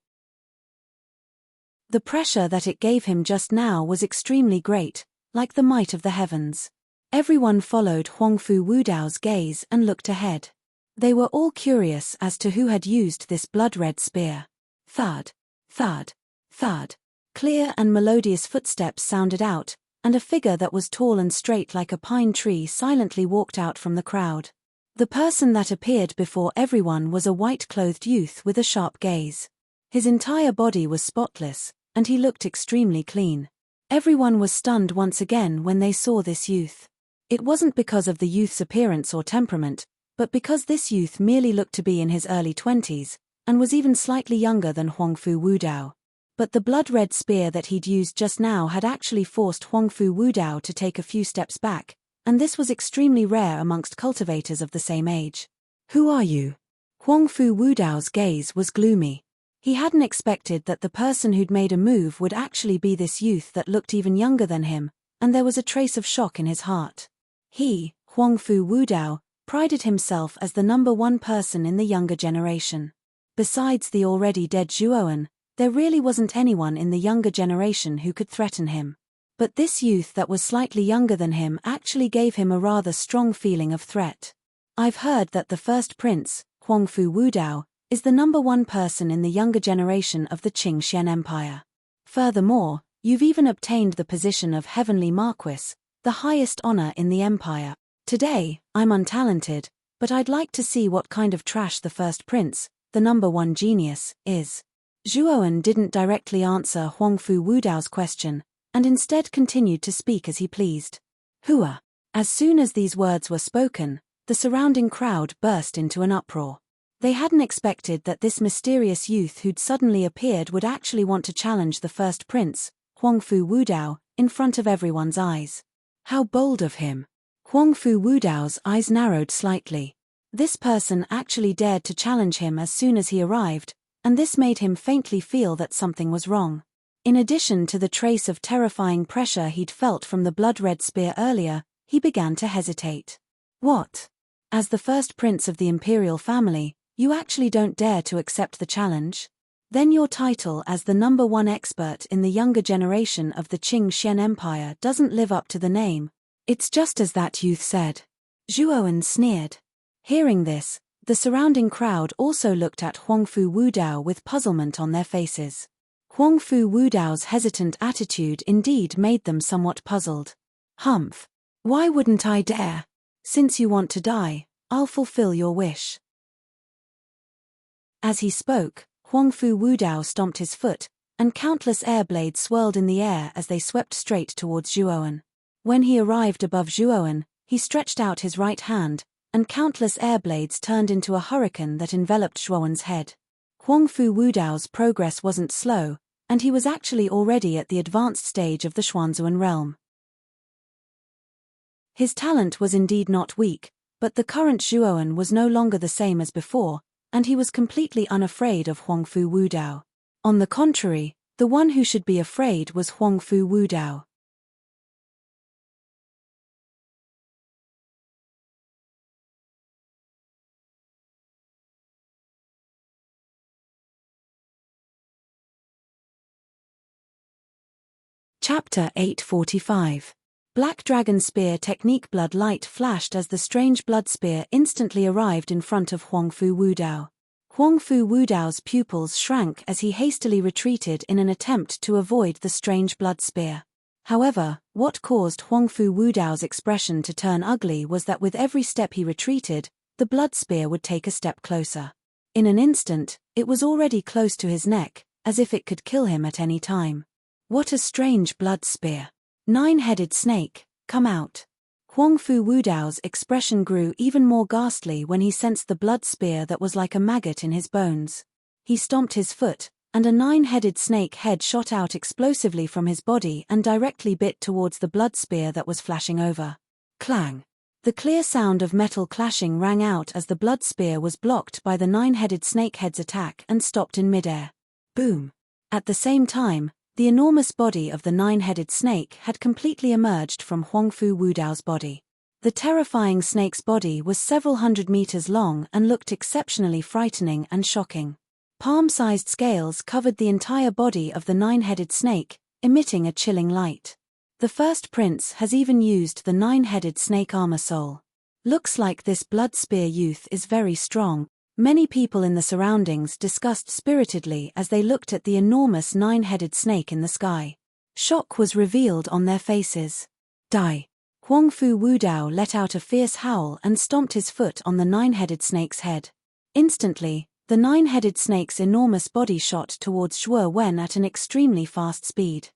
The pressure that it gave him just now was extremely great, like the might of the heavens. Everyone followed Huang Fu Wudao's gaze and looked ahead. They were all curious as to who had used this blood-red spear. Thud. Thud. Thud. Clear and melodious footsteps sounded out, and a figure that was tall and straight like a pine tree silently walked out from the crowd. The person that appeared before everyone was a white-clothed youth with a sharp gaze. His entire body was spotless, and he looked extremely clean. Everyone was stunned once again when they saw this youth. It wasn't because of the youth's appearance or temperament, but because this youth merely looked to be in his early 20s, and was even slightly younger than Huang Fu Wudao. But the blood-red spear that he'd used just now had actually forced Huang Fu Wudao to take a few steps back, and this was extremely rare amongst cultivators of the same age. Who are you? Huang Fu Wudao's gaze was gloomy. He hadn't expected that the person who'd made a move would actually be this youth that looked even younger than him, and there was a trace of shock in his heart. He, Huang Fu Wudao, prided himself as the number one person in the younger generation. Besides the already dead Zhuoan, there really wasn't anyone in the younger generation who could threaten him. But this youth that was slightly younger than him actually gave him a rather strong feeling of threat. I've heard that the first prince, Huang Fu Wudao, is the number one person in the younger generation of the Qingxian Empire. Furthermore, you've even obtained the position of Heavenly Marquis, the highest honor in the empire. Today, I'm untalented, but I'd like to see what kind of trash the first prince, the number one genius, is. Zhuoan didn't directly answer Huang Fu Wudao's question, and instead continued to speak as he pleased. Hua. As soon as these words were spoken, the surrounding crowd burst into an uproar. They hadn't expected that this mysterious youth who'd suddenly appeared would actually want to challenge the first prince, Huang Fu Wudao, in front of everyone's eyes. How bold of him! Huang Fu Wudao's eyes narrowed slightly. This person actually dared to challenge him as soon as he arrived, and this made him faintly feel that something was wrong. In addition to the trace of terrifying pressure he'd felt from the blood-red spear earlier, he began to hesitate. What? As the first prince of the imperial family, you actually don't dare to accept the challenge? Then your title as the number one expert in the younger generation of the Qingxian Empire doesn't live up to the name. It's just as that youth said. Zhuoan sneered. Hearing this, the surrounding crowd also looked at Huang Fu Wudao with puzzlement on their faces. Huang Fu Wudao's hesitant attitude indeed made them somewhat puzzled. Humph. Why wouldn't I dare? Since you want to die, I'll fulfill your wish. As he spoke, Huang Fu Wudao stomped his foot, and countless air blades swirled in the air as they swept straight towards Zhuoan. When he arrived above Zhuoan, he stretched out his right hand, and countless air blades turned into a hurricane that enveloped Zhuoan's head. Huang Fu Wudao's progress wasn't slow, and he was actually already at the advanced stage of the Xuanzuan realm. His talent was indeed not weak, but the current Zhuoan was no longer the same as before, and he was completely unafraid of Huang Fu Wudao. On the contrary, the one who should be afraid was Huang Fu Wudao. Chapter 845. Black Dragon Spear technique. Blood light flashed as the strange blood spear instantly arrived in front of Huangfu Wudao. Huangfu Wudao's pupils shrank as he hastily retreated in an attempt to avoid the strange blood spear. However, what caused Huangfu Wudao's expression to turn ugly was that with every step he retreated, the blood spear would take a step closer. In an instant, it was already close to his neck, as if it could kill him at any time. What a strange blood spear! Nine-headed snake, come out. Huangfu Wudao's expression grew even more ghastly when he sensed the blood spear that was like a maggot in his bones. He stomped his foot, and a nine-headed snake head shot out explosively from his body and directly bit towards the blood spear that was flashing over. Clang! The clear sound of metal clashing rang out as the blood spear was blocked by the nine-headed snakehead's attack and stopped in midair. Boom! At the same time, the enormous body of the nine-headed snake had completely emerged from Huangfu Wudao's body. The terrifying snake's body was several hundred meters long and looked exceptionally frightening and shocking. Palm-sized scales covered the entire body of the nine-headed snake, emitting a chilling light. The first prince has even used the nine-headed snake armor soul. Looks like this blood spear youth is very strong. Many people in the surroundings discussed spiritedly as they looked at the enormous nine-headed snake in the sky. Shock was revealed on their faces. Die! Huangfu Wudao let out a fierce howl and stomped his foot on the nine-headed snake's head. Instantly, the nine-headed snake's enormous body shot towards Zhuo Wen at an extremely fast speed.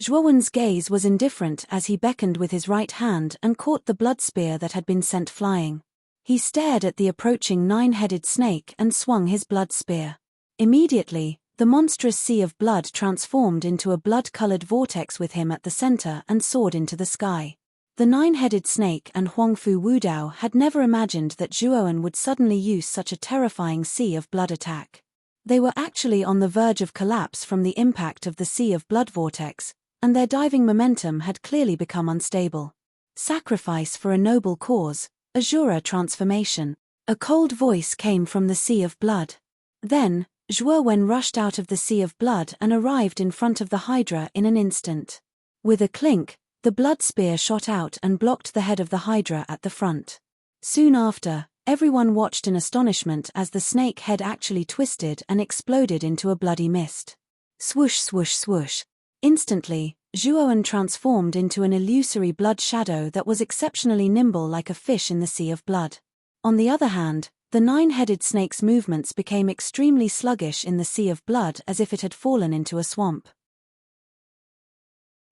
Zhuo Wen's gaze was indifferent as he beckoned with his right hand and caught the blood spear that had been sent flying. He stared at the approaching nine-headed snake and swung his blood spear. Immediately, the monstrous sea of blood transformed into a blood-colored vortex with him at the center and soared into the sky. The nine-headed snake and Huangfu Wudao had never imagined that Zhuowen would suddenly use such a terrifying sea of blood attack. They were actually on the verge of collapse from the impact of the sea of blood vortex, and their diving momentum had clearly become unstable. Sacrifice for a noble cause. Azura transformation. A cold voice came from the sea of blood. Then, Zhuo Wen rushed out of the sea of blood and arrived in front of the Hydra in an instant. With a clink, the blood spear shot out and blocked the head of the Hydra at the front. Soon after, everyone watched in astonishment as the snake head actually twisted and exploded into a bloody mist. Swoosh swoosh swoosh. Instantly, Zhuowen transformed into an illusory blood shadow that was exceptionally nimble like a fish in the sea of blood. On the other hand, the nine-headed snake's movements became extremely sluggish in the sea of blood as if it had fallen into a swamp.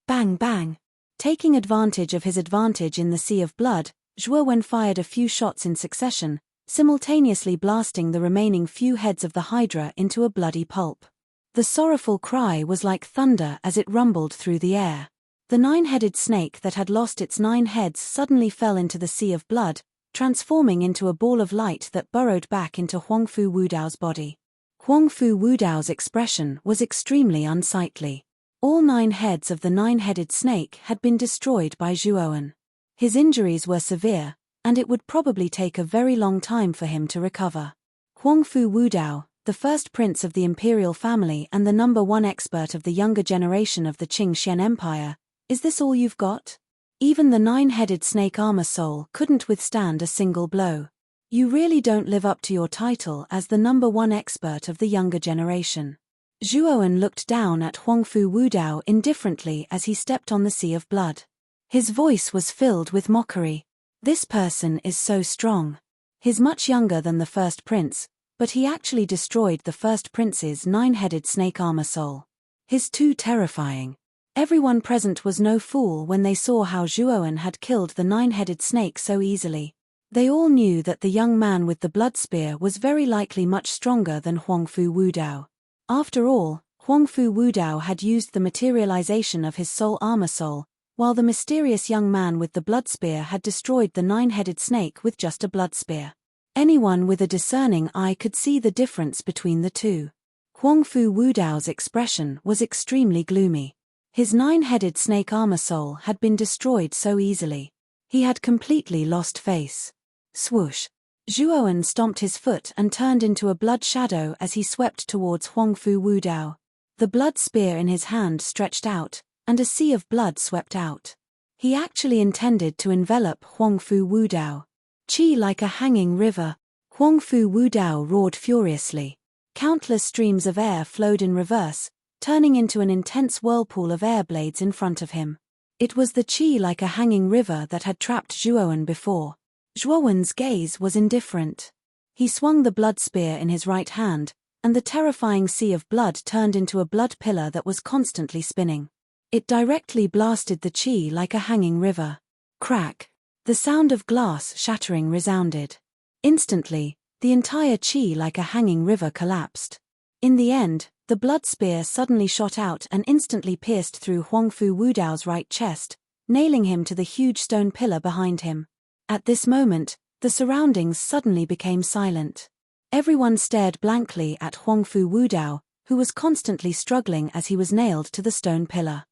Bang bang! Taking advantage of his advantage in the sea of blood, Zhuo Wen fired a few shots in succession, simultaneously blasting the remaining few heads of the Hydra into a bloody pulp. The sorrowful cry was like thunder as it rumbled through the air. The nine-headed snake that had lost its 9 heads suddenly fell into the sea of blood, transforming into a ball of light that burrowed back into Huangfu Wudao's body. Huangfu Wudao's expression was extremely unsightly. All 9 heads of the 9-headed snake had been destroyed by Zhuowen. His injuries were severe, and it would probably take a very long time for him to recover. Huangfu Wudao, the first prince of the imperial family and the #1 expert of the younger generation of the Qingxian Empire, is this all you've got? Even the 9-headed snake armor soul couldn't withstand a single blow. You really don't live up to your title as the #1 expert of the younger generation. Zhuowen looked down at Huangfu Wudao indifferently as he stepped on the sea of blood. His voice was filled with mockery. This person is so strong. He's much younger than the first prince, but he actually destroyed the first prince's 9-headed snake armor soul. He's too terrifying. Everyone present was no fool when they saw how Zhuowen had killed the 9-headed snake so easily. They all knew that the young man with the blood spear was very likely much stronger than Huangfu Wudao. After all, Huangfu Wudao had used the materialization of his soul armor soul, while the mysterious young man with the blood spear had destroyed the 9-headed snake with just a blood spear. Anyone with a discerning eye could see the difference between the two. Huangfu Wudao's expression was extremely gloomy. His 9-headed snake armor soul had been destroyed so easily. He had completely lost face. Swoosh! Zhuowen stomped his foot and turned into a blood shadow as he swept towards Huangfu Wudao. The blood spear in his hand stretched out, and a sea of blood swept out. He actually intended to envelop Huangfu Wudao. Qi like a hanging river. Huangfu Wudao roared furiously. Countless streams of air flowed in reverse, turning into an intense whirlpool of air blades in front of him. It was the qi like a hanging river that had trapped Zhuowen before. Zhuowen's gaze was indifferent. He swung the blood spear in his right hand, and the terrifying sea of blood turned into a blood pillar that was constantly spinning. It directly blasted the qi like a hanging river. Crack! The sound of glass shattering resounded. Instantly, the entire qi like a hanging river collapsed. In the end, the blood spear suddenly shot out and instantly pierced through Huangfu Wudao's right chest, nailing him to the huge stone pillar behind him. At this moment, the surroundings suddenly became silent. Everyone stared blankly at Huangfu Wudao, who was constantly struggling as he was nailed to the stone pillar.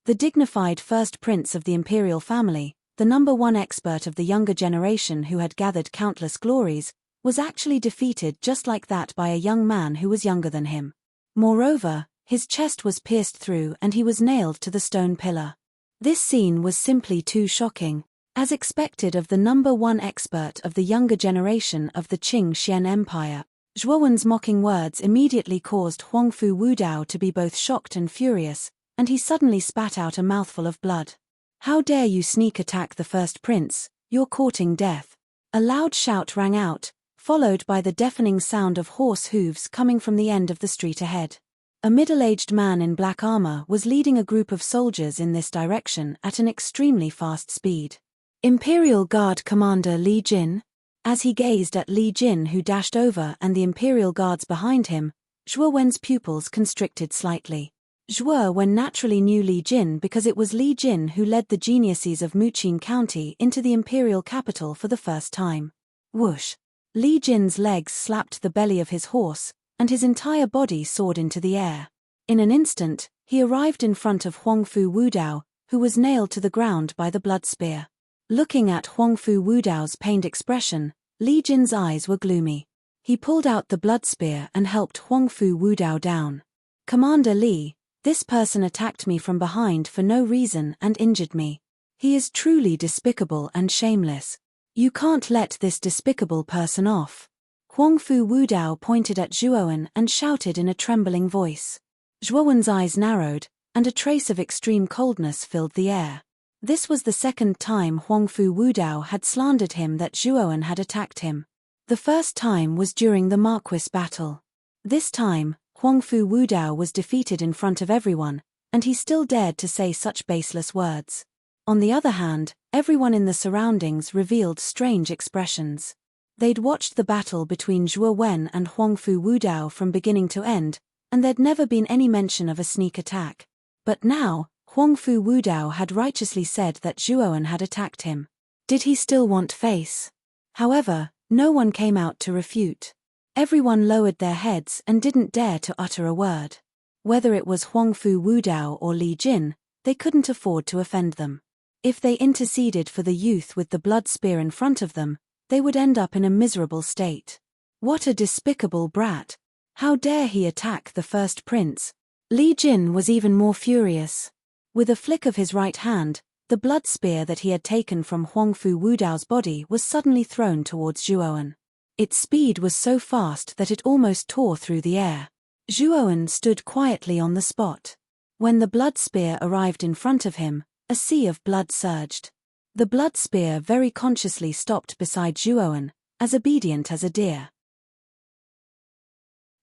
The dignified first prince of the imperial family, the #1 expert of the younger generation who had gathered countless glories, was actually defeated just like that by a young man who was younger than him. Moreover, his chest was pierced through and he was nailed to the stone pillar. This scene was simply too shocking. As expected of the #1 expert of the younger generation of the Qing Xian Empire, Zhuowen's mocking words immediately caused Huangfu Wudao to be both shocked and furious, and he suddenly spat out a mouthful of blood. "How dare you sneak attack the first prince, you're courting death." A loud shout rang out, followed by the deafening sound of horse hooves coming from the end of the street ahead. A middle-aged man in black armor was leading a group of soldiers in this direction at an extremely fast speed. Imperial Guard Commander Li Jin? As he gazed at Li Jin who dashed over and the Imperial Guards behind him, Zhuowen's pupils constricted slightly. Zhuowen naturally knew Li Jin because it was Li Jin who led the geniuses of Muqin County into the imperial capital for the first time. Whoosh! Li Jin's legs slapped the belly of his horse, and his entire body soared into the air. In an instant, he arrived in front of Huangfu Wudao, who was nailed to the ground by the blood spear. Looking at Huangfu Wudao's pained expression, Li Jin's eyes were gloomy. He pulled out the blood spear and helped Huangfu Wudao down. "Commander Li, this person attacked me from behind for no reason and injured me. He is truly despicable and shameless. You can't let this despicable person off." Huangfu Wudao pointed at Zhuowen and shouted in a trembling voice. Zhuowen's eyes narrowed, and a trace of extreme coldness filled the air. This was the second time Huangfu Wudao had slandered him that Zhuowen had attacked him. The first time was during the Marquis battle. This time, Huangfu Wudao was defeated in front of everyone, and he still dared to say such baseless words. On the other hand, everyone in the surroundings revealed strange expressions. They'd watched the battle between Zhuowen and Huangfu Wudao from beginning to end, and there'd never been any mention of a sneak attack. But now, Huangfu Wudao had righteously said that Zhuowen had attacked him. Did he still want face? However, no one came out to refute. Everyone lowered their heads and didn't dare to utter a word. Whether it was Huangfu Wudao or Li Jin, they couldn't afford to offend them. If they interceded for the youth with the blood spear in front of them, they would end up in a miserable state. What a despicable brat! How dare he attack the first prince? Li Jin was even more furious. With a flick of his right hand, the blood spear that he had taken from Huangfu Wudao's body was suddenly thrown towards Zhuowen. Its speed was so fast that it almost tore through the air. Zhuowen stood quietly on the spot. When the blood spear arrived in front of him, a sea of blood surged. The blood spear very consciously stopped beside Zhuowen, as obedient as a deer.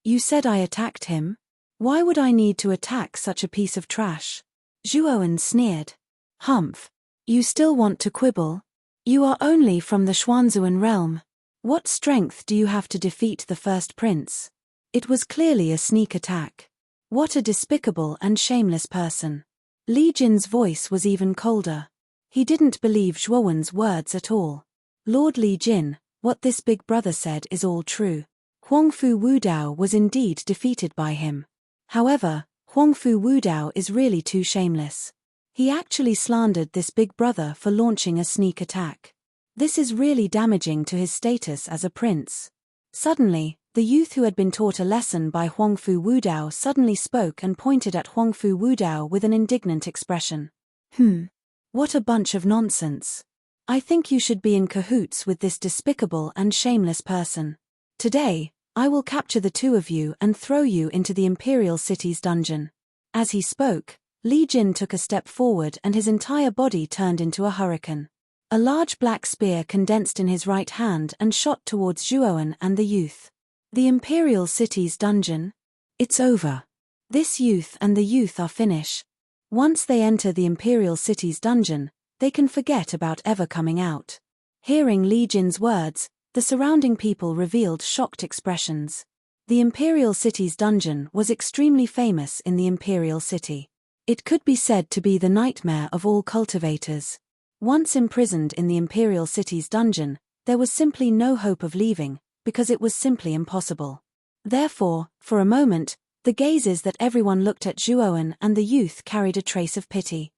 "You said I attacked him? Why would I need to attack such a piece of trash?" Zhuowen sneered. "Humph! You still want to quibble? You are only from the Xuanzuan realm. What strength do you have to defeat the first prince? It was clearly a sneak attack. What a despicable and shameless person." Li Jin's voice was even colder. He didn't believe Zhuowen's words at all. "Lord Li Jin, what this big brother said is all true. Huangfu Wudao was indeed defeated by him. However, Huangfu Wudao is really too shameless. He actually slandered this big brother for launching a sneak attack. This is really damaging to his status as a prince." Suddenly, the youth who had been taught a lesson by Huangfu Wudao suddenly spoke and pointed at Huangfu Wudao with an indignant expression. What a bunch of nonsense. I think you should be in cahoots with this despicable and shameless person. Today, I will capture the two of you and throw you into the Imperial City's dungeon. As he spoke, Li Jin took a step forward and his entire body turned into a hurricane. A large black spear condensed in his right hand and shot towards Zhuowen and the youth. The Imperial City's dungeon? It's over. This youth and the youth are finished. Once they enter the Imperial City's dungeon, they can forget about ever coming out. Hearing Li Jin's words, the surrounding people revealed shocked expressions. The Imperial City's dungeon was extremely famous in the Imperial City. It could be said to be the nightmare of all cultivators. Once imprisoned in the Imperial City's dungeon, there was simply no hope of leaving, because it was simply impossible. Therefore, for a moment, the gazes that everyone looked at Zhuowen and the youth carried a trace of pity.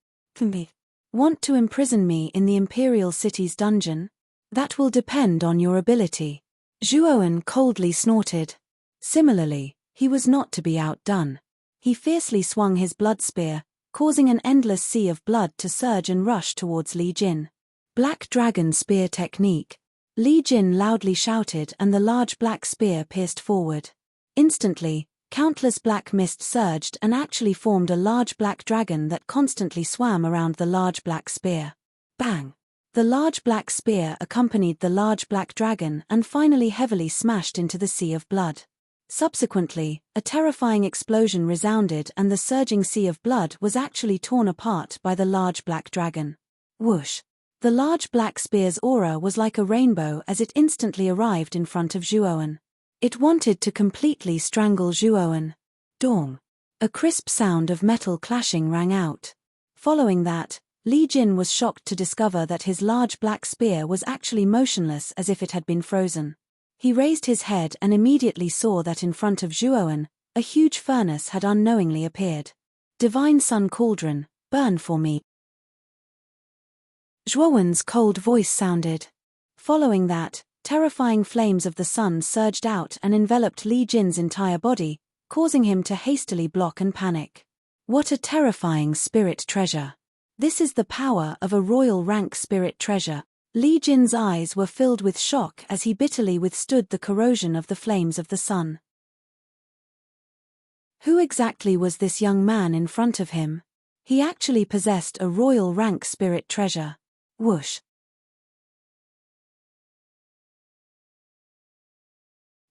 Want to imprison me in the Imperial City's dungeon? That will depend on your ability. Zhuowen coldly snorted. Similarly, he was not to be outdone. He fiercely swung his blood spear, causing an endless sea of blood to surge and rush towards Li Jin. Black Dragon Spear Technique. Li Jin loudly shouted and the large black spear pierced forward. Instantly, countless black mist surged and actually formed a large black dragon that constantly swam around the large black spear. Bang! The large black spear accompanied the large black dragon and finally heavily smashed into the sea of blood. Subsequently, a terrifying explosion resounded and the surging sea of blood was actually torn apart by the large black dragon. Whoosh! The large black spear's aura was like a rainbow as it instantly arrived in front of Zhuowen. It wanted to completely strangle Zhuowen. Dong! A crisp sound of metal clashing rang out. Following that, Li Jin was shocked to discover that his large black spear was actually motionless as if it had been frozen. He raised his head and immediately saw that in front of Zhuowen, a huge furnace had unknowingly appeared. Divine Sun Cauldron, burn for me. Zhuowen's cold voice sounded. Following that, terrifying flames of the sun surged out and enveloped Li Jin's entire body, causing him to hastily block and panic. What a terrifying spirit treasure. This is the power of a royal rank spirit treasure. Li Jin's eyes were filled with shock as he bitterly withstood the corrosion of the flames of the sun. Who exactly was this young man in front of him? He actually possessed a royal rank spirit treasure. Whoosh!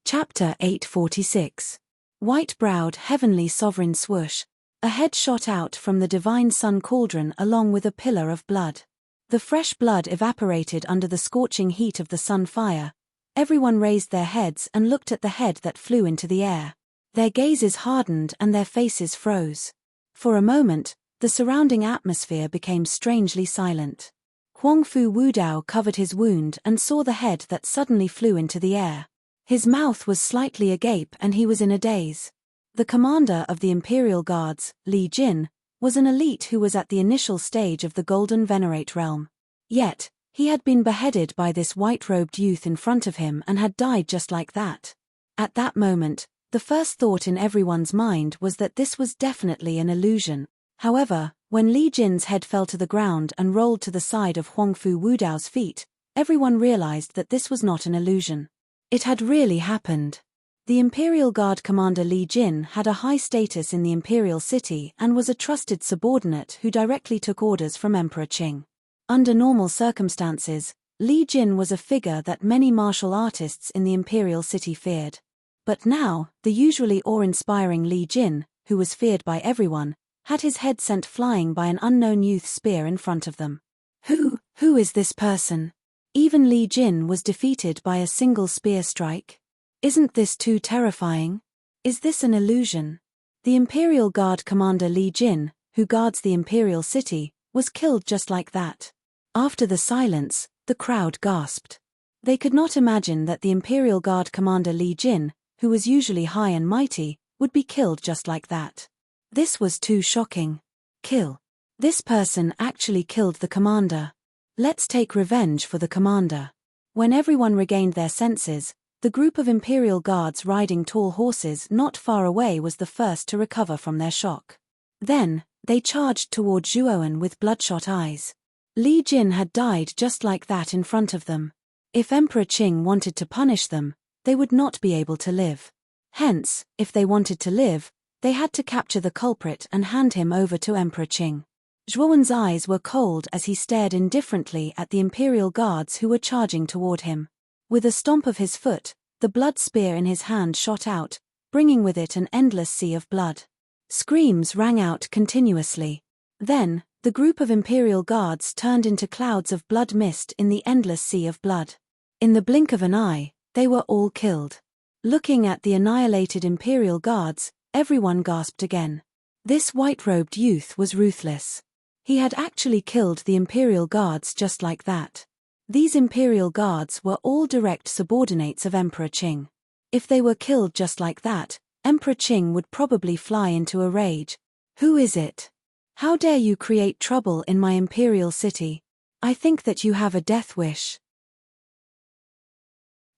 Chapter 846. White-browed heavenly sovereign swoosh. A head shot out from the divine sun cauldron along with a pillar of blood. The fresh blood evaporated under the scorching heat of the sun fire. Everyone raised their heads and looked at the head that flew into the air. Their gazes hardened and their faces froze. For a moment, the surrounding atmosphere became strangely silent. Huangfu Wudao covered his wound and saw the head that suddenly flew into the air. His mouth was slightly agape and he was in a daze. The commander of the Imperial Guards, Li Jin, was an elite who was at the initial stage of the Golden Venerate realm. Yet, he had been beheaded by this white-robed youth in front of him and had died just like that. At that moment, the first thought in everyone's mind was that this was definitely an illusion. However, when Li Jin's head fell to the ground and rolled to the side of Huangfu Wudao's feet, everyone realized that this was not an illusion. It had really happened. The Imperial Guard commander Li Jin had a high status in the Imperial City and was a trusted subordinate who directly took orders from Emperor Qing. Under normal circumstances, Li Jin was a figure that many martial artists in the Imperial City feared. But now, the usually awe-inspiring Li Jin, who was feared by everyone, had his head sent flying by an unknown youth's spear in front of them. Who is this person? Even Li Jin was defeated by a single spear strike. Isn't this too terrifying? Is this an illusion? The Imperial Guard commander Li Jin, who guards the Imperial City, was killed just like that. After the silence, the crowd gasped. They could not imagine that the Imperial Guard commander Li Jin, who was usually high and mighty, would be killed just like that. This was too shocking. Kill. This person actually killed the commander. Let's take revenge for the commander. When everyone regained their senses, the group of Imperial Guards riding tall horses not far away was the first to recover from their shock. Then, They charged toward Zhuowen with bloodshot eyes. Li Jin had died just like that in front of them. If Emperor Qing wanted to punish them, they would not be able to live. Hence, if they wanted to live, they had to capture the culprit and hand him over to Emperor Qing. Zhuowen's eyes were cold as he stared indifferently at the imperial guards who were charging toward him. With a stomp of his foot, the blood spear in his hand shot out, bringing with it an endless sea of blood. Screams rang out continuously. Then, the group of imperial guards turned into clouds of blood mist in the endless sea of blood. In the blink of an eye, they were all killed. Looking at the annihilated imperial guards, everyone gasped again. This white-robed youth was ruthless. He had actually killed the imperial guards just like that. These imperial guards were all direct subordinates of Emperor Qing. If they were killed just like that, Emperor Qing would probably fly into a rage. Who is it? How dare you create trouble in my imperial city? I think that you have a death wish.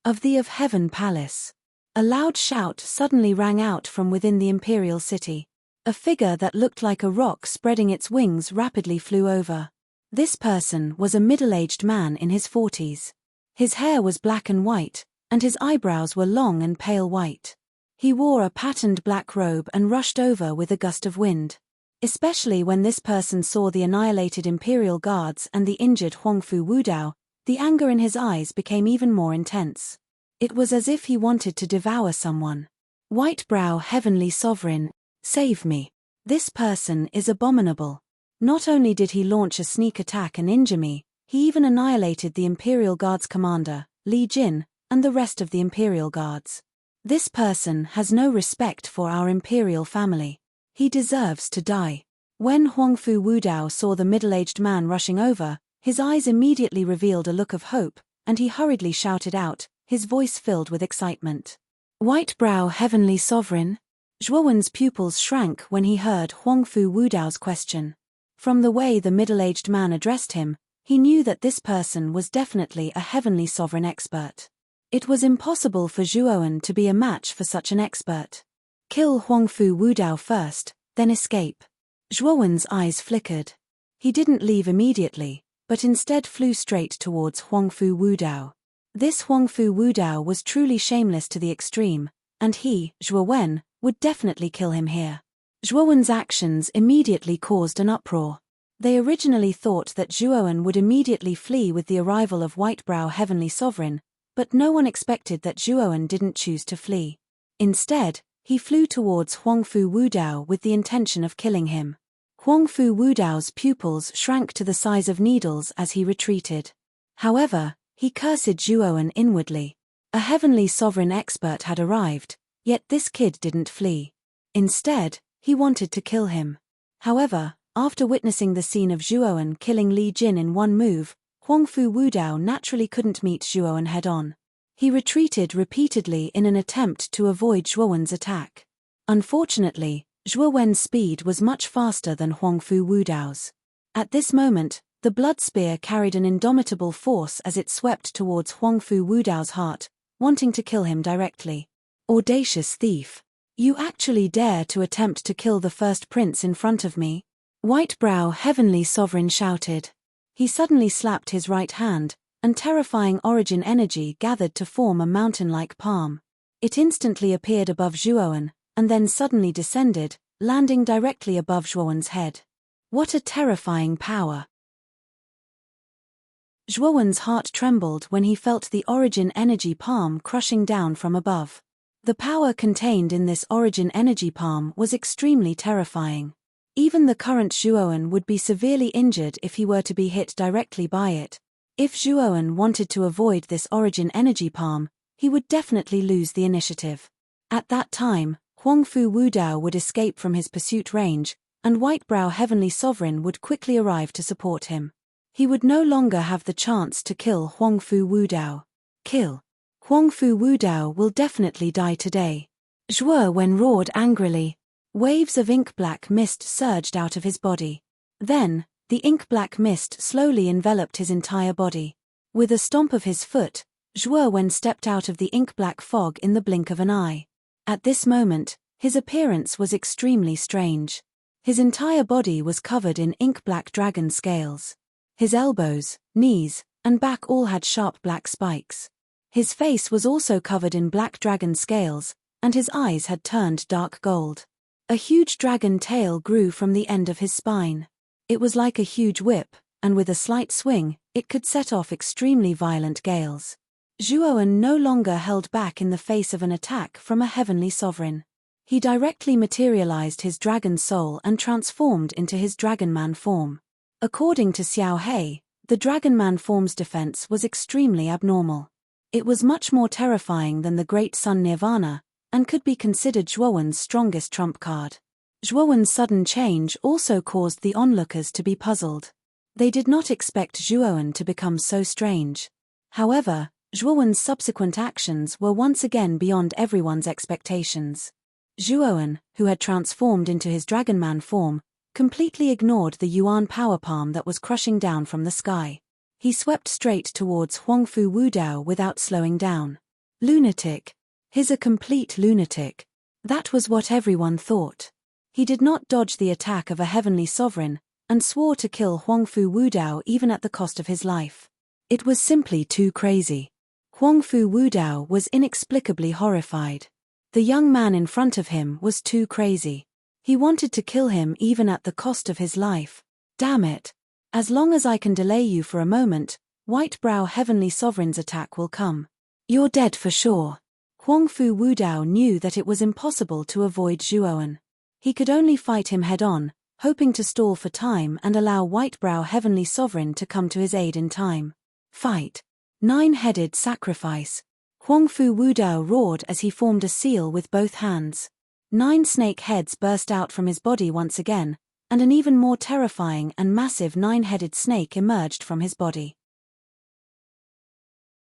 Of the Of Heaven Palace. A loud shout suddenly rang out from within the imperial city. A figure that looked like a rock spreading its wings rapidly flew over. This person was a middle-aged man in his 40s. His hair was black and white, and his eyebrows were long and pale white. He wore a patterned black robe and rushed over with a gust of wind. Especially when this person saw the annihilated imperial guards and the injured Huangfu Wudao, the anger in his eyes became even more intense. It was as if he wanted to devour someone. White-brow heavenly sovereign, save me. This person is abominable. Not only did he launch a sneak attack and injure me, he even annihilated the Imperial Guard's commander, Li Jin, and the rest of the Imperial Guards. This person has no respect for our imperial family. He deserves to die. When Huangfu Wudao saw the middle-aged man rushing over, his eyes immediately revealed a look of hope, and he hurriedly shouted out, his voice filled with excitement. White-brow heavenly sovereign? Zhuowen's pupils shrank when he heard Huangfu Wudao's question. From the way the middle-aged man addressed him, he knew that this person was definitely a heavenly sovereign expert. It was impossible for Zhuowen to be a match for such an expert. Kill Huangfu Wudao first, then escape. Zhuowen's eyes flickered. He didn't leave immediately, but instead flew straight towards Huangfu Wudao. This Huangfu Wudao was truly shameless to the extreme, and he, Zhuowen, would definitely kill him here. Zhuowen's actions immediately caused an uproar. They originally thought that Zhuowen would immediately flee with the arrival of White-brow Heavenly Sovereign, but no one expected that Zhuowen didn't choose to flee. Instead, he flew towards Huangfu Wudao with the intention of killing him. Huangfu Wudao's pupils shrank to the size of needles as he retreated. However, he cursed Zhuowen inwardly. A heavenly sovereign expert had arrived, yet this kid didn't flee. Instead, he wanted to kill him. However, after witnessing the scene of Zhuowen killing Li Jin in one move, Huangfu Wudao naturally couldn't meet Zhuowen head-on. He retreated repeatedly in an attempt to avoid Zhuowen's attack. Unfortunately, Zhuowen's speed was much faster than Huangfu Wudao's. At this moment, the blood spear carried an indomitable force as it swept towards Huangfu Wudao's heart, wanting to kill him directly. Audacious thief! You actually dare to attempt to kill the first prince in front of me? White-brow Heavenly Sovereign shouted. He suddenly slapped his right hand, and terrifying origin energy gathered to form a mountain-like palm. It instantly appeared above Zhuowen, and then suddenly descended, landing directly above Zhuowen's head. What a terrifying power! Zhuowen's heart trembled when he felt the origin energy palm crushing down from above. The power contained in this origin energy palm was extremely terrifying. Even the current Zhuowen would be severely injured if he were to be hit directly by it. If Zhuowen wanted to avoid this origin energy palm, he would definitely lose the initiative. At that time, Huangfu Wudao would escape from his pursuit range, and White-brow Heavenly Sovereign would quickly arrive to support him. He would no longer have the chance to kill Huangfu Wudao. Kill. Huangfu Wudao will definitely die today. Zhuowen roared angrily. Waves of ink-black mist surged out of his body. Then, the ink-black mist slowly enveloped his entire body. With a stomp of his foot, Zhuowen stepped out of the ink-black fog in the blink of an eye. At this moment, his appearance was extremely strange. His entire body was covered in ink-black dragon scales. His elbows, knees, and back all had sharp black spikes. His face was also covered in black dragon scales, and his eyes had turned dark gold. A huge dragon tail grew from the end of his spine. It was like a huge whip, and with a slight swing, it could set off extremely violent gales. Zhuowen no longer held back in the face of an attack from a heavenly sovereign. He directly materialized his dragon soul and transformed into his dragonman form. According to Xiao He, the dragonman form's defense was extremely abnormal. It was much more terrifying than the Great Sun Nirvana, and could be considered Zhuowen's strongest trump card. Zhuowen's sudden change also caused the onlookers to be puzzled. They did not expect Zhuowen to become so strange. However, Zhuowen's subsequent actions were once again beyond everyone's expectations. Zhuowen, who had transformed into his dragonman form, completely ignored the Yuan power palm that was crushing down from the sky. He swept straight towards Huangfu Wudao without slowing down. Lunatic. He's a complete lunatic. That was what everyone thought. He did not dodge the attack of a heavenly sovereign, and swore to kill Huangfu Wudao even at the cost of his life. It was simply too crazy. Huangfu Wudao was inexplicably horrified. The young man in front of him was too crazy. He wanted to kill him even at the cost of his life. Damn it. As long as I can delay you for a moment, White-Brow Heavenly Sovereign's attack will come. You're dead for sure. Huangfu Wudao knew that it was impossible to avoid Zhuowen. He could only fight him head-on, hoping to stall for time and allow White-Brow Heavenly Sovereign to come to his aid in time. Fight. Nine-headed sacrifice. Huangfu Wudao roared as he formed a seal with both hands. 9 snake heads burst out from his body once again, and an even more terrifying and massive 9-headed snake emerged from his body.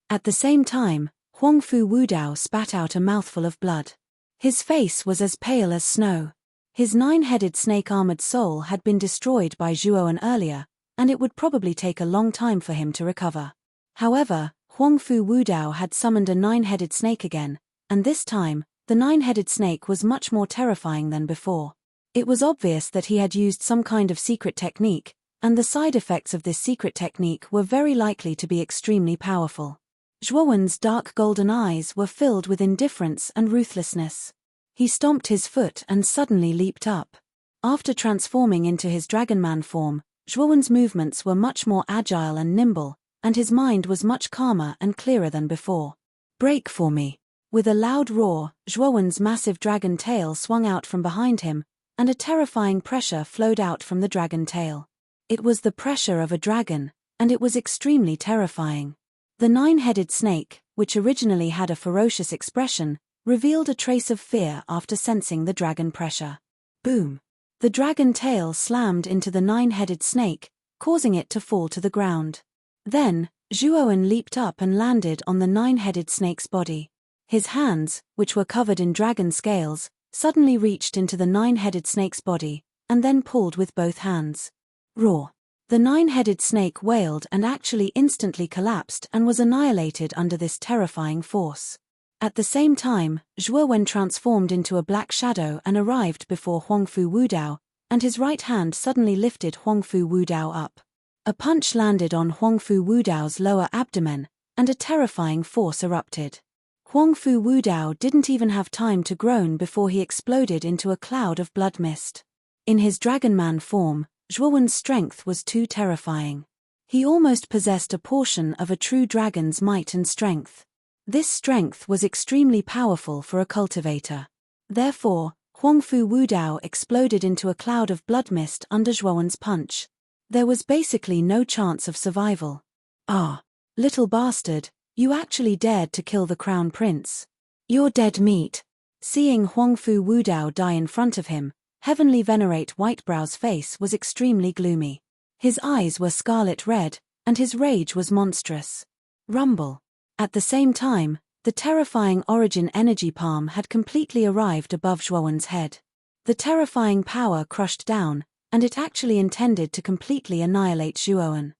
At the same time, Huangfu Wudao spat out a mouthful of blood. His face was as pale as snow. His 9-headed snake-armored soul had been destroyed by Zhuowen earlier, and it would probably take a long time for him to recover. However, Huangfu Wudao had summoned a 9-headed snake again, and this time, the 9-headed snake was much more terrifying than before. It was obvious that he had used some kind of secret technique, and the side effects of this secret technique were very likely to be extremely powerful. Zhuowen's dark golden eyes were filled with indifference and ruthlessness. He stomped his foot and suddenly leaped up. After transforming into his dragonman form, Zhuowen's movements were much more agile and nimble, and his mind was much calmer and clearer than before. Break for me. With a loud roar, Zhuowen's massive dragon tail swung out from behind him, and a terrifying pressure flowed out from the dragon tail. It was the pressure of a dragon, and it was extremely terrifying. The 9-headed snake, which originally had a ferocious expression, revealed a trace of fear after sensing the dragon pressure. Boom! The dragon tail slammed into the 9-headed snake, causing it to fall to the ground. Then, Zhuowen leaped up and landed on the 9-headed snake's body. His hands, which were covered in dragon scales, suddenly reached into the 9-headed snake's body, and then pulled with both hands. Roar! The 9-headed snake wailed and actually instantly collapsed and was annihilated under this terrifying force. At the same time, Zhuowen transformed into a black shadow and arrived before Huangfu Wudao, and his right hand suddenly lifted Huangfu Wudao up. A punch landed on Huangfu Wudao's lower abdomen, and a terrifying force erupted. Huangfu Wudao didn't even have time to groan before he exploded into a cloud of blood mist. In his dragonman form, Zhuowen's strength was too terrifying. He almost possessed a portion of a true dragon's might and strength. This strength was extremely powerful for a cultivator. Therefore, Huangfu Wudao exploded into a cloud of blood mist under Zhuowen's punch. There was basically no chance of survival. Ah, little bastard, you actually dared to kill the crown prince. You're dead meat. Seeing Huangfu Wudao die in front of him, Heavenly Venerate Whitebrow's face was extremely gloomy. His eyes were scarlet red, and his rage was monstrous. Rumble. At the same time, the terrifying Origin Energy Palm had completely arrived above Zhuowen's head. The terrifying power crushed down, and it actually intended to completely annihilate Zhuowen.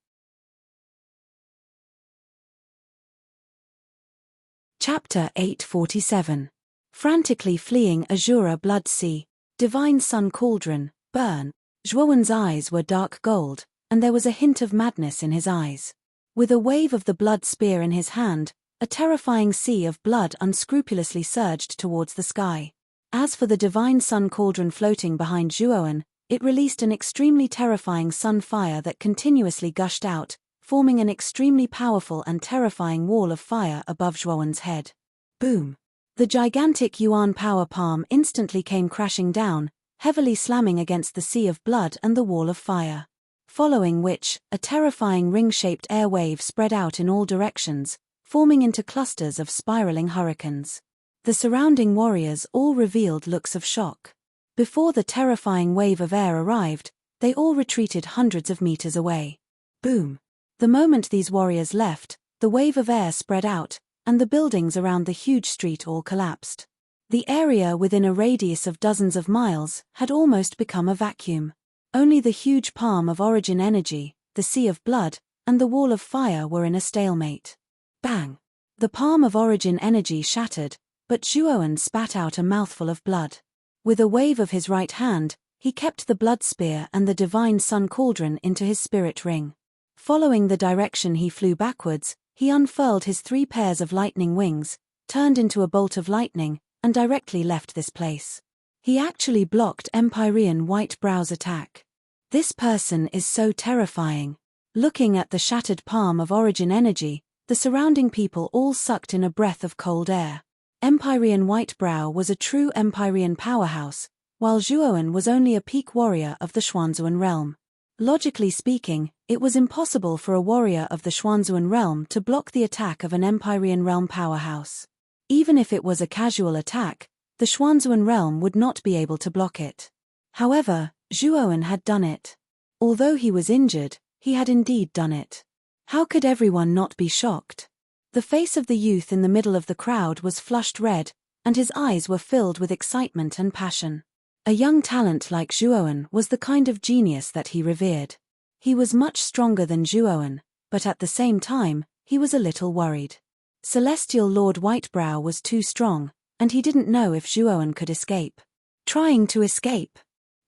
Chapter 847. Frantically fleeing Azura Blood Sea. Divine Sun Cauldron, burn. Zhuowen's eyes were dark gold, and there was a hint of madness in his eyes. With a wave of the blood spear in his hand, a terrifying sea of blood unscrupulously surged towards the sky. As for the divine sun cauldron floating behind Zhuowen, it released an extremely terrifying sun fire that continuously gushed out, forming an extremely powerful and terrifying wall of fire above Zhuowen's head. Boom! The gigantic Yuan power palm instantly came crashing down, heavily slamming against the sea of blood and the wall of fire. Following which, a terrifying ring-shaped air wave spread out in all directions, forming into clusters of spiraling hurricanes. The surrounding warriors all revealed looks of shock. Before the terrifying wave of air arrived, they all retreated hundreds of meters away. Boom! The moment these warriors left, the wave of air spread out, and the buildings around the huge street all collapsed. The area within a radius of dozens of miles had almost become a vacuum. Only the huge palm of origin energy, the sea of blood, and the wall of fire were in a stalemate. Bang! The palm of origin energy shattered, but Zhuowen spat out a mouthful of blood. With a wave of his right hand, he kept the blood spear and the divine sun cauldron into his spirit ring. Following the direction he flew backwards, he unfurled his 3 pairs of lightning wings, turned into a bolt of lightning, and directly left this place. He actually blocked Empyrean White Brow's attack. This person is so terrifying. Looking at the shattered palm of origin energy, the surrounding people all sucked in a breath of cold air. Empyrean White Brow was a true Empyrean powerhouse, while Zhuowen was only a peak warrior of the Xuanzuan realm. Logically speaking, it was impossible for a warrior of the Xuanzuan realm to block the attack of an Empyrean realm powerhouse. Even if it was a casual attack, the Xuanzuan realm would not be able to block it. However, Zhuowen had done it. Although he was injured, he had indeed done it. How could everyone not be shocked? The face of the youth in the middle of the crowd was flushed red, and his eyes were filled with excitement and passion. A young talent like Zhuowen was the kind of genius that he revered. He was much stronger than Zhuowen, but at the same time, he was a little worried. Celestial Lord Whitebrow was too strong, and he didn't know if Zhuowen could escape. Trying to escape?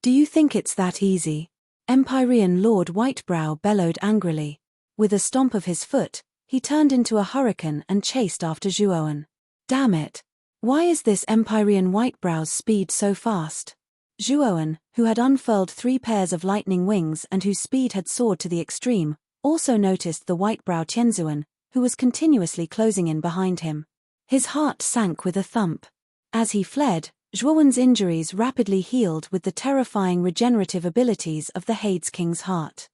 Do you think it's that easy? Empyrean Lord Whitebrow bellowed angrily. With a stomp of his foot, he turned into a hurricane and chased after Zhuowen. Damn it! Why is this Empyrean Whitebrow's speed so fast? Zhuowen, who had unfurled 3 pairs of lightning wings and whose speed had soared to the extreme, also noticed the Whitebrow Tianzuan, who was continuously closing in behind him. His heart sank with a thump. As he fled, Zhuowen's injuries rapidly healed with the terrifying regenerative abilities of the Hades King's heart.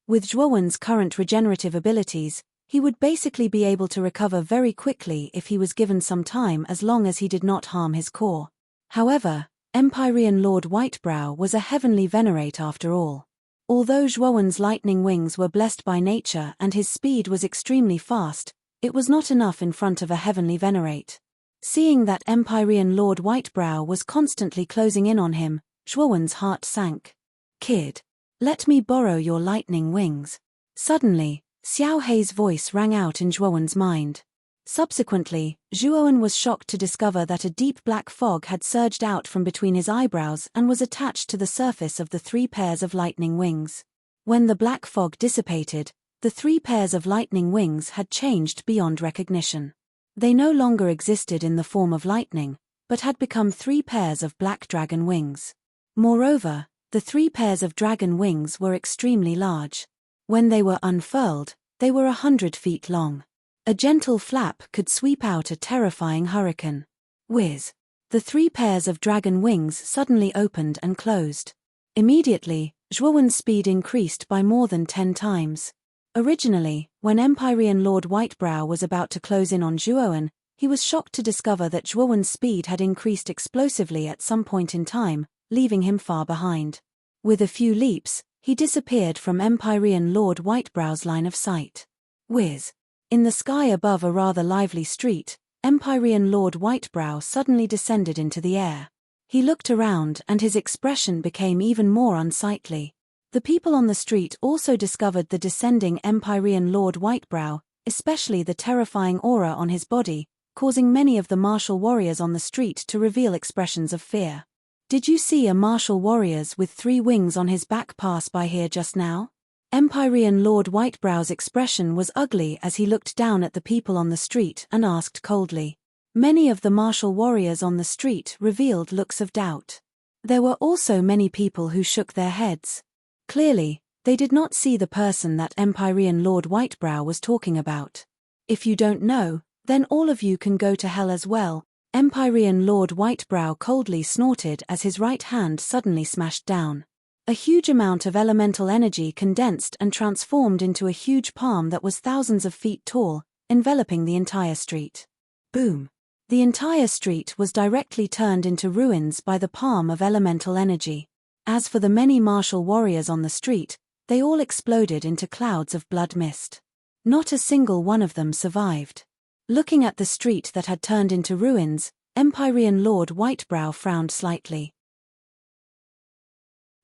With Zhuowen's current regenerative abilities, he would basically be able to recover very quickly if he was given some time, as long as he did not harm his core. However, Empyrean Lord Whitebrow was a heavenly venerate after all. Although Zhuowen's lightning wings were blessed by nature and his speed was extremely fast, it was not enough in front of a heavenly venerate. Seeing that Empyrean Lord Whitebrow was constantly closing in on him, Zhuowen's heart sank. "Kid, let me borrow your lightning wings." Suddenly, Xiao Hei's voice rang out in Zhuowen's mind. Subsequently, Zhuowen was shocked to discover that a deep black fog had surged out from between his eyebrows and was attached to the surface of the 3 pairs of lightning wings. When the black fog dissipated, the 3 pairs of lightning wings had changed beyond recognition. They no longer existed in the form of lightning, but had become 3 pairs of black dragon wings. Moreover, the 3 pairs of dragon wings were extremely large. When they were unfurled, they were 100 feet long. A gentle flap could sweep out a terrifying hurricane. Whiz! The 3 pairs of dragon wings suddenly opened and closed. Immediately, Zhuowen's speed increased by more than 10 times. Originally, when Empyrean Lord Whitebrow was about to close in on Zhuowen, he was shocked to discover that Zhuowen's speed had increased explosively at some point in time, leaving him far behind. With a few leaps, he disappeared from Empyrean Lord Whitebrow's line of sight. Whiz! In the sky above a rather lively street, Empyrean Lord Whitebrow suddenly descended into the air. He looked around and his expression became even more unsightly. The people on the street also discovered the descending Empyrean Lord Whitebrow, especially the terrifying aura on his body, causing many of the martial warriors on the street to reveal expressions of fear. Did you see a martial warrior with 3 wings on his back pass by here just now? Empyrean Lord Whitebrow's expression was ugly as he looked down at the people on the street and asked coldly. Many of the martial warriors on the street revealed looks of doubt. There were also many people who shook their heads. Clearly, they did not see the person that Empyrean Lord Whitebrow was talking about. If you don't know, then all of you can go to hell as well, Empyrean Lord Whitebrow coldly snorted as his right hand suddenly smashed down. A huge amount of elemental energy condensed and transformed into a huge palm that was thousands of feet tall, enveloping the entire street. Boom! The entire street was directly turned into ruins by the palm of elemental energy. As for the many martial warriors on the street, they all exploded into clouds of blood mist. Not a single one of them survived. Looking at the street that had turned into ruins, Empyrean Lord Whitebrow frowned slightly.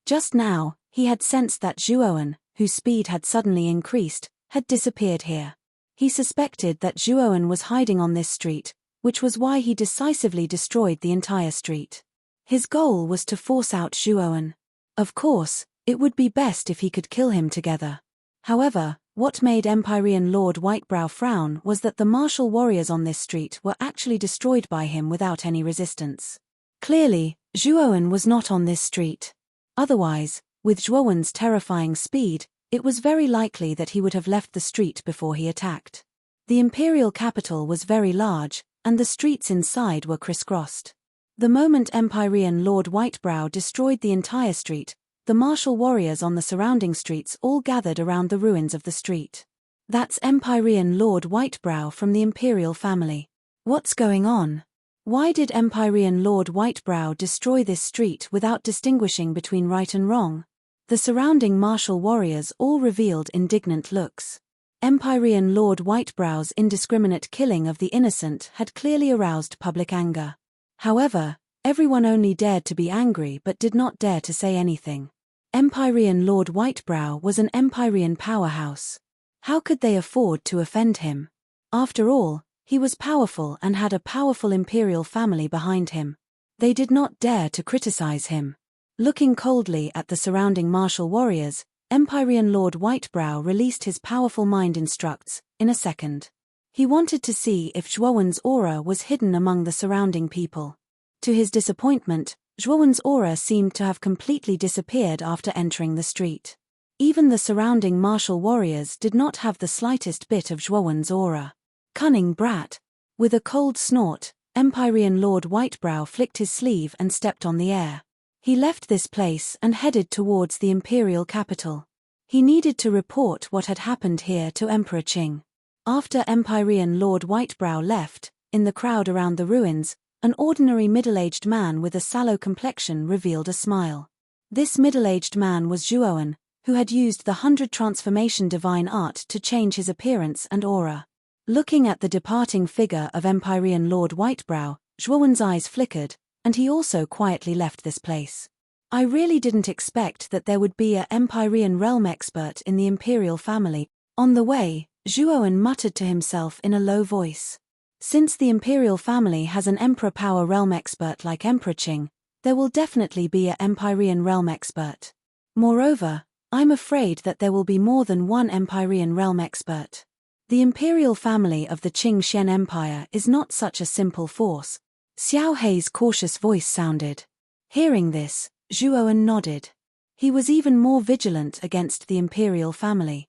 Just now, he had sensed that Zhuowen, whose speed had suddenly increased, had disappeared here. He suspected that Zhuowen was hiding on this street, which was why he decisively destroyed the entire street. His goal was to force out Zhuowen. Of course, it would be best if he could kill him together. However, what made Empyrean Lord Whitebrow frown was that the martial warriors on this street were actually destroyed by him without any resistance. Clearly, Zhuowen was not on this street. Otherwise, with Zhuowen's terrifying speed, it was very likely that he would have left the street before he attacked. The imperial capital was very large, and the streets inside were crisscrossed. The moment Empyrean Lord Whitebrow destroyed the entire street, the martial warriors on the surrounding streets all gathered around the ruins of the street. That's Empyrean Lord Whitebrow from the imperial family. What's going on? Why did Empyrean Lord Whitebrow destroy this street without distinguishing between right and wrong? The surrounding martial warriors all revealed indignant looks. Empyrean Lord Whitebrow's indiscriminate killing of the innocent had clearly aroused public anger. However, everyone only dared to be angry but did not dare to say anything. Empyrean Lord Whitebrow was an Empyrean powerhouse. How could they afford to offend him? After all, he was powerful and had a powerful imperial family behind him. They did not dare to criticize him. Looking coldly at the surrounding martial warriors, Empyrean Lord Whitebrow released his powerful mind instructs, in a second. He wanted to see if Zhuowen's aura was hidden among the surrounding people. To his disappointment, Zhuowen's aura seemed to have completely disappeared after entering the street. Even the surrounding martial warriors did not have the slightest bit of Zhuowen's aura. Cunning brat! With a cold snort, Empyrean Lord Whitebrow flicked his sleeve and stepped on the air. He left this place and headed towards the imperial capital. He needed to report what had happened here to Emperor Qing. After Empyrean Lord Whitebrow left, in the crowd around the ruins, an ordinary middle-aged man with a sallow complexion revealed a smile. This middle-aged man was Zhuowen, who had used the 100 transformation divine art to change his appearance and aura. Looking at the departing figure of Empyrean Lord Whitebrow, Zhuowen's eyes flickered, and he also quietly left this place. I really didn't expect that there would be a Empyrean realm expert in the imperial family. On the way, Zhuowen muttered to himself in a low voice. Since the imperial family has an emperor power realm expert like Emperor Qing, there will definitely be a Empyrean realm expert. Moreover, I'm afraid that there will be more than one Empyrean realm expert. The imperial family of the Qing Xian Empire is not such a simple force. Xiao Hei's cautious voice sounded. Hearing this, Zhuowen nodded. He was even more vigilant against the imperial family.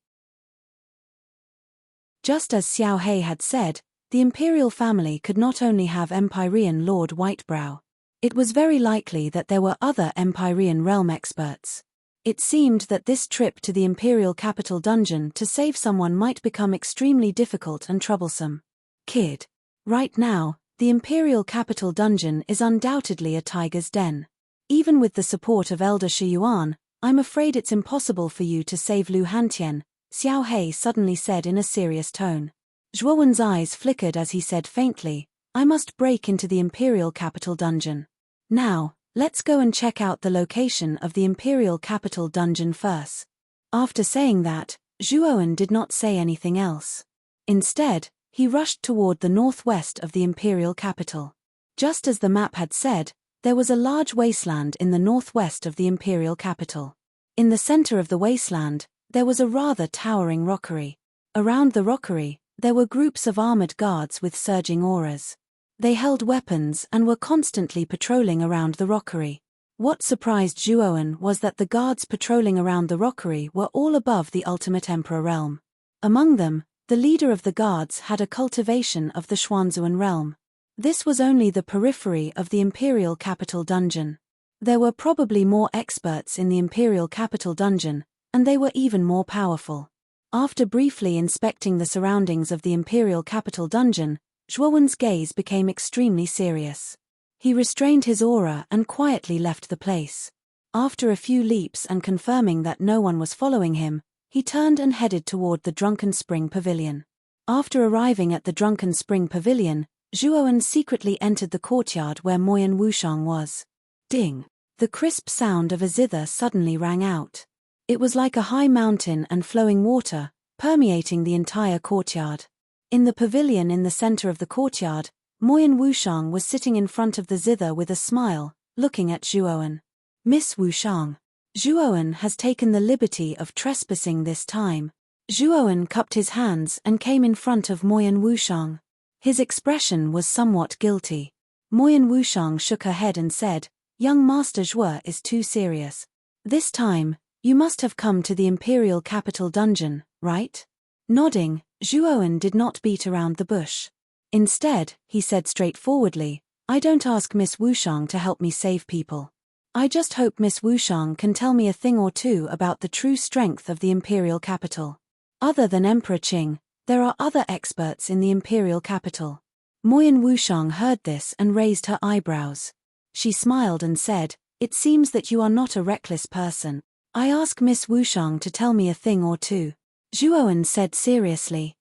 Just as Xiao Hei had said, the imperial family could not only have Empyrean Lord Whitebrow. It was very likely that there were other Empyrean realm experts. It seemed that this trip to the imperial capital dungeon to save someone might become extremely difficult and troublesome. Kid. Right now, the imperial capital dungeon is undoubtedly a tiger's den. Even with the support of Elder Shi Yuan, I'm afraid it's impossible for you to save Lu Hantian, Xiao Hei suddenly said in a serious tone. Zhuowen's eyes flickered as he said faintly, I must break into the imperial capital dungeon. Now, let's go and check out the location of the imperial capital dungeon first. After saying that, Zhuowen did not say anything else. Instead, he rushed toward the northwest of the imperial capital. Just as the map had said, There was a large wasteland in the northwest of the imperial capital. In the center of the wasteland, there was a rather towering rockery. Around the rockery, there were groups of armored guards with surging auras. They held weapons and were constantly patrolling around the rockery. What surprised Zhuowen was that the guards patrolling around the rockery were all above the ultimate emperor realm. Among them, the leader of the guards had a cultivation of the Xuanzuan realm. This was only the periphery of the imperial capital dungeon. There were probably more experts in the imperial capital dungeon, and they were even more powerful. After briefly inspecting the surroundings of the imperial capital dungeon, Zhuowen's gaze became extremely serious. He restrained his aura and quietly left the place. After a few leaps and confirming that no one was following him, he turned and headed toward the Drunken Spring Pavilion. After arriving at the Drunken Spring Pavilion, Zhuowen secretly entered the courtyard where Moyan Wushang was. Ding! The crisp sound of a zither suddenly rang out. It was like a high mountain and flowing water, permeating the entire courtyard. In the pavilion in the center of the courtyard, Moyan Wushang was sitting in front of the zither with a smile, looking at Zhuowen. Miss Wushang. Zhuowen has taken the liberty of trespassing this time. Zhuowen cupped his hands and came in front of Moyan Wushang. His expression was somewhat guilty. Moyan Wushang shook her head and said, "Young Master Zhuo is too serious. This time, you must have come to the imperial capital dungeon, right?" Nodding, Zhuowen did not beat around the bush. Instead, he said straightforwardly, "I don't ask Miss Wushang to help me save people. I just hope Miss Wushang can tell me a thing or two about the true strength of the imperial capital. Other than Emperor Qing, there are other experts in the imperial capital." Moyan Wushang heard this and raised her eyebrows. She smiled and said, "It seems that you are not a reckless person. I ask Miss Wushang to tell me a thing or two." Zhuowen said seriously,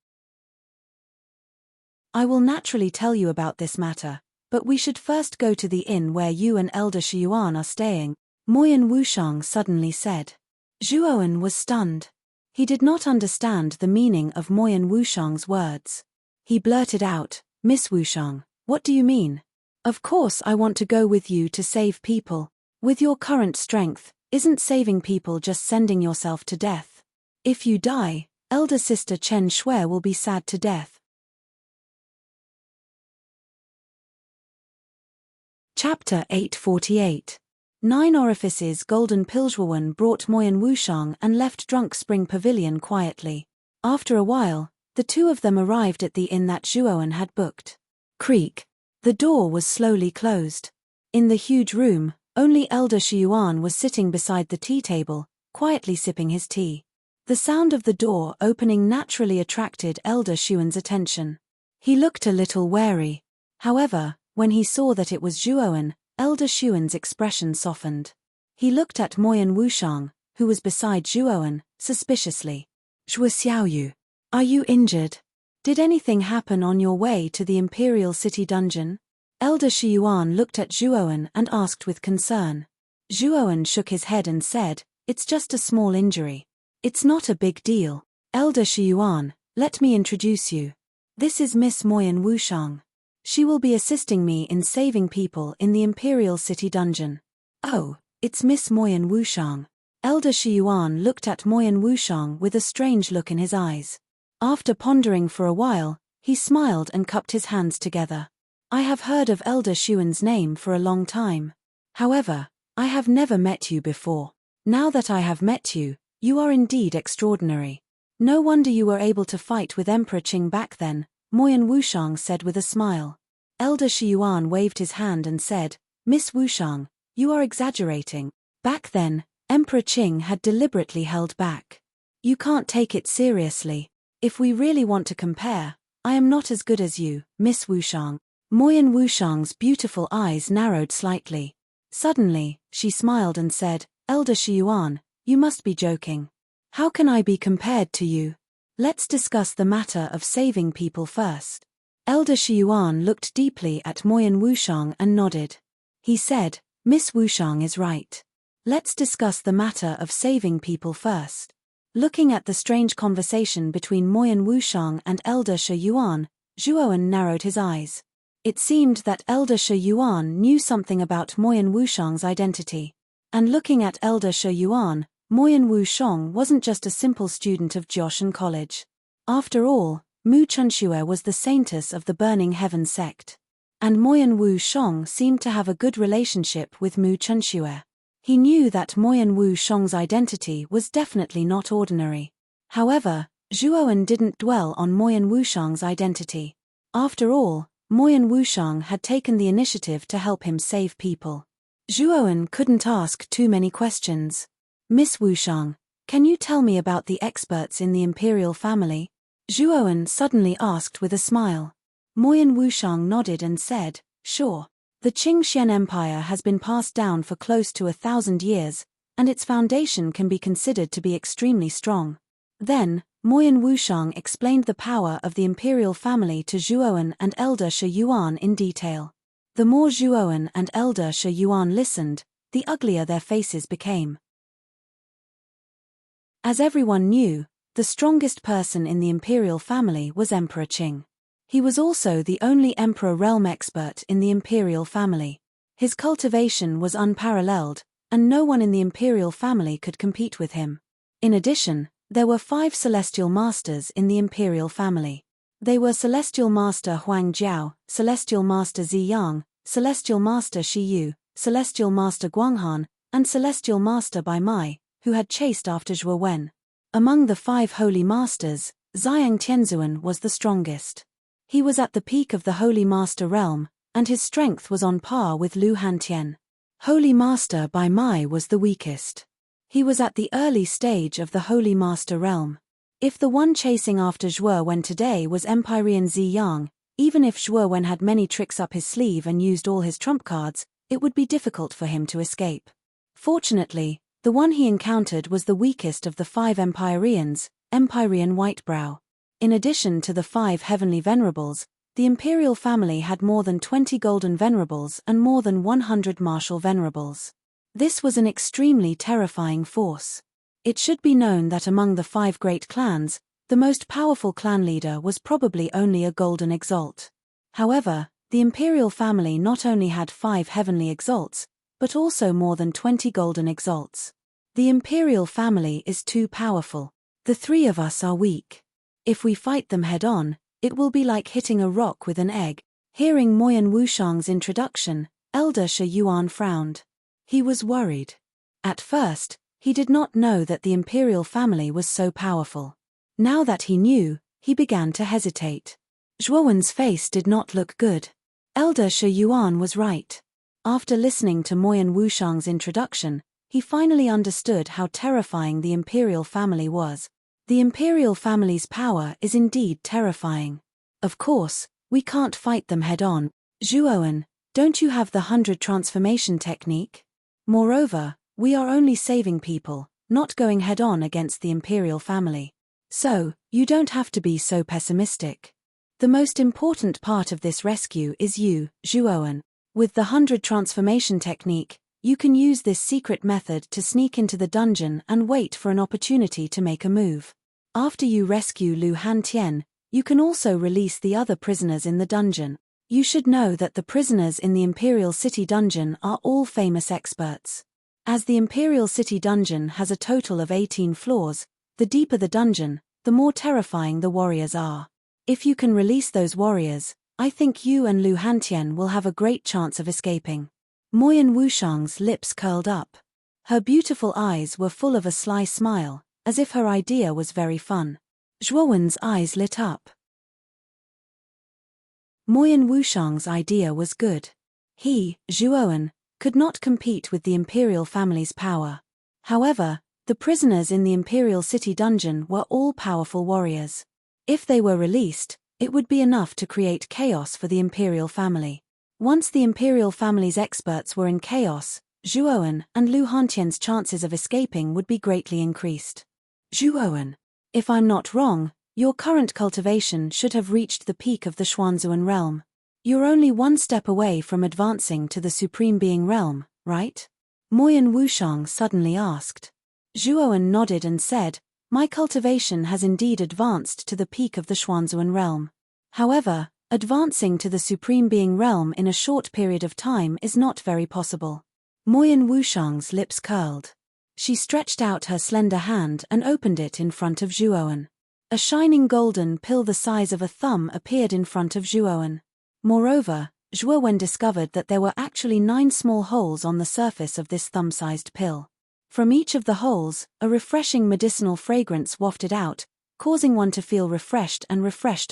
"I will naturally tell you about this matter, but we should first go to the inn where you and Elder Shiyuan are staying," Moyan Wushang suddenly said. Zhuowen was stunned. He did not understand the meaning of Moyan Wushang's words. He blurted out, "Miss Wushang, what do you mean? Of course I want to go with you to save people. With your current strength, isn't saving people just sending yourself to death? If you die, elder sister Chen Shui will be sad to death." Chapter 848. 9 Orifices. Golden Pilzhuowen brought Moyan Wushang and left Drunk Spring Pavilion quietly. After a while, the two of them arrived at the inn that Zhuowen had booked. Creak. The door was slowly closed. In the huge room, only Elder Shiyuan was sitting beside the tea table, quietly sipping his tea. The sound of the door opening naturally attracted Elder Shuan's attention. He looked a little wary. However, when he saw that it was Zhuowen, Elder Shuan's expression softened. He looked at Moyan Wushang, who was beside Zhuowen, suspiciously. "Zhuo Xiaoyu, are you injured? Did anything happen on your way to the Imperial City dungeon?" Elder Shiyuan looked at Zhuowen and asked with concern. Zhuowen shook his head and said, "It's just a small injury. It's not a big deal. Elder Shiyuan, let me introduce you. This is Miss Moyan Wushang. She will be assisting me in saving people in the Imperial City dungeon." "Oh, it's Miss Moyan Wushang." Elder Shiyuan looked at Moyan Wushang with a strange look in his eyes. After pondering for a while, he smiled and cupped his hands together. "I have heard of Elder Shuan's name for a long time. However, I have never met you before. Now that I have met you, you are indeed extraordinary. No wonder you were able to fight with Emperor Qing back then," Moyan Wushang said with a smile. Elder Shiyuan waved his hand and said, "Miss Wushang, you are exaggerating. Back then, Emperor Qing had deliberately held back. You can't take it seriously. If we really want to compare, I am not as good as you, Miss Wushang." Moyan Wushang's beautiful eyes narrowed slightly. Suddenly, she smiled and said, "Elder Shiyuan, you must be joking. How can I be compared to you? Let's discuss the matter of saving people first." Elder Shiyuan looked deeply at Moyan Wushang and nodded. He said, "Miss Wushang is right. Let's discuss the matter of saving people first." Looking at the strange conversation between Moyan Wushang and Elder Shiyuan, Zhuowen narrowed his eyes. It seemed that Elder Shi Yuan knew something about Moyan Wushang's identity. And looking at Elder Shi Yuan, Moyan Wushang wasn't just a simple student of Jioshan College. After all, Mu Chunxue was the saintess of the Burning Heaven sect. And Moyan Wushang seemed to have a good relationship with Mu Chunxue. He knew that Moyan Wushang's identity was definitely not ordinary. However, Zhuowen didn't dwell on Moyan Wushang's identity. After all, Moyan Wushang had taken the initiative to help him save people. Zhuowen couldn't ask too many questions. Miss Wushang, can you tell me about the experts in the imperial family? Zhuowen suddenly asked with a smile. Moyan Wushang nodded and said, sure. The Qingxian Empire has been passed down for close to 1,000 years, and its foundation can be considered to be extremely strong. Then, Moyan Wushang explained the power of the imperial family to Zhuowen and Elder Shi Yuan in detail. The more Zhuowen and Elder Shi Yuan listened, the uglier their faces became. As everyone knew, the strongest person in the imperial family was Emperor Qing. He was also the only emperor realm expert in the imperial family. His cultivation was unparalleled, and no one in the imperial family could compete with him. In addition, there were 5 celestial masters in the imperial family. They were Celestial Master Huang Jiao, Celestial Master Zi Yang, Celestial Master Shi Yu, Celestial Master Guanghan, and Celestial Master Bai Mai, who had chased after Zhuo Wen. Among the 5 holy masters, Xiang Tianzuan was the strongest. He was at the peak of the Holy Master realm, and his strength was on par with Lu Hantian. Holy Master Bai Mai was the weakest. He was at the early stage of the Holy Master realm. If the one chasing after Zhuo Wen today was Empyrean Zi Yang, even if Zhuo Wen had many tricks up his sleeve and used all his trump cards, it would be difficult for him to escape. Fortunately, the one he encountered was the weakest of the 5 Empyreans, Empyrean Whitebrow. In addition to the 5 heavenly venerables, the imperial family had more than 20 golden venerables and more than 100 martial venerables. This was an extremely terrifying force. It should be known that among the 5 great clans, the most powerful clan leader was probably only a golden exalt. However, the imperial family not only had 5 heavenly exalts, but also more than 20 golden exalts. The imperial family is too powerful. The 3 of us are weak. If we fight them head-on, it will be like hitting a rock with an egg. Hearing Moyan Wushang's introduction, Elder Shi Yuan frowned. He was worried. At first, he did not know that the imperial family was so powerful. Now that he knew, he began to hesitate. Zhuowen's face did not look good. Elder Shi Yuan was right. After listening to Moyan Wushang's introduction, he finally understood how terrifying the imperial family was. The imperial family's power is indeed terrifying. Of course, we can't fight them head-on. Zhuowen, don't you have the 100 transformation technique? Moreover, we are only saving people, not going head-on against the imperial family. So, you don't have to be so pessimistic. The most important part of this rescue is you, Zhuowen. With the 100 transformation technique, you can use this secret method to sneak into the dungeon and wait for an opportunity to make a move. After you rescue Lu Hantian, you can also release the other prisoners in the dungeon. You should know that the prisoners in the Imperial City Dungeon are all famous experts. As the Imperial City Dungeon has a total of 18 floors, the deeper the dungeon, the more terrifying the warriors are. If you can release those warriors, I think you and Lu Hantian will have a great chance of escaping. Moyan Wushang's lips curled up. Her beautiful eyes were full of a sly smile, as if her idea was very fun. Zhuowen's eyes lit up. Moyan Wushang's idea was good. He, Zhuowen, could not compete with the imperial family's power. However, the prisoners in the Imperial City Dungeon were all powerful warriors. If they were released, it would be enough to create chaos for the imperial family. Once the imperial family's experts were in chaos, Zhuowen and Lu Hantian's chances of escaping would be greatly increased. Zhuowen, if I'm not wrong, your current cultivation should have reached the peak of the Xuanzuan realm. You're only one step away from advancing to the Supreme Being realm, right? Moyan Wushang suddenly asked. Zhuowen nodded and said, my cultivation has indeed advanced to the peak of the Xuanzuan realm. However, Advancing to the Supreme Being realm in a short period of time is not very possible. Moyen Wushang's lips curled. She stretched out her slender hand and opened it in front of Zhuowen. A shining golden pill the size of a thumb appeared in front of Zhuowen. Moreover, Zhuowen discovered that there were actually 9 small holes on the surface of this thumb-sized pill. From each of the holes, a refreshing medicinal fragrance wafted out, causing one to feel refreshed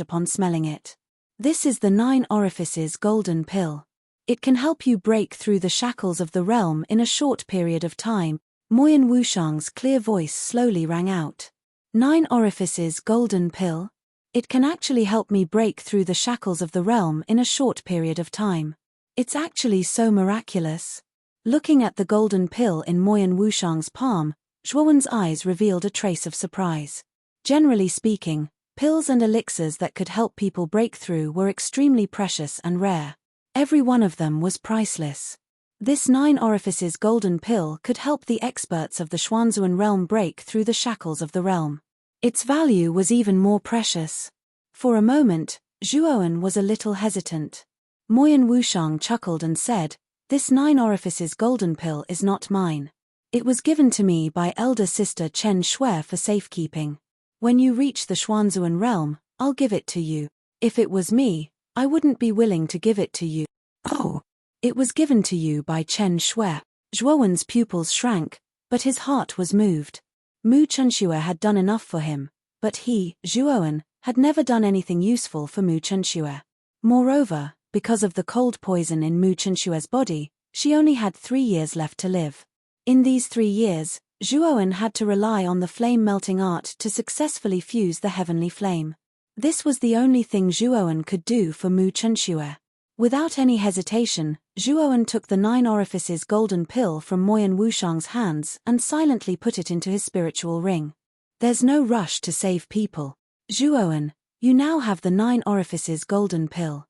upon smelling it. This is the 9 Orifices golden pill. It can help you break through the shackles of the realm in a short period of time. Moyen Wushang's clear voice slowly rang out. 9 Orifices golden pill? It can actually help me break through the shackles of the realm in a short period of time. It's actually so miraculous. Looking at the golden pill in Moyen Wushang's palm, Zhuowen's eyes revealed a trace of surprise. Generally speaking, pills and elixirs that could help people break through were extremely precious and rare. Every one of them was priceless. This 9 Orifices golden pill could help the experts of the Xuanzuan realm break through the shackles of the realm. Its value was even more precious. For a moment, Zhuowen was a little hesitant. Moyen Wushang chuckled and said, "This 9 Orifices golden pill is not mine. It was given to me by elder sister Chen Shui for safekeeping. When you reach the Xuanzuan realm, I'll give it to you. If it was me, I wouldn't be willing to give it to you." "Oh, it was given to you by Chen Shui." Zhuowen's pupils shrank, but his heart was moved. Mu Chenxue had done enough for him, but he, Zhuowen, had never done anything useful for Mu Chenxue. Moreover, because of the cold poison in Mu Chenxue's body, she only had 3 years left to live. In these 3 years, Zhuowen had to rely on the flame-melting art to successfully fuse the heavenly flame. This was the only thing Zhuowen could do for Mu Chenxue. Without any hesitation, Zhuowen took the 9 Orifices golden pill from Moyen Wushang's hands and silently put it into his spiritual ring. There's no rush to save people. Zhuowen, you now have the 9 Orifices golden pill.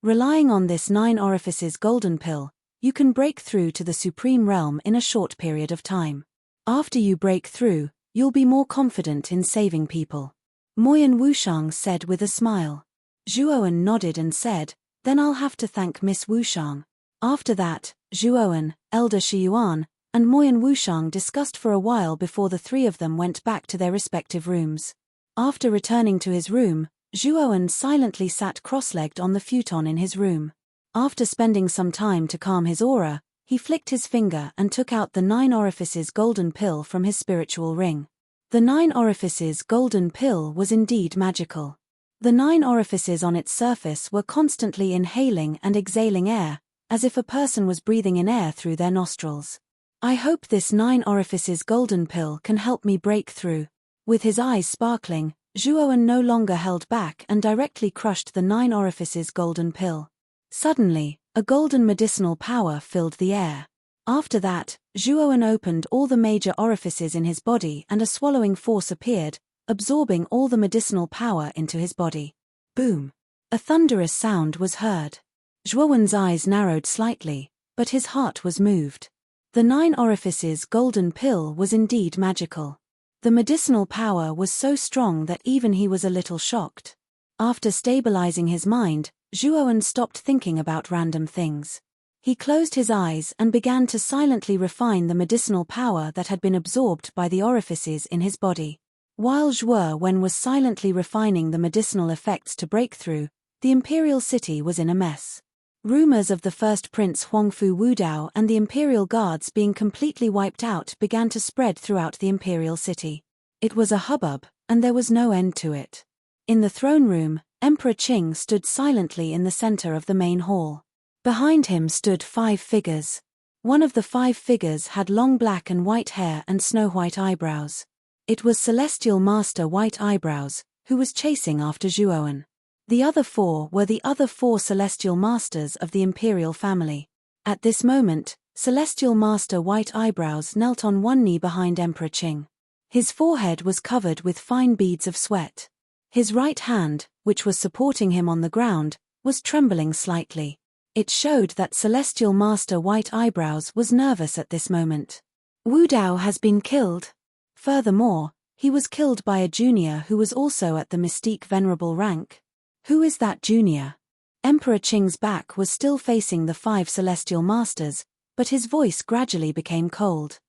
Relying on this 9 Orifices golden pill, you can break through to the Supreme Realm in a short period of time. After you break through, you'll be more confident in saving people. Moyen Wushang said with a smile. Zhuowen nodded and said, "Then I'll have to thank Miss Wushang." After that, Zhuowen, Elder Shiyuan, and Moyen Wushang discussed for a while before the 3 of them went back to their respective rooms. After returning to his room, Zhuowen silently sat cross-legged on the futon in his room. After spending some time to calm his aura, he flicked his finger and took out the 9 Orifices golden pill from his spiritual ring. The 9 Orifices golden pill was indeed magical. The 9 orifices on its surface were constantly inhaling and exhaling air, as if a person was breathing in air through their nostrils. "I hope this 9 Orifices golden pill can help me break through." With his eyes sparkling, Zhuowen no longer held back and directly crushed the 9 Orifices golden pill. Suddenly, a golden medicinal power filled the air. After that, Zhuowen opened all the major orifices in his body and a swallowing force appeared, absorbing all the medicinal power into his body. Boom! A thunderous sound was heard. Zhuowen's eyes narrowed slightly, but his heart was moved. The 9 Orifices golden pill was indeed magical. The medicinal power was so strong that even he was a little shocked. After stabilizing his mind, Zhuowen stopped thinking about random things. He closed his eyes and began to silently refine the medicinal power that had been absorbed by the orifices in his body. While Zhuowen was silently refining the medicinal effects to break through, the imperial city was in a mess. Rumors of the first Prince Huangfu Wudao and the imperial guards being completely wiped out began to spread throughout the imperial city. It was a hubbub, and there was no end to it. In the throne room, Emperor Qing stood silently in the center of the main hall. Behind him stood 5 figures. One of the 5 figures had long black and white hair and snow-white eyebrows. It was Celestial Master White Eyebrows, who was chasing after Zhuowen. The other 4 were the other 4 Celestial Masters of the imperial family. At this moment, Celestial Master White Eyebrows knelt on one knee behind Emperor Qing. His forehead was covered with fine beads of sweat. His right hand, which was supporting him on the ground, was trembling slightly. It showed that Celestial Master White Eyebrows was nervous at this moment. Wu Dao has been killed. Furthermore, He was killed by a junior who was also at the mystique venerable rank. Who is that junior? Emperor Qing's back was still facing the 5 celestial masters, but his voice gradually became cold.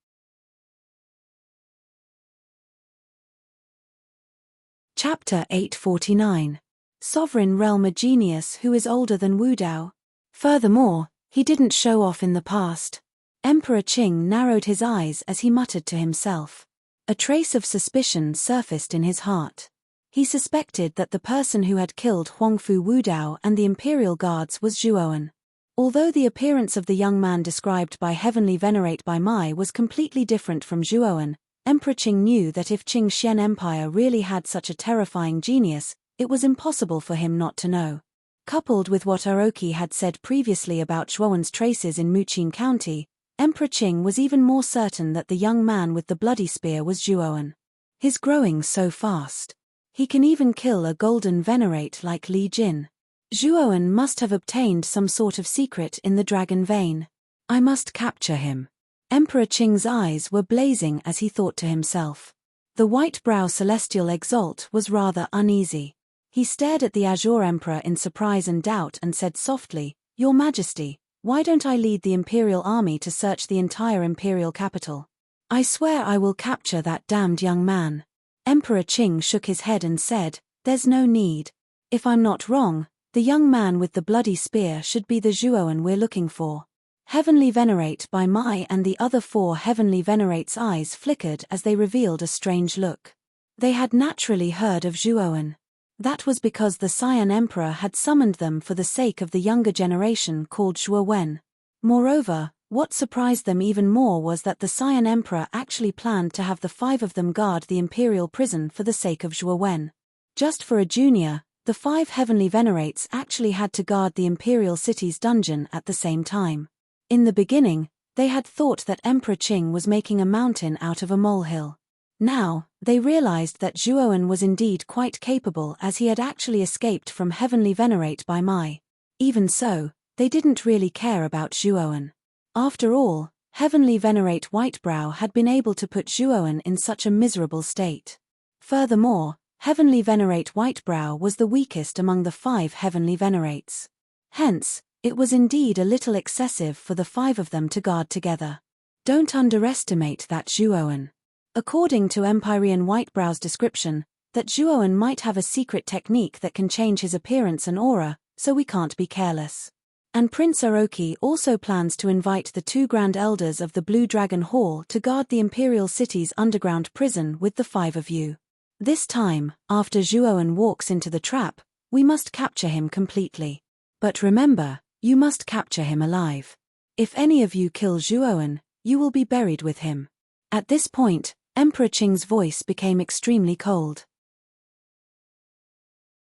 Chapter 849. Sovereign Realm: a genius who is older than Wu Dao. Furthermore, he didn't show off in the past. Emperor Qing narrowed his eyes as he muttered to himself. A trace of suspicion surfaced in his heart. He suspected that the person who had killed Huangfu Wudao and the Imperial Guards was Zhuowen. Although the appearance of the young man described by Heavenly Venerate by Mai was completely different from Zhuowen, Emperor Qing knew that if Qing Xian Empire really had such a terrifying genius, it was impossible for him not to know. Coupled with what Orochi had said previously about Zhuowen's traces in Muqin County, Emperor Qing was even more certain that the young man with the bloody spear was Zhuowen. He's growing so fast. He can even kill a golden venerate like Li Jin. Zhuowen must have obtained some sort of secret in the dragon vein. I must capture him. Emperor Qing's eyes were blazing as he thought to himself. The white-brow celestial exalt was rather uneasy. He stared at the Azure Emperor in surprise and doubt and said softly, "Your Majesty, why don't I lead the Imperial Army to search the entire Imperial capital? I swear I will capture that damned young man." Emperor Qing shook his head and said, "There's no need. If I'm not wrong, the young man with the bloody spear should be the Zhuowen we're looking for." Heavenly Venerate by Mai and the other 4 Heavenly Venerates' eyes flickered as they revealed a strange look. They had naturally heard of Zhuowen. That was because the Cyan Emperor had summoned them for the sake of the younger generation called Zhuowen. Moreover, what surprised them even more was that the Cyan Emperor actually planned to have the 5 of them guard the Imperial prison for the sake of Zhuowen. Just for a junior, the 5 Heavenly Venerates actually had to guard the Imperial city's dungeon at the same time. In the beginning, they had thought that Emperor Qing was making a mountain out of a molehill. Now, they realized that Zhuowen was indeed quite capable, as he had actually escaped from Heavenly Venerate by Mai. Even so, they didn't really care about Zhuowen. After all, Heavenly Venerate Whitebrow had been able to put Zhuowen in such a miserable state. Furthermore, Heavenly Venerate Whitebrow was the weakest among the 5 Heavenly Venerates. Hence, it was indeed a little excessive for the 5 of them to guard together. Don't underestimate that Zhuowen. According to Empyrean Whitebrow's description, that Zhuowen might have a secret technique that can change his appearance and aura, so we can't be careless. And Prince Orochi also plans to invite the 2 Grand Elders of the Blue Dragon Hall to guard the Imperial City's underground prison with the 5 of you. This time, after Zhuowen walks into the trap, we must capture him completely. But remember, you must capture him alive. If any of you kill Zhuowen, you will be buried with him." At this point, Emperor Qing's voice became extremely cold.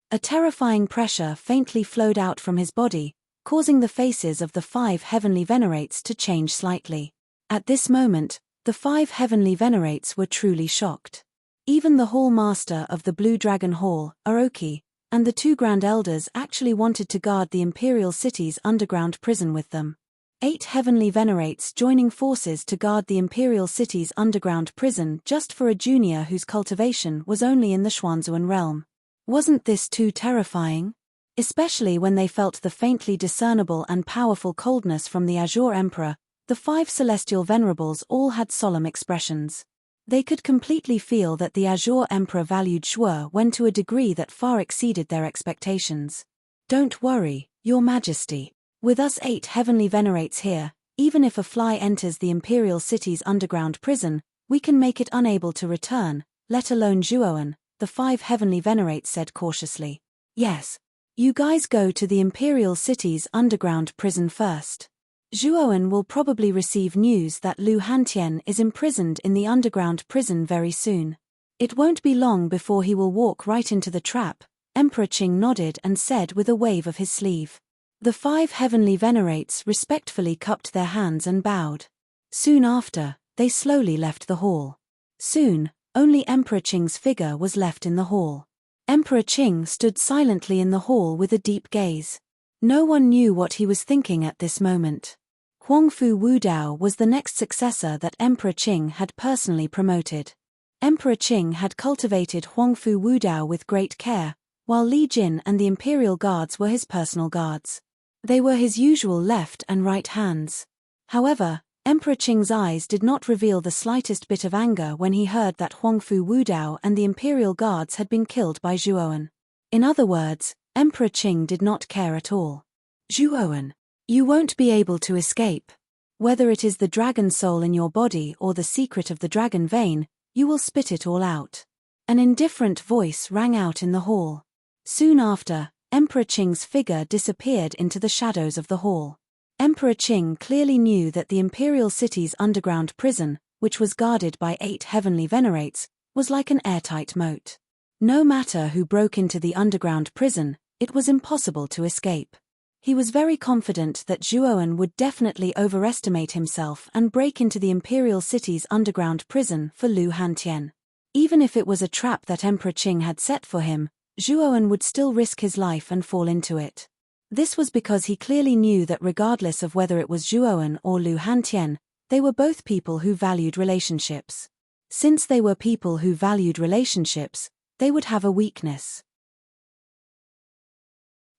A terrifying pressure faintly flowed out from his body, causing the faces of the 5 Heavenly Venerates to change slightly. At this moment, the 5 Heavenly Venerates were truly shocked. Even the Hall Master of the Blue Dragon Hall, Orochi, and the 2 Grand Elders actually wanted to guard the Imperial City's underground prison with them. 8 Heavenly Venerates joining forces to guard the Imperial City's underground prison just for a junior whose cultivation was only in the Xuanzuan realm. Wasn't this too terrifying? Especially when they felt the faintly discernible and powerful coldness from the Azure Emperor, the 5 Celestial Venerables all had solemn expressions. They could completely feel that the Azure Emperor valued Zhuowen to a degree that far exceeded their expectations. "Don't worry, Your Majesty. With us 8 Heavenly Venerates here, even if a fly enters the Imperial City's underground prison, we can make it unable to return, let alone Zhuowen," the 5 Heavenly Venerates said cautiously. "Yes. You guys go to the Imperial City's underground prison first. Zhuowen will probably receive news that Lu Hantian is imprisoned in the underground prison very soon. It won't be long before he will walk right into the trap." Emperor Qing nodded and said with a wave of his sleeve. The 5 Heavenly Venerates respectfully cupped their hands and bowed. Soon after, they slowly left the hall. Soon, only Emperor Qing's figure was left in the hall. Emperor Qing stood silently in the hall with a deep gaze. No one knew what he was thinking at this moment. Huangfu Wudao was the next successor that Emperor Qing had personally promoted. Emperor Qing had cultivated Huangfu Wudao with great care, while Li Jin and the imperial guards were his personal guards. They were his usual left and right hands. However, Emperor Qing's eyes did not reveal the slightest bit of anger when he heard that Huangfu Wudao and the imperial guards had been killed by Zhuowen. In other words, Emperor Qing did not care at all. Zhuowen, you won't be able to escape. Whether it is the dragon soul in your body or the secret of the dragon vein, you will spit it all out. An indifferent voice rang out in the hall. Soon after, Emperor Qing's figure disappeared into the shadows of the hall. Emperor Qing clearly knew that the imperial city's underground prison, which was guarded by 8 heavenly venerates, was like an airtight moat. No matter who broke into the underground prison, it was impossible to escape. He was very confident that Zhuowen would definitely overestimate himself and break into the imperial city's underground prison for Lu Hantian. Even if it was a trap that Emperor Qing had set for him, Zhuowen would still risk his life and fall into it. This was because he clearly knew that regardless of whether it was Zhuowen or Lu Hantian, they were both people who valued relationships. Since they were people who valued relationships, they would have a weakness.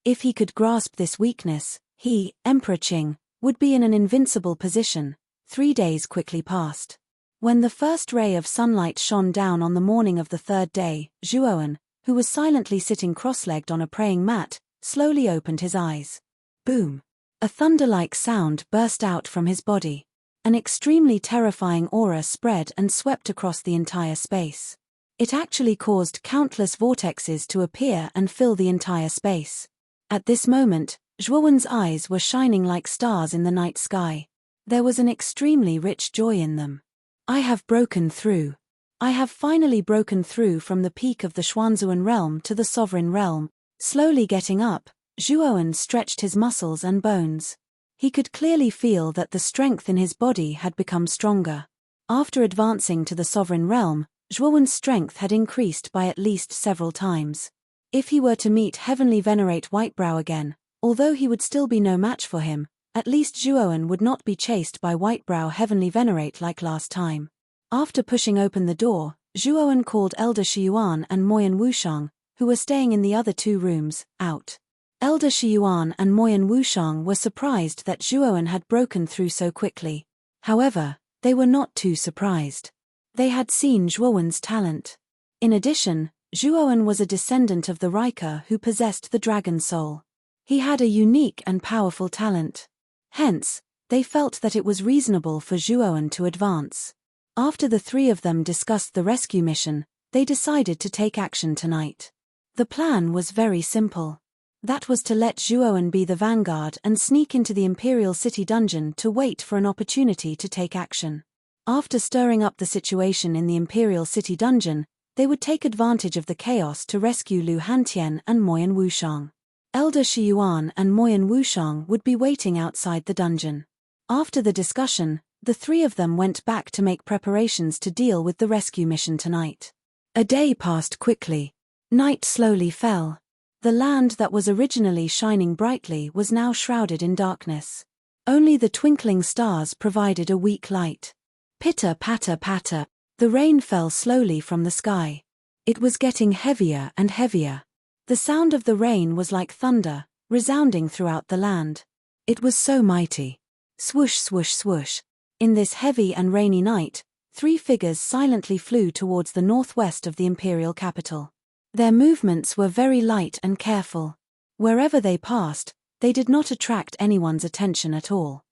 If he could grasp this weakness, he, Emperor Qing, would be in an invincible position. 3 days quickly passed. When the first ray of sunlight shone down on the morning of the 3rd day, Zhuowen, who was silently sitting cross-legged on a praying mat, slowly opened his eyes. Boom! A thunder-like sound burst out from his body. An extremely terrifying aura spread and swept across the entire space. It actually caused countless vortexes to appear and fill the entire space. At this moment, Zhuowen's eyes were shining like stars in the night sky. There was an extremely rich joy in them. I have broken through. I have finally broken through from the peak of the Xuanzuan realm to the sovereign realm. Slowly getting up, Zhuowen stretched his muscles and bones. He could clearly feel that the strength in his body had become stronger. After advancing to the sovereign realm, Zhuowen's strength had increased by at least several times. If he were to meet Heavenly Venerate Whitebrow again, although he would still be no match for him, at least Zhuowen would not be chased by Whitebrow Heavenly Venerate like last time. After pushing open the door, Zhuowen called Elder Shiyuan and Moyan Wushang, who were staying in the other 2 rooms, out. Elder Shiyuan and Moyan Wushang were surprised that Zhuowen had broken through so quickly. However, they were not too surprised. They had seen Zhuowen's talent. In addition, Zhuowen was a descendant of the Riker who possessed the dragon soul. He had a unique and powerful talent. Hence, they felt that it was reasonable for Zhuowen to advance. After the 3 of them discussed the rescue mission, they decided to take action tonight. The plan was very simple. That was to let Zhuowen be the vanguard and sneak into the Imperial City dungeon to wait for an opportunity to take action. After stirring up the situation in the Imperial City dungeon, they would take advantage of the chaos to rescue Lu Hantian and Moyan Wushang. Elder Shiyuan and Moyan Wushang would be waiting outside the dungeon. After the discussion, the 3 of them went back to make preparations to deal with the rescue mission tonight. A day passed quickly. Night slowly fell. The land that was originally shining brightly was now shrouded in darkness. Only the twinkling stars provided a weak light. Pitter patter patter, the rain fell slowly from the sky. It was getting heavier and heavier. The sound of the rain was like thunder, resounding throughout the land. It was so mighty. Swoosh swoosh swoosh. In this heavy and rainy night, 3 figures silently flew towards the northwest of the imperial capital. Their movements were very light and careful. Wherever they passed, they did not attract anyone's attention at all.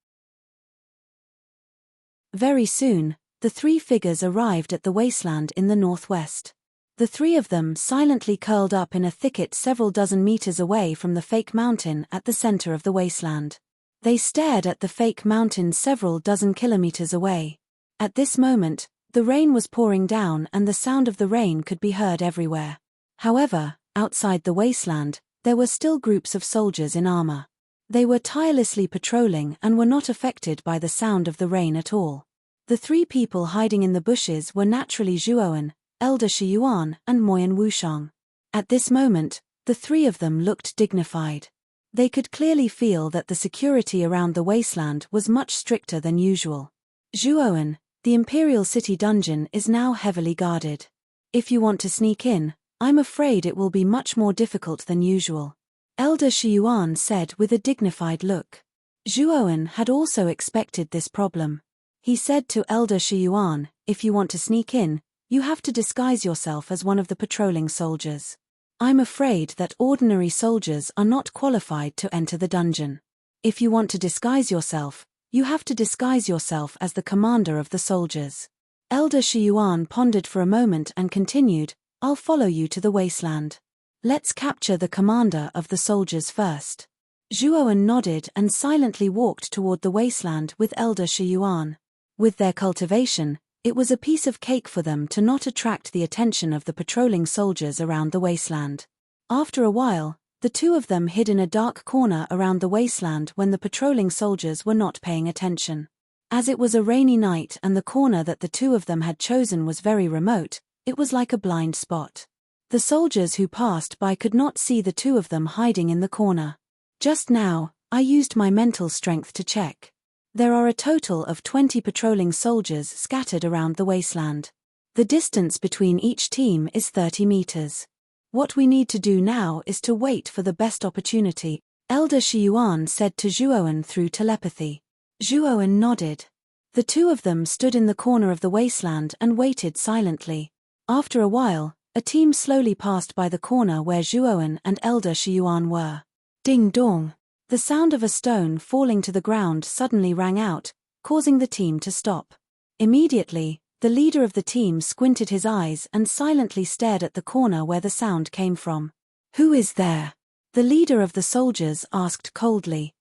Very soon, the 3 figures arrived at the wasteland in the northwest. The 3 of them silently curled up in a thicket several dozen meters away from the fake mountain at the center of the wasteland. They stared at the fake mountain several dozen kilometers away. At this moment, the rain was pouring down and the sound of the rain could be heard everywhere. However, outside the wasteland, there were still groups of soldiers in armor. They were tirelessly patrolling and were not affected by the sound of the rain at all. The 3 people hiding in the bushes were naturally Zhuowen, Elder Shiyuan, and Moyan Wushang. At this moment, the 3 of them looked dignified. They could clearly feel that the security around the wasteland was much stricter than usual. Zhuowen, The Imperial City dungeon is now heavily guarded. If you want to sneak in, I'm afraid it will be much more difficult than usual. Elder Shiyuan said with a dignified look. Zhuowen had also expected this problem. He said to Elder Shiyuan, if you want to sneak in, you have to disguise yourself as one of the patrolling soldiers. I'm afraid that ordinary soldiers are not qualified to enter the dungeon. If you want to disguise yourself, you have to disguise yourself as the commander of the soldiers. Elder Shiyuan pondered for a moment and continued, I'll follow you to the wasteland. Let's capture the commander of the soldiers first. Zhuowen nodded and silently walked toward the wasteland with Elder Shiyuan. With their cultivation, it was a piece of cake for them to not attract the attention of the patrolling soldiers around the wasteland. After a while, the two of them hid in a dark corner around the wasteland when the patrolling soldiers were not paying attention. As it was a rainy night and the corner that the two of them had chosen was very remote, it was like a blind spot. The soldiers who passed by could not see the two of them hiding in the corner. Just now, I used my mental strength to check. There are a total of 20 patrolling soldiers scattered around the wasteland. The distance between each team is 30 meters. What we need to do now is to wait for the best opportunity, Elder Shiyuan said to Zhuowen through telepathy. Zhuowen nodded. The two of them stood in the corner of the wasteland and waited silently. After a while, a team slowly passed by the corner where Zhuowen and Elder Shiyuan were. Ding dong! The sound of a stone falling to the ground suddenly rang out, causing the team to stop. Immediately, the leader of the team squinted his eyes and silently stared at the corner where the sound came from. Who is there? The leader of the soldiers asked coldly.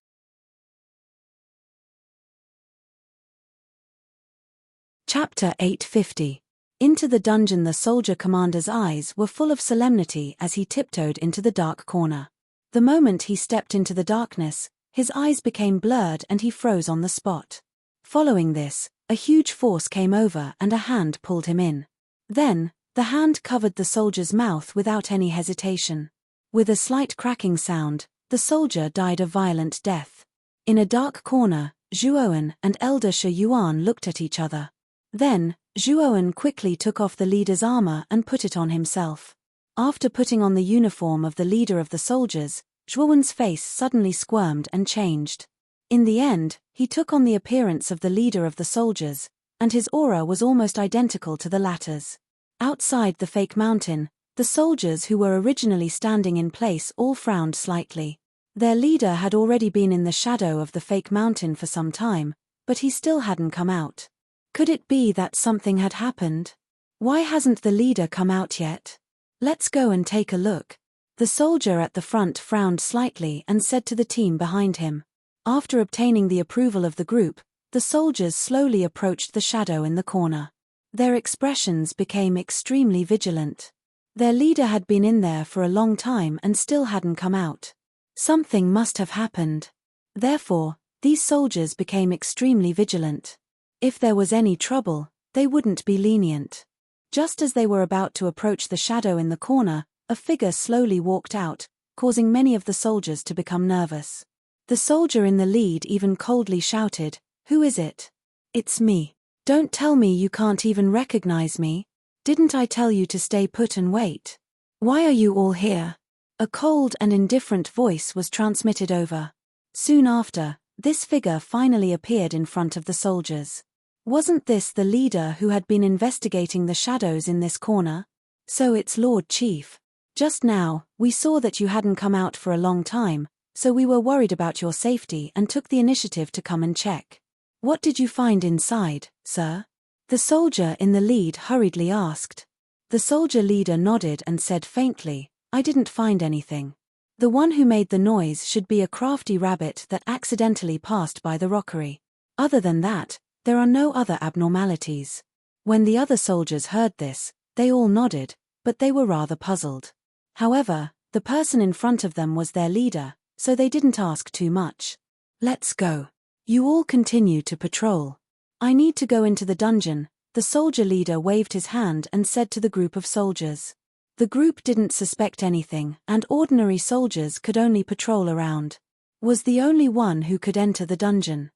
Chapter 850. Into the dungeon. The soldier commander's eyes were full of solemnity as he tiptoed into the dark corner. The moment he stepped into the darkness, his eyes became blurred and he froze on the spot. Following this, a huge force came over and a hand pulled him in. Then, the hand covered the soldier's mouth without any hesitation. With a slight cracking sound, the soldier died a violent death. In a dark corner, Zhuowen and Elder Shiyuan looked at each other. Then, Zhuowen quickly took off the leader's armor and put it on himself. After putting on the uniform of the leader of the soldiers, Zhuowen's face suddenly squirmed and changed. In the end, he took on the appearance of the leader of the soldiers, and his aura was almost identical to the latter's. Outside the fake mountain, the soldiers who were originally standing in place all frowned slightly. Their leader had already been in the shadow of the fake mountain for some time, but he still hadn't come out. Could it be that something had happened? Why hasn't the leader come out yet? Let's go and take a look. The soldier at the front frowned slightly and said to the team behind him. After obtaining the approval of the group, the soldiers slowly approached the shadow in the corner. Their expressions became extremely vigilant. Their leader had been in there for a long time and still hadn't come out. Something must have happened. Therefore, these soldiers became extremely vigilant. If there was any trouble, they wouldn't be lenient. Just as they were about to approach the shadow in the corner, a figure slowly walked out, causing many of the soldiers to become nervous. The soldier in the lead even coldly shouted, "Who is it?" "It's me. Don't tell me you can't even recognize me. Didn't I tell you to stay put and wait? Why are you all here?" A cold and indifferent voice was transmitted over. Soon after, this figure finally appeared in front of the soldiers. Wasn't this the leader who had been investigating the shadows in this corner? "So it's Lord Chief. Just now, we saw that you hadn't come out for a long time, so we were worried about your safety and took the initiative to come and check. What did you find inside, sir?" The soldier in the lead hurriedly asked. The soldier leader nodded and said faintly, "I didn't find anything. The one who made the noise should be a crafty rabbit that accidentally passed by the rockery. Other than that, there are no other abnormalities." When the other soldiers heard this, they all nodded, but they were rather puzzled. However, the person in front of them was their leader, so they didn't ask too much. "Let's go. You all continue to patrol. I need to go into the dungeon." The soldier leader waved his hand and said to the group of soldiers. The group didn't suspect anything, and ordinary soldiers could only patrol around. Was the only one who could enter the dungeon.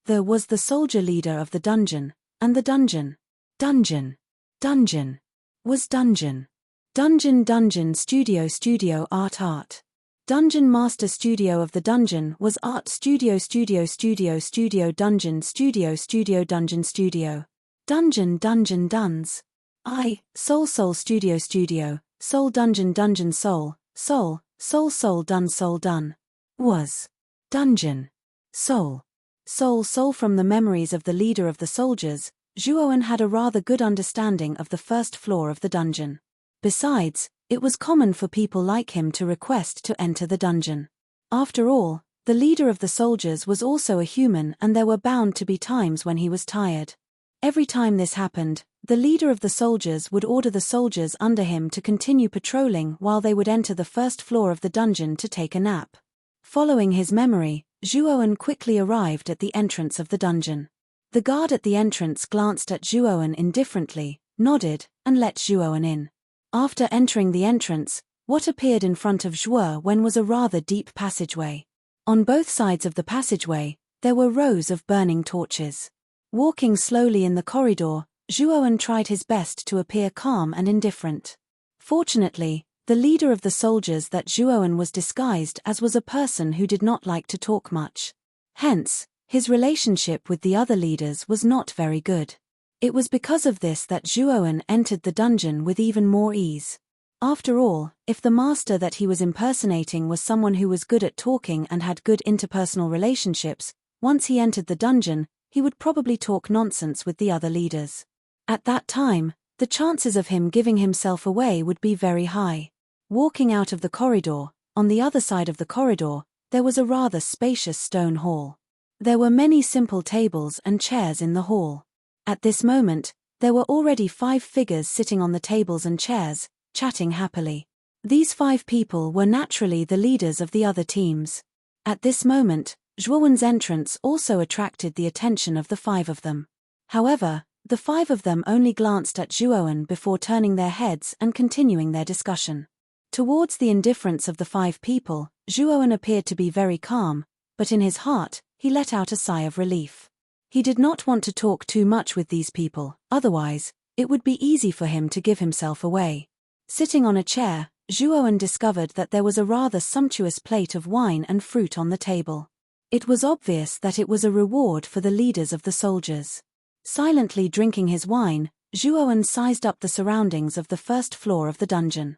There was the soldier leader of the dungeon, and the dungeon. Dungeon. Dungeon. Was dungeon. Dungeon studio art. Dungeon master studio of the dungeon was art studio dungeon dungeon studio. Dungeon duns. Soul studio, soul dungeon soul done. Was. Dungeon. Soul from the memories of the leader of the soldiers, Zhuowen had a rather good understanding of the first floor of the dungeon. Besides, it was common for people like him to request to enter the dungeon. After all, the leader of the soldiers was also a human, and there were bound to be times when he was tired. Every time this happened, the leader of the soldiers would order the soldiers under him to continue patrolling while they would enter the first floor of the dungeon to take a nap. Following his memory, Zhuowen quickly arrived at the entrance of the dungeon. The guard at the entrance glanced at Zhuowen indifferently, nodded, and let Zhuowen in. After entering the entrance, what appeared in front of Zhuowen was a rather deep passageway. On both sides of the passageway, there were rows of burning torches. Walking slowly in the corridor, Zhuowen tried his best to appear calm and indifferent. Fortunately, the leader of the soldiers that Zhuowen was disguised as was a person who did not like to talk much. Hence, his relationship with the other leaders was not very good. It was because of this that Zhuowen entered the dungeon with even more ease. After all, if the master that he was impersonating was someone who was good at talking and had good interpersonal relationships, once he entered the dungeon, he would probably talk nonsense with the other leaders. At that time, the chances of him giving himself away would be very high. Walking out of the corridor, on the other side of the corridor, there was a rather spacious stone hall. There were many simple tables and chairs in the hall. At this moment, there were already 5 figures sitting on the tables and chairs, chatting happily. These 5 people were naturally the leaders of the other teams. At this moment, Zhuowen's entrance also attracted the attention of the 5 of them. However, the 5 of them only glanced at Zhuowen before turning their heads and continuing their discussion. Towards the indifference of the 5 people, Zhuowen appeared to be very calm, but in his heart, he let out a sigh of relief. He did not want to talk too much with these people, otherwise, it would be easy for him to give himself away. Sitting on a chair, Zhuowen discovered that there was a rather sumptuous plate of wine and fruit on the table. It was obvious that it was a reward for the leaders of the soldiers. Silently drinking his wine, Zhuowen sized up the surroundings of the first floor of the dungeon.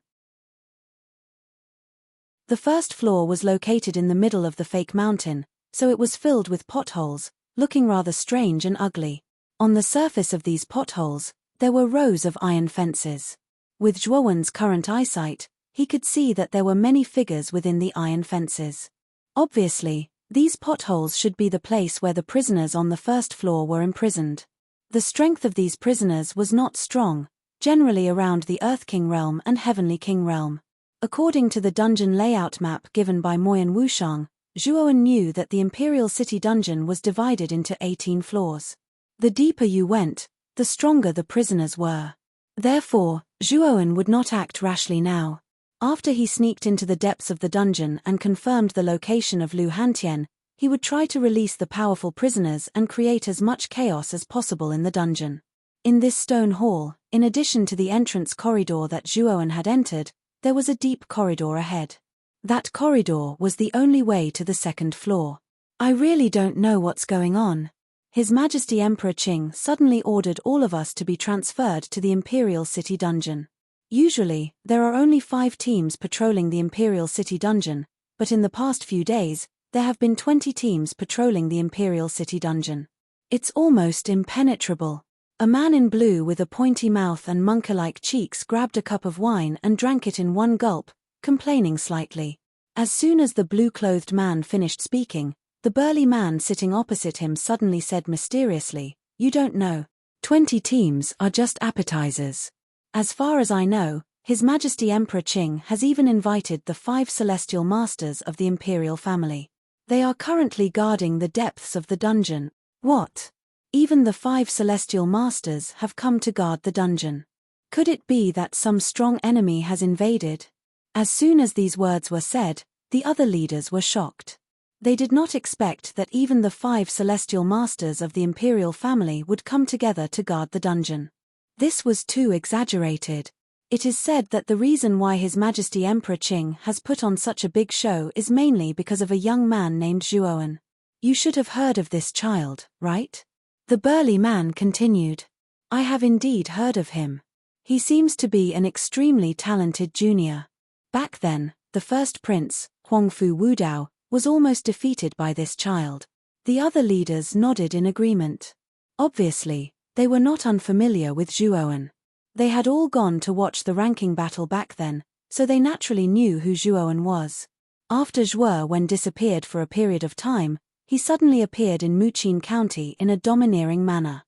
The first floor was located in the middle of the fake mountain, so it was filled with potholes, looking rather strange and ugly. On the surface of these potholes, there were rows of iron fences. With Zhuowen's current eyesight, he could see that there were many figures within the iron fences. Obviously, these potholes should be the place where the prisoners on the first floor were imprisoned. The strength of these prisoners was not strong, generally around the Earth King realm and Heavenly King realm. According to the dungeon layout map given by Moyan Wushang, Zhuowen knew that the Imperial City dungeon was divided into 18 floors. The deeper you went, the stronger the prisoners were. Therefore, Zhuowen would not act rashly now. After he sneaked into the depths of the dungeon and confirmed the location of Lu Hantian, he would try to release the powerful prisoners and create as much chaos as possible in the dungeon. In this stone hall, in addition to the entrance corridor that Zhuowen had entered, there was a deep corridor ahead. That corridor was the only way to the second floor. I really don't know what's going on. His Majesty Emperor Qing suddenly ordered all of us to be transferred to the Imperial City dungeon. Usually, there are only 5 teams patrolling the Imperial City dungeon, but in the past few days, there have been 20 teams patrolling the Imperial City dungeon. It's almost impenetrable. A man in blue with a pointy mouth and monk-like cheeks grabbed a cup of wine and drank it in one gulp, complaining slightly. As soon as the blue-clothed man finished speaking, the burly man sitting opposite him suddenly said mysteriously, "You don't know. 20 teams are just appetizers. As far as I know, His Majesty Emperor Qing has even invited the 5 celestial masters of the imperial family. They are currently guarding the depths of the dungeon." What? Even the 5 celestial masters have come to guard the dungeon. Could it be that some strong enemy has invaded? As soon as these words were said, the other leaders were shocked. They did not expect that even the 5 celestial masters of the imperial family would come together to guard the dungeon. This was too exaggerated. It is said that the reason why His Majesty Emperor Qing has put on such a big show is mainly because of a young man named Zhuowen. You should have heard of this child, right? The burly man continued. I have indeed heard of him. He seems to be an extremely talented junior. Back then, the first prince, Huangfu Wudao, was almost defeated by this child. The other leaders nodded in agreement. Obviously, they were not unfamiliar with Zhuowen. They had all gone to watch the ranking battle back then, so they naturally knew who Zhuowen was. After Zhuowen disappeared for a period of time, he suddenly appeared in Muqin County in a domineering manner.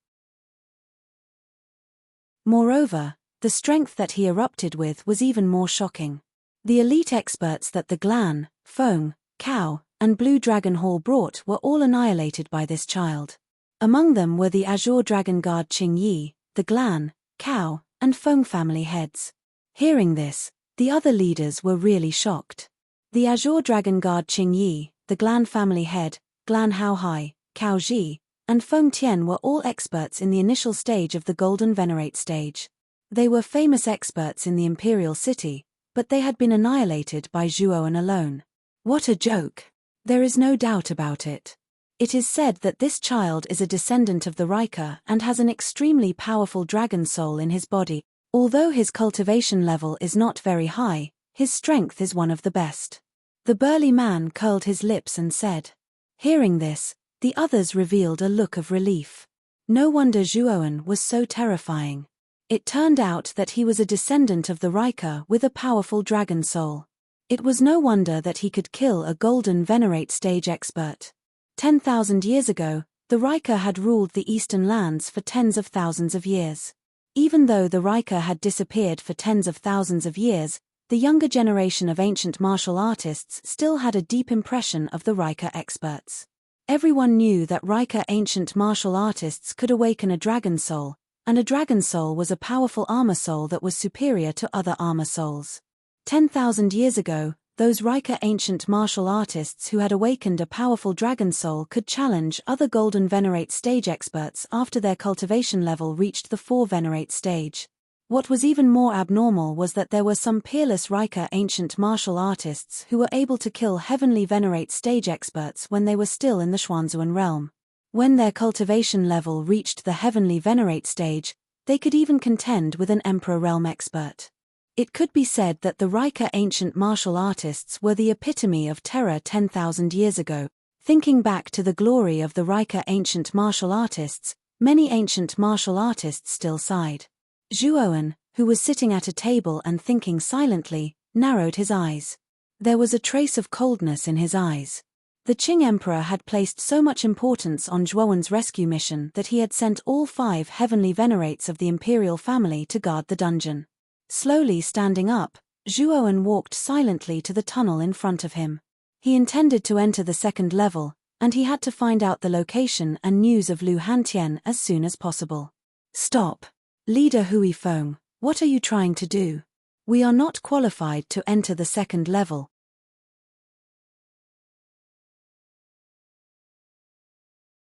Moreover, the strength that he erupted with was even more shocking. The elite experts that the Glan, Feng, Cao, and Blue Dragon Hall brought were all annihilated by this child. Among them were the Azure Dragon Guard Qing Yi, the Glan, Cao, and Feng family heads. Hearing this, the other leaders were really shocked. The Azure Dragon Guard Qing Yi, the Glan family head, Glan Haohai, Cao Ji, and Feng Tian were all experts in the initial stage of the Golden Venerate stage. They were famous experts in the imperial city, but they had been annihilated by Zhuowen alone. What a joke! There is no doubt about it. It is said that this child is a descendant of the Rika and has an extremely powerful dragon soul in his body. Although his cultivation level is not very high, his strength is one of the best. The burly man curled his lips and said. Hearing this, the others revealed a look of relief. No wonder Zhuowen was so terrifying. It turned out that he was a descendant of the Rika with a powerful dragon soul. It was no wonder that he could kill a Golden Venerate stage expert. 10,000 years ago, the Rika had ruled the eastern lands for tens of thousands of years. Even though the Rika had disappeared for tens of thousands of years, the younger generation of ancient martial artists still had a deep impression of the Rika experts. Everyone knew that Rika ancient martial artists could awaken a dragon soul, and a dragon soul was a powerful armor soul that was superior to other armor souls. 10,000 years ago, those Rika ancient martial artists who had awakened a powerful dragon soul could challenge other Golden Venerate stage experts after their cultivation level reached the 4 Venerate stage. What was even more abnormal was that there were some peerless Rika ancient martial artists who were able to kill Heavenly Venerate stage experts when they were still in the Xuanzuan realm. When their cultivation level reached the Heavenly Venerate stage, they could even contend with an Emperor realm expert. It could be said that the Rika ancient martial artists were the epitome of terror 10,000 years ago. Thinking back to the glory of the Rika ancient martial artists, many ancient martial artists still sighed. Zhuowen, who was sitting at a table and thinking silently, narrowed his eyes. There was a trace of coldness in his eyes. The Qing Emperor had placed so much importance on Zhuowen's rescue mission that he had sent all 5 heavenly venerates of the imperial family to guard the dungeon. Slowly standing up, Zhuowen walked silently to the tunnel in front of him. He intended to enter the 2nd level, and he had to find out the location and news of Lu Hantian as soon as possible. Stop! Leader Hui Feng, what are you trying to do? We are not qualified to enter the 2nd level.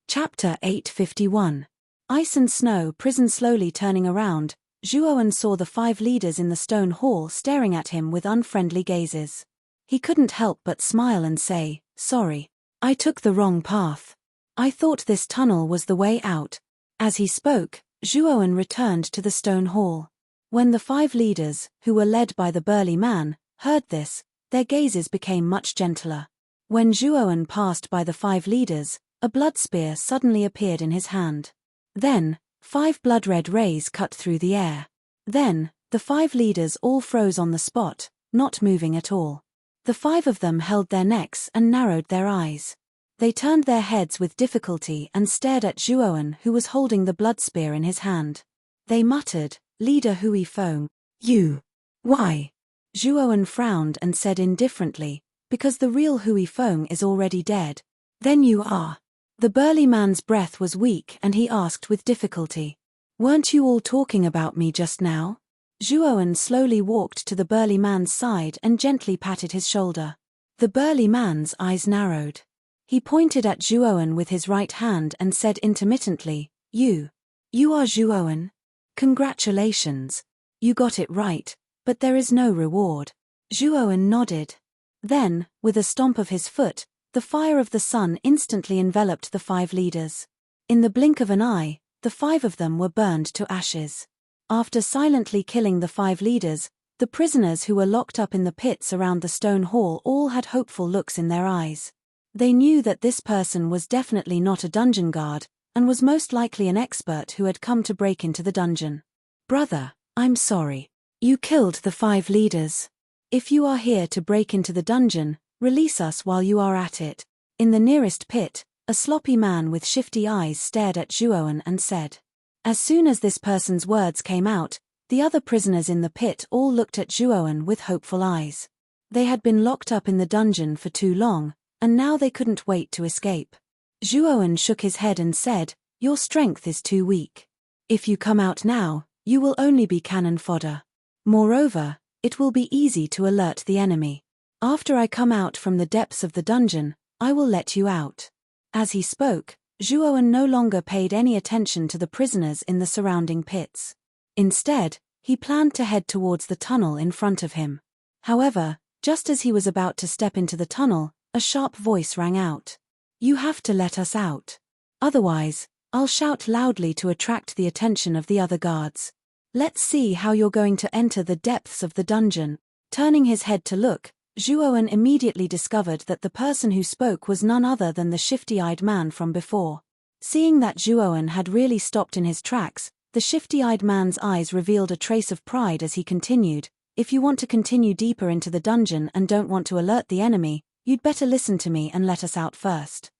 Chapter 851. Ice and Snow Prison. Slowly turning around, Zhuowen saw the 5 leaders in the stone hall staring at him with unfriendly gazes. He couldn't help but smile and say, sorry. I took the wrong path. I thought this tunnel was the way out. As he spoke, Zhuowen returned to the stone hall. When the 5 leaders, who were led by the burly man, heard this, their gazes became much gentler. When Zhuowen passed by the 5 leaders, a blood spear suddenly appeared in his hand. Then, 5 blood-red rays cut through the air. Then, the 5 leaders all froze on the spot, not moving at all. The 5 of them held their necks and narrowed their eyes. They turned their heads with difficulty and stared at Zhuowen, who was holding the blood spear in his hand. They muttered, Leader Hui Feng, you. Why? Zhuowen frowned and said indifferently, because the real Hui Feng is already dead. Then you are. The burly man's breath was weak and he asked with difficulty. Weren't you all talking about me just now? Zhuowen slowly walked to the burly man's side and gently patted his shoulder. The burly man's eyes narrowed. He pointed at Zhuowen with his right hand and said intermittently, You are Zhuowen? Congratulations. You got it right, but there is no reward. Zhuowen nodded. Then, with a stomp of his foot, the fire of the sun instantly enveloped the 5 leaders. In the blink of an eye, the 5 of them were burned to ashes. After silently killing the 5 leaders, the prisoners who were locked up in the pits around the stone hall all had hopeful looks in their eyes. They knew that this person was definitely not a dungeon guard, and was most likely an expert who had come to break into the dungeon. Brother, I'm sorry. You killed the 5 leaders. If you are here to break into the dungeon, release us while you are at it. In the nearest pit, a sloppy man with shifty eyes stared at Zhuowen and said. As soon as this person's words came out, the other prisoners in the pit all looked at Zhuowen with hopeful eyes. They had been locked up in the dungeon for too long, and now they couldn't wait to escape. Zhuowen shook his head and said, Your strength is too weak. If you come out now, you will only be cannon fodder. Moreover, it will be easy to alert the enemy. After I come out from the depths of the dungeon, I will let you out. As he spoke, Zhuowen no longer paid any attention to the prisoners in the surrounding pits. Instead, he planned to head towards the tunnel in front of him. However, just as he was about to step into the tunnel, a sharp voice rang out. You have to let us out. Otherwise, I'll shout loudly to attract the attention of the other guards. Let's see how you're going to enter the depths of the dungeon. Turning his head to look, Zhuowen immediately discovered that the person who spoke was none other than the shifty-eyed man from before. Seeing that Zhuowen had really stopped in his tracks, the shifty-eyed man's eyes revealed a trace of pride as he continued, If you want to continue deeper into the dungeon and don't want to alert the enemy, you'd better listen to me and let us out first.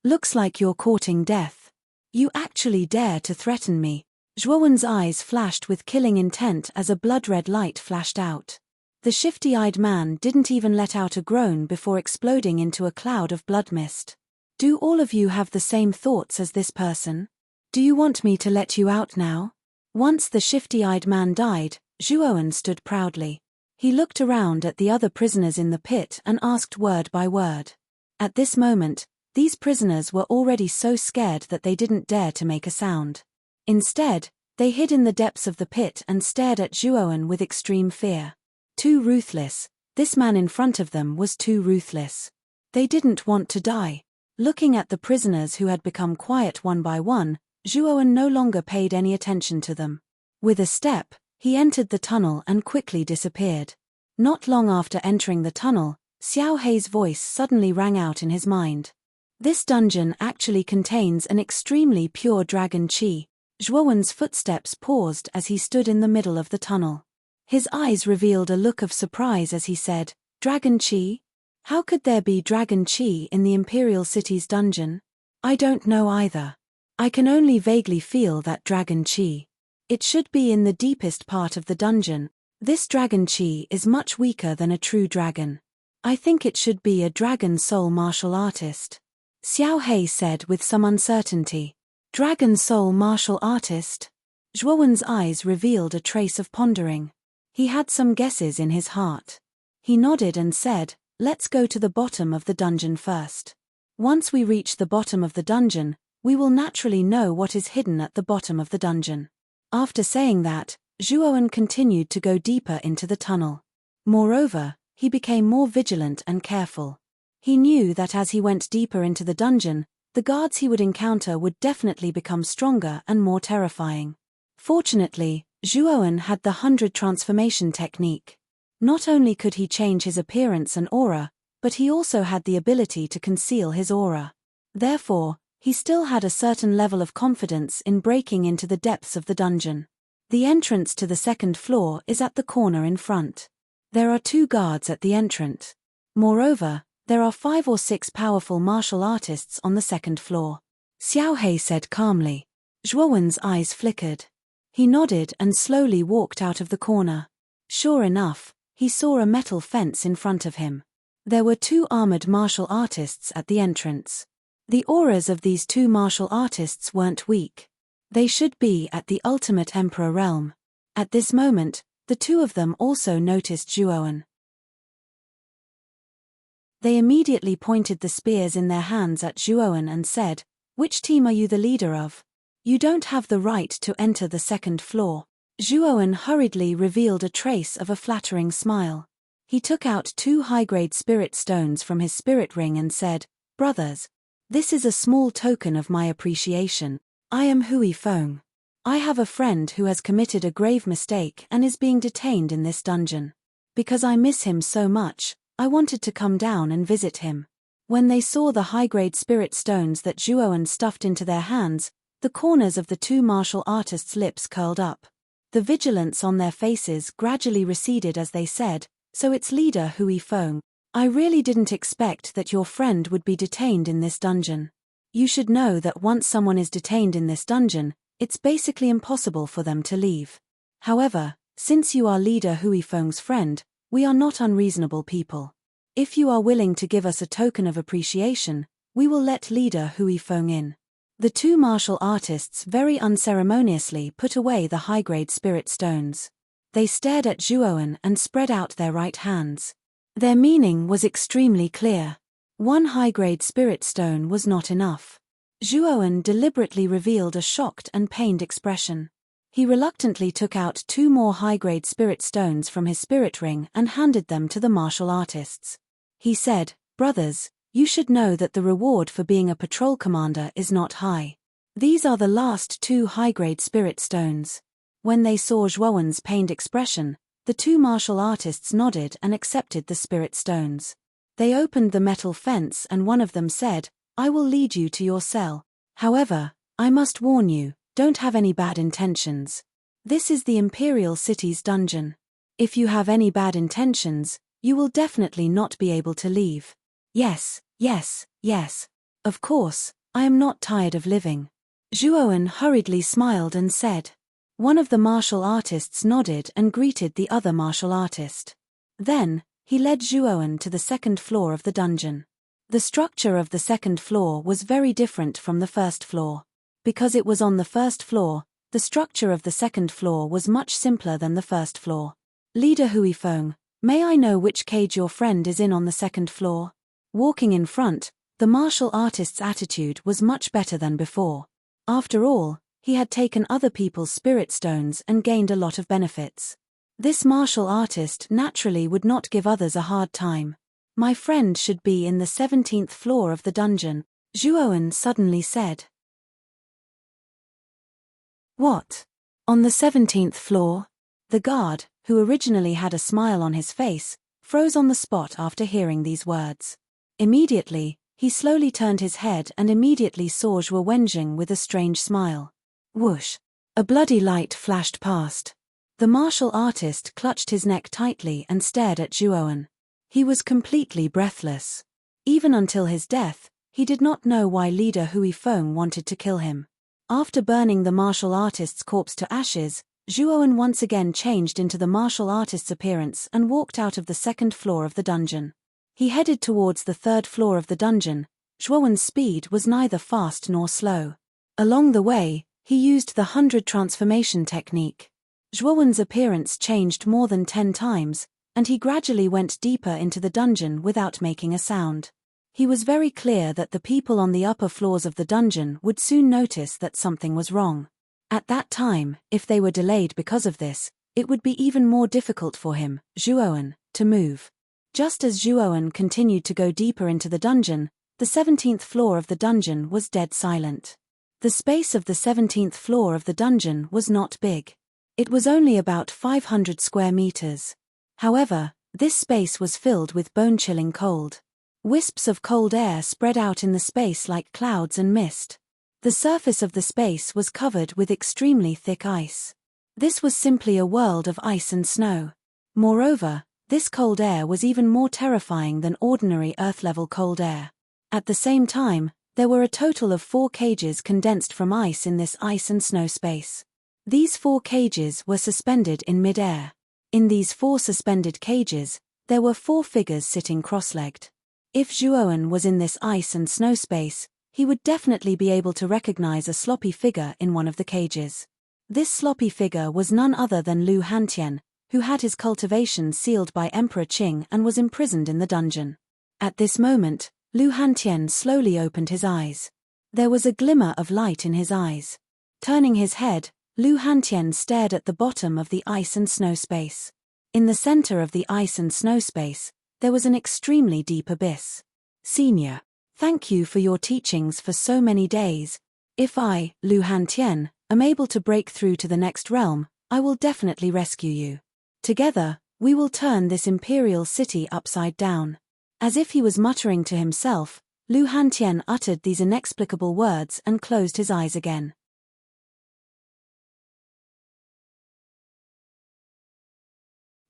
Looks like you're courting death. You actually dare to threaten me. Zhuowen's eyes flashed with killing intent as a blood-red light flashed out. The shifty-eyed man didn't even let out a groan before exploding into a cloud of blood mist. Do all of you have the same thoughts as this person? Do you want me to let you out now? Once the shifty-eyed man died, Zhuowen stood proudly. He looked around at the other prisoners in the pit and asked word by word. At this moment, these prisoners were already so scared that they didn't dare to make a sound. Instead, they hid in the depths of the pit and stared at Zhuowen with extreme fear. Too ruthless. This man in front of them was too ruthless. They didn't want to die. Looking at the prisoners who had become quiet one by one, Zhuowen no longer paid any attention to them. With a step, he entered the tunnel and quickly disappeared. Not long after entering the tunnel, Xiao Hei's voice suddenly rang out in his mind. This dungeon actually contains an extremely pure dragon qi. Zhuowen's footsteps paused as he stood in the middle of the tunnel. His eyes revealed a look of surprise as he said, Dragon qi? How could there be dragon qi in the Imperial City's dungeon? I don't know either. I can only vaguely feel that dragon qi. It should be in the deepest part of the dungeon. This dragon qi is much weaker than a true dragon. I think it should be a dragon soul martial artist. Xiao Hei said with some uncertainty. Dragon soul martial artist? Zhuowen's eyes revealed a trace of pondering. He had some guesses in his heart. He nodded and said, Let's go to the bottom of the dungeon first. Once we reach the bottom of the dungeon, we will naturally know what is hidden at the bottom of the dungeon. After saying that, Zhuowen continued to go deeper into the tunnel. Moreover, he became more vigilant and careful. He knew that as he went deeper into the dungeon, the guards he would encounter would definitely become stronger and more terrifying. Fortunately, Zhuowen had the 100 transformation technique. Not only could he change his appearance and aura, but he also had the ability to conceal his aura. Therefore, he still had a certain level of confidence in breaking into the depths of the dungeon. The entrance to the second floor is at the corner in front. There are 2 guards at the entrance. Moreover, there are 5 or 6 powerful martial artists on the second floor. Xiao Hei said calmly. Zhuowen's eyes flickered. He nodded and slowly walked out of the corner. Sure enough, he saw a metal fence in front of him. There were 2 armored martial artists at the entrance. The auras of these 2 martial artists weren't weak. They should be at the ultimate emperor realm. At this moment, the 2 of them also noticed Zhuowen. They immediately pointed the spears in their hands at Zhuowen and said, "Which team are you the leader of? You don't have the right to enter the second floor." Zhuowen hurriedly revealed a trace of a flattering smile. He took out 2 high-grade spirit stones from his spirit ring and said, "Brothers, this is a small token of my appreciation. I am Hui Feng. I have a friend who has committed a grave mistake and is being detained in this dungeon. Because I miss him so much, I wanted to come down and visit him." When they saw the high-grade spirit stones that Zhuowen stuffed into their hands, the corners of the 2 martial artists' lips curled up. The vigilance on their faces gradually receded as they said, "So it's leader Hui Feng. I really didn't expect that your friend would be detained in this dungeon. You should know that once someone is detained in this dungeon, it's basically impossible for them to leave. However, since you are leader Hui Feng's friend, we are not unreasonable people. If you are willing to give us a token of appreciation, we will let leader Hui Feng in." The 2 martial artists very unceremoniously put away the high-grade spirit stones. They stared at Zhuowen and spread out their right hands. Their meaning was extremely clear. 1 high-grade spirit stone was not enough. Zhuowen deliberately revealed a shocked and pained expression. He reluctantly took out 2 more high-grade spirit stones from his spirit ring and handed them to the martial artists. He said, "Brothers, you should know that the reward for being a patrol commander is not high. These are the last 2 high-grade spirit stones." When they saw Zhuowen's pained expression, the 2 martial artists nodded and accepted the spirit stones. They opened the metal fence and one of them said, "I will lead you to your cell. However, I must warn you, don't have any bad intentions. This is the Imperial City's dungeon. If you have any bad intentions, you will definitely not be able to leave." "Yes, yes, yes. Of course, I am not tired of living." Zhuowen hurriedly smiled and said. One of the martial artists nodded and greeted the other martial artist. Then, he led Zhuowen to the second floor of the dungeon. The structure of the second floor was very different from the first floor. Because it was on the first floor, the structure of the second floor was much simpler than the first floor. "Leader Hui Feng, may I know which cage your friend is in on the second floor?" Walking in front, the martial artist's attitude was much better than before. After all, he had taken other people's spirit stones and gained a lot of benefits. This martial artist naturally would not give others a hard time. "My friend should be in the 17th floor of the dungeon," Zhuowen suddenly said. "What? On the 17th floor?" The guard, who originally had a smile on his face, froze on the spot after hearing these words. Immediately, he slowly turned his head and immediately saw Zhuo Wenjing with a strange smile. Whoosh! A bloody light flashed past. The martial artist clutched his neck tightly and stared at Zhuowen. He was completely breathless. Even until his death, he did not know why leader Hui Feng wanted to kill him. After burning the martial artist's corpse to ashes, Zhuowen once again changed into the martial artist's appearance and walked out of the second floor of the dungeon. He headed towards the 3rd floor of the dungeon. Zhuowen's speed was neither fast nor slow. Along the way, he used the 100 transformation technique. Zhuowen's appearance changed more than 10 times, and he gradually went deeper into the dungeon without making a sound. He was very clear that the people on the upper floors of the dungeon would soon notice that something was wrong. At that time, if they were delayed because of this, it would be even more difficult for him, Zhuowen, to move. Just as Zhuowen continued to go deeper into the dungeon, the 17th floor of the dungeon was dead silent. The space of the 17th floor of the dungeon was not big. It was only about 500 square meters. However, this space was filled with bone-chilling cold. Wisps of cold air spread out in the space like clouds and mist. The surface of the space was covered with extremely thick ice. This was simply a world of ice and snow. Moreover, this cold air was even more terrifying than ordinary Earth-level cold air. At the same time, there were a total of 4 cages condensed from ice in this ice and snow space. These 4 cages were suspended in mid-air. In these 4 suspended cages, there were 4 figures sitting cross-legged. If Zhuowen was in this ice and snow space, he would definitely be able to recognize a sloppy figure in one of the cages. This sloppy figure was none other than Lu Hantian, who had his cultivation sealed by Emperor Qing and was imprisoned in the dungeon. At this moment, Lu Hantian slowly opened his eyes. There was a glimmer of light in his eyes. Turning his head, Lu Hantian stared at the bottom of the ice and snow space. In the center of the ice and snow space, there was an extremely deep abyss. Senior, thank you for your teachings for so many days. If I, Lu Hantian, am able to break through to the next realm, I will definitely rescue you. Together, we will turn this imperial city upside down. As if he was muttering to himself, Lu Hantian uttered these inexplicable words and closed his eyes again.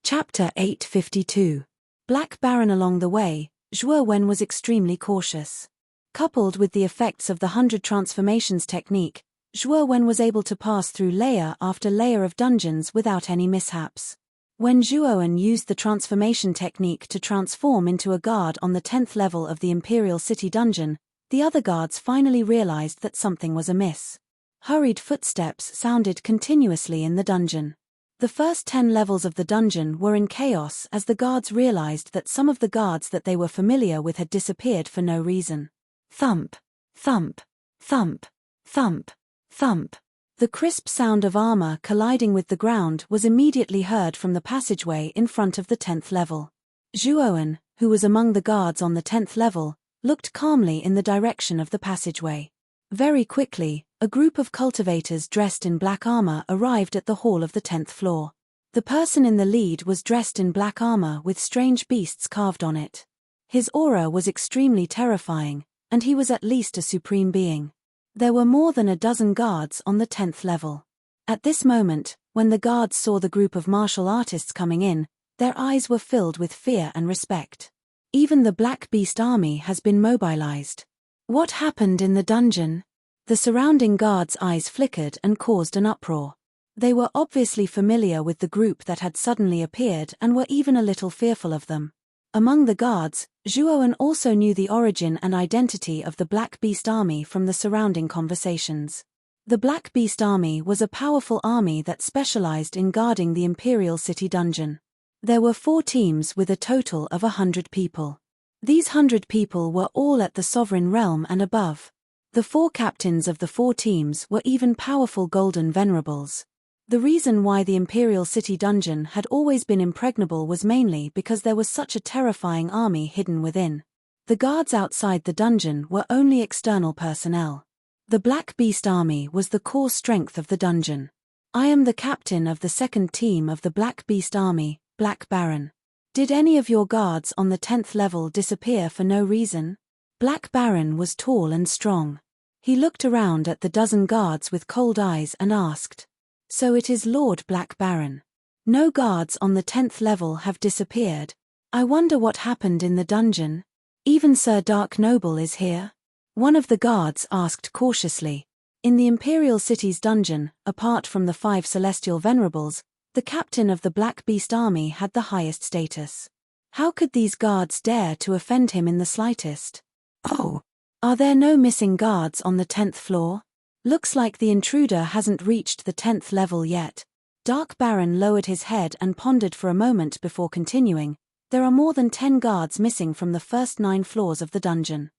Chapter 852. Black Baron. Along the way, Zhuo Wen was extremely cautious. Coupled with the effects of the 100 transformations technique, Zhuo Wen was able to pass through layer after layer of dungeons without any mishaps. When Zhuo Wen used the transformation technique to transform into a guard on the 10th level of the Imperial City dungeon, the other guards finally realized that something was amiss. Hurried footsteps sounded continuously in the dungeon. The first 10 levels of the dungeon were in chaos as the guards realized that some of the guards that they were familiar with had disappeared for no reason. Thump, thump, thump, thump, thump. The crisp sound of armor colliding with the ground was immediately heard from the passageway in front of the 10th level. Zhuo Wen, who was among the guards on the 10th level, looked calmly in the direction of the passageway. Very quickly, a group of cultivators dressed in black armor arrived at the hall of the 10th floor. The person in the lead was dressed in black armor with strange beasts carved on it. His aura was extremely terrifying, and he was at least a supreme being. There were more than a dozen guards on the 10th level. At this moment, when the guards saw the group of martial artists coming in, their eyes were filled with fear and respect. Even the Black Beast army has been mobilized. What happened in the dungeon? The surrounding guards' eyes flickered and caused an uproar. They were obviously familiar with the group that had suddenly appeared and were even a little fearful of them. Among the guards, Zhuo Wen also knew the origin and identity of the Black Beast army from the surrounding conversations. The Black Beast army was a powerful army that specialized in guarding the Imperial City dungeon. There were 4 teams with a total of 100 people. These 100 people were all at the Sovereign Realm and above. The 4 captains of the 4 teams were even powerful golden venerables. The reason why the Imperial City dungeon had always been impregnable was mainly because there was such a terrifying army hidden within. The guards outside the dungeon were only external personnel. The Black Beast army was the core strength of the dungeon. I am the captain of the 2nd team of the Black Beast army, Black Baron. Did any of your guards on the 10th level disappear for no reason? Black Baron was tall and strong. He looked around at the dozen guards with cold eyes and asked, "So it is Lord Black Baron. No guards on the 10th level have disappeared. I wonder what happened in the dungeon. Even Sir Dark Noble is here?" One of the guards asked cautiously. In the Imperial City's dungeon, apart from the 5 celestial venerables, the captain of the Black Beast army had the highest status. How could these guards dare to offend him in the slightest? Oh, are there no missing guards on the 10th floor? Looks like the intruder hasn't reached the 10th level yet. Dark Baron lowered his head and pondered for a moment before continuing. There are more than 10 guards missing from the first 9 floors of the dungeon.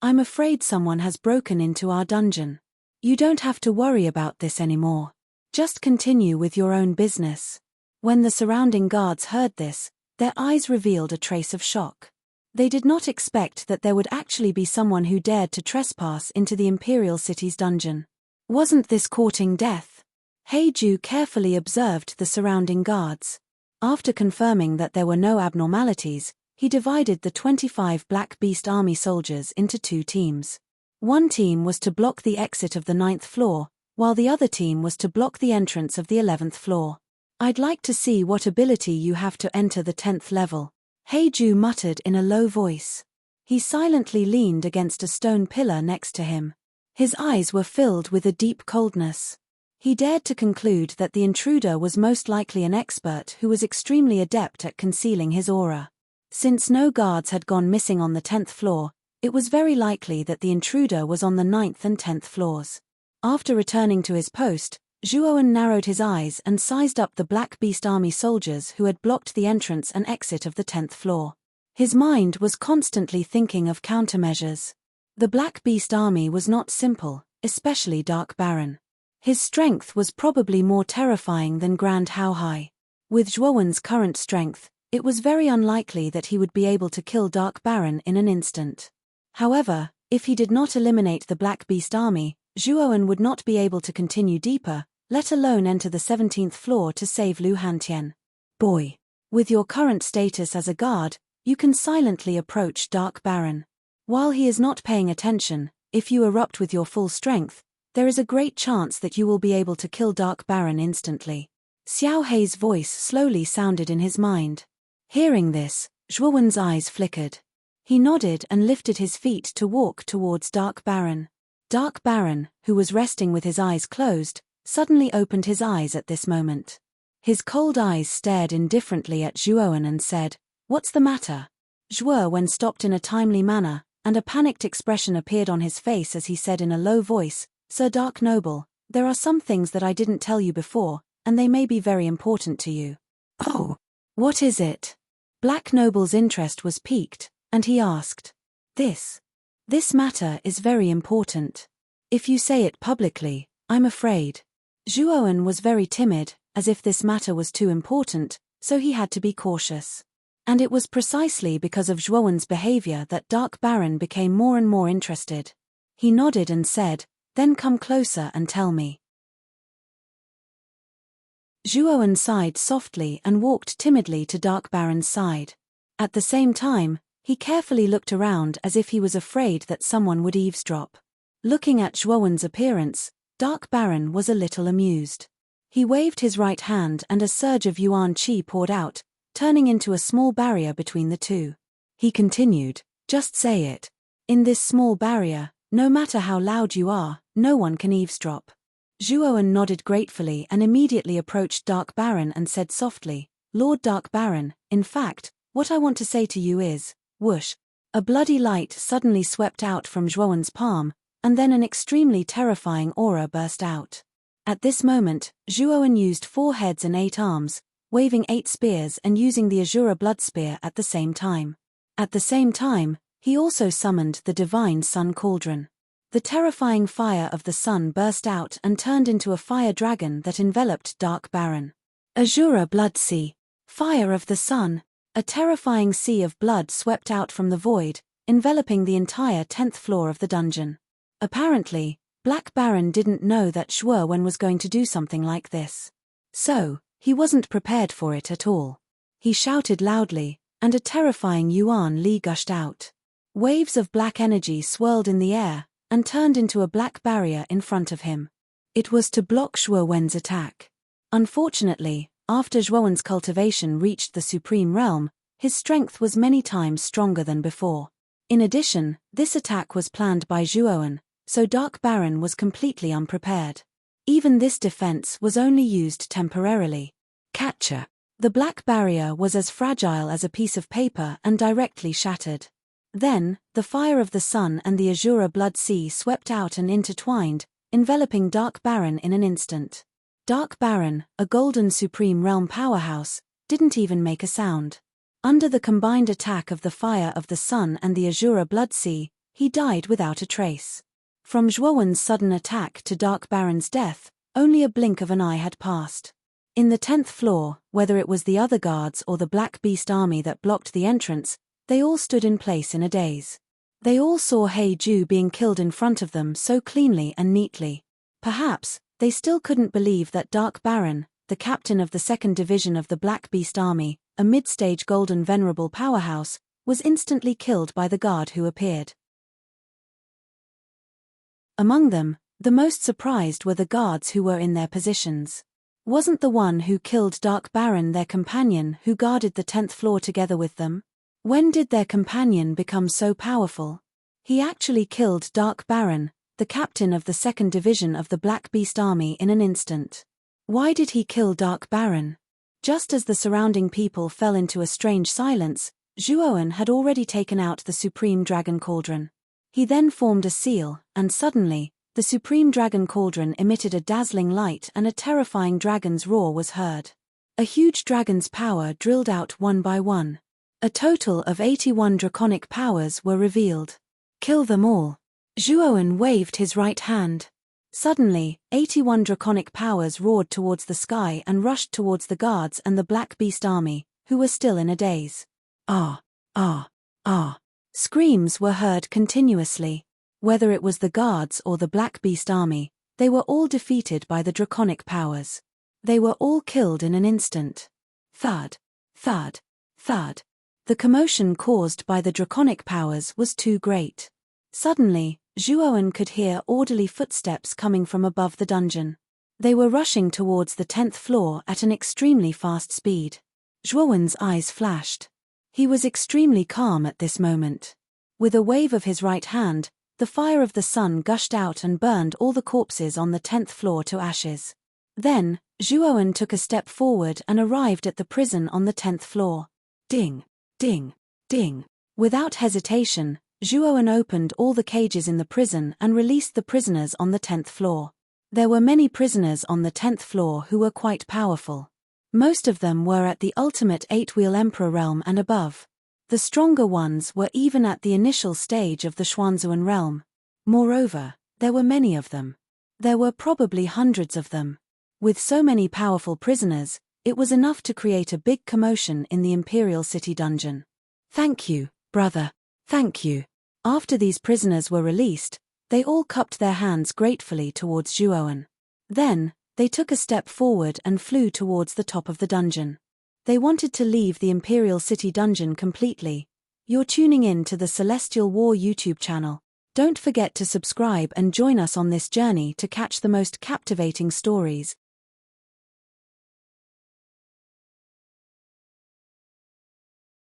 I'm afraid someone has broken into our dungeon. You don't have to worry about this anymore. Just continue with your own business. When the surrounding guards heard this, their eyes revealed a trace of shock. They did not expect that there would actually be someone who dared to trespass into the Imperial City's dungeon. Wasn't this courting death? Heiju carefully observed the surrounding guards. After confirming that there were no abnormalities, he divided the 25 Black Beast army soldiers into 2 teams. One team was to block the exit of the 9th floor, while the other team was to block the entrance of the 11th floor. I'd like to see what ability you have to enter the 10th level. Heiju muttered in a low voice. He silently leaned against a stone pillar next to him. His eyes were filled with a deep coldness. He dared to conclude that the intruder was most likely an expert who was extremely adept at concealing his aura. Since no guards had gone missing on the 10th floor, it was very likely that the intruder was on the 9th and 10th floors. After returning to his post, Zhuowen narrowed his eyes and sized up the Black Beast Army soldiers who had blocked the entrance and exit of the 10th floor. His mind was constantly thinking of countermeasures. The Black Beast Army was not simple, especially Dark Baron. His strength was probably more terrifying than Grand Haohai. With Zhuowen's current strength, it was very unlikely that he would be able to kill Dark Baron in an instant. However, if he did not eliminate the Black Beast Army, Zhuowen would not be able to continue deeper, let alone enter the 17th floor to save Lu Hantian. Boy. With your current status as a guard, you can silently approach Dark Baron. While he is not paying attention, if you erupt with your full strength, there is a great chance that you will be able to kill Dark Baron instantly. Xiao Hei's voice slowly sounded in his mind. Hearing this, Zhuowen's eyes flickered. He nodded and lifted his feet to walk towards Dark Baron. Dark Baron, who was resting with his eyes closed, suddenly opened his eyes at this moment. His cold eyes stared indifferently at Zhuowen and said, "What's the matter?" Zhuowen stopped in a timely manner, and a panicked expression appeared on his face as he said in a low voice, "Sir Dark Noble, there are some things that I didn't tell you before, and they may be very important to you." "Oh, what is it?" Black Noble's interest was piqued, and he asked. This matter is very important. If you say it publicly, I'm afraid." Zhuowen was very timid, as if this matter was too important, so he had to be cautious. And it was precisely because of Zhuowen's behavior that Dark Baron became more and more interested. He nodded and said, "Then come closer and tell me." Zhuowen sighed softly and walked timidly to Dark Baron's side. At the same time, he carefully looked around as if he was afraid that someone would eavesdrop. Looking at Zhuowen's appearance, Dark Baron was a little amused. He waved his right hand and a surge of yuan qi poured out, turning into a small barrier between the two. He continued, "Just say it. In this small barrier, no matter how loud you are, no one can eavesdrop." Zhuowen nodded gratefully and immediately approached Dark Baron and said softly, "Lord Dark Baron, in fact, what I want to say to you is..." Whoosh! A bloody light suddenly swept out from Zhuowen's palm, and then an extremely terrifying aura burst out. At this moment, Zhuowen used 4 heads and 8 arms, waving 8 spears and using the Azura blood spear at the same time. At the same time, he also summoned the divine sun cauldron. The terrifying fire of the sun burst out and turned into a fire dragon that enveloped Dark Baron. Azura blood sea. Fire of the sun. A terrifying sea of blood swept out from the void, enveloping the entire 10th floor of the dungeon. Apparently, Black Baron didn't know that Zhuowen was going to do something like this. So, he wasn't prepared for it at all. He shouted loudly, and a terrifying yuan li gushed out. Waves of black energy swirled in the air, and turned into a black barrier in front of him. It was to block Zhuowen's attack. Unfortunately, after Zhuowen's cultivation reached the supreme realm, his strength was many times stronger than before. In addition, this attack was planned by Zhuowen, so Dark Baron was completely unprepared. Even this defense was only used temporarily. Catcher. The black barrier was as fragile as a piece of paper and directly shattered. Then, the fire of the sun and the Azura blood sea swept out and intertwined, enveloping Dark Baron in an instant. Dark Baron, a golden supreme realm powerhouse, didn't even make a sound. Under the combined attack of the fire of the sun and the Azura blood sea, he died without a trace. From Zhuowen's sudden attack to Dark Baron's death, only a blink of an eye had passed. In the 10th floor, whether it was the other guards or the Black Beast Army that blocked the entrance, they all stood in place in a daze. They all saw He Ju being killed in front of them so cleanly and neatly. Perhaps, they still couldn't believe that Dark Baron, the captain of the 2nd Division of the Black Beast Army, a mid-stage golden venerable powerhouse, was instantly killed by the guard who appeared. Among them, the most surprised were the guards who were in their positions. Wasn't the one who killed Dark Baron their companion who guarded the 10th floor together with them? When did their companion become so powerful? He actually killed Dark Baron, the captain of the 2nd Division of the Black Beast Army, in an instant. Why did he kill Dark Baron? Just as the surrounding people fell into a strange silence, Zhuowen had already taken out the Supreme Dragon Cauldron. He then formed a seal, and suddenly, The supreme dragon cauldron emitted a dazzling light and a terrifying dragon's roar was heard. A huge dragon's power drilled out one by one. A total of 81 draconic powers were revealed. Kill them all. Zhuowen waved his right hand. Suddenly, 81 draconic powers roared towards the sky and rushed towards the guards and the Black Beast army, who were still in a daze. Ah! Ah! Ah! Screams were heard continuously. Whether it was the guards or the Black Beast army, they were all defeated by the draconic powers. They were all killed in an instant. Thud. Thud. Thud. The commotion caused by the draconic powers was too great. Suddenly, Zhuowen could hear orderly footsteps coming from above the dungeon. They were rushing towards the 10th floor at an extremely fast speed. Zhuowen's eyes flashed. He was extremely calm at this moment. With a wave of his right hand, the fire of the sun gushed out and burned all the corpses on the 10th floor to ashes. Then, Zhuowen took a step forward and arrived at the prison on the 10th floor. Ding! Ding! Ding! Without hesitation, Zhuowen opened all the cages in the prison and released the prisoners on the 10th floor. There were many prisoners on the 10th floor who were quite powerful. Most of them were at the ultimate 8-wheel emperor realm and above. The stronger ones were even at the initial stage of the Xuanzuan realm. Moreover, there were many of them. There were probably hundreds of them. With so many powerful prisoners, it was enough to create a big commotion in the Imperial City dungeon. Thank you, brother. Thank you. After these prisoners were released, they all cupped their hands gratefully towards Zhuowen. Then, they took a step forward and flew towards the top of the dungeon. They wanted to leave the Imperial City dungeon completely. You're tuning in to the Celestial War YouTube channel. Don't forget to subscribe and join us on this journey to catch the most captivating stories,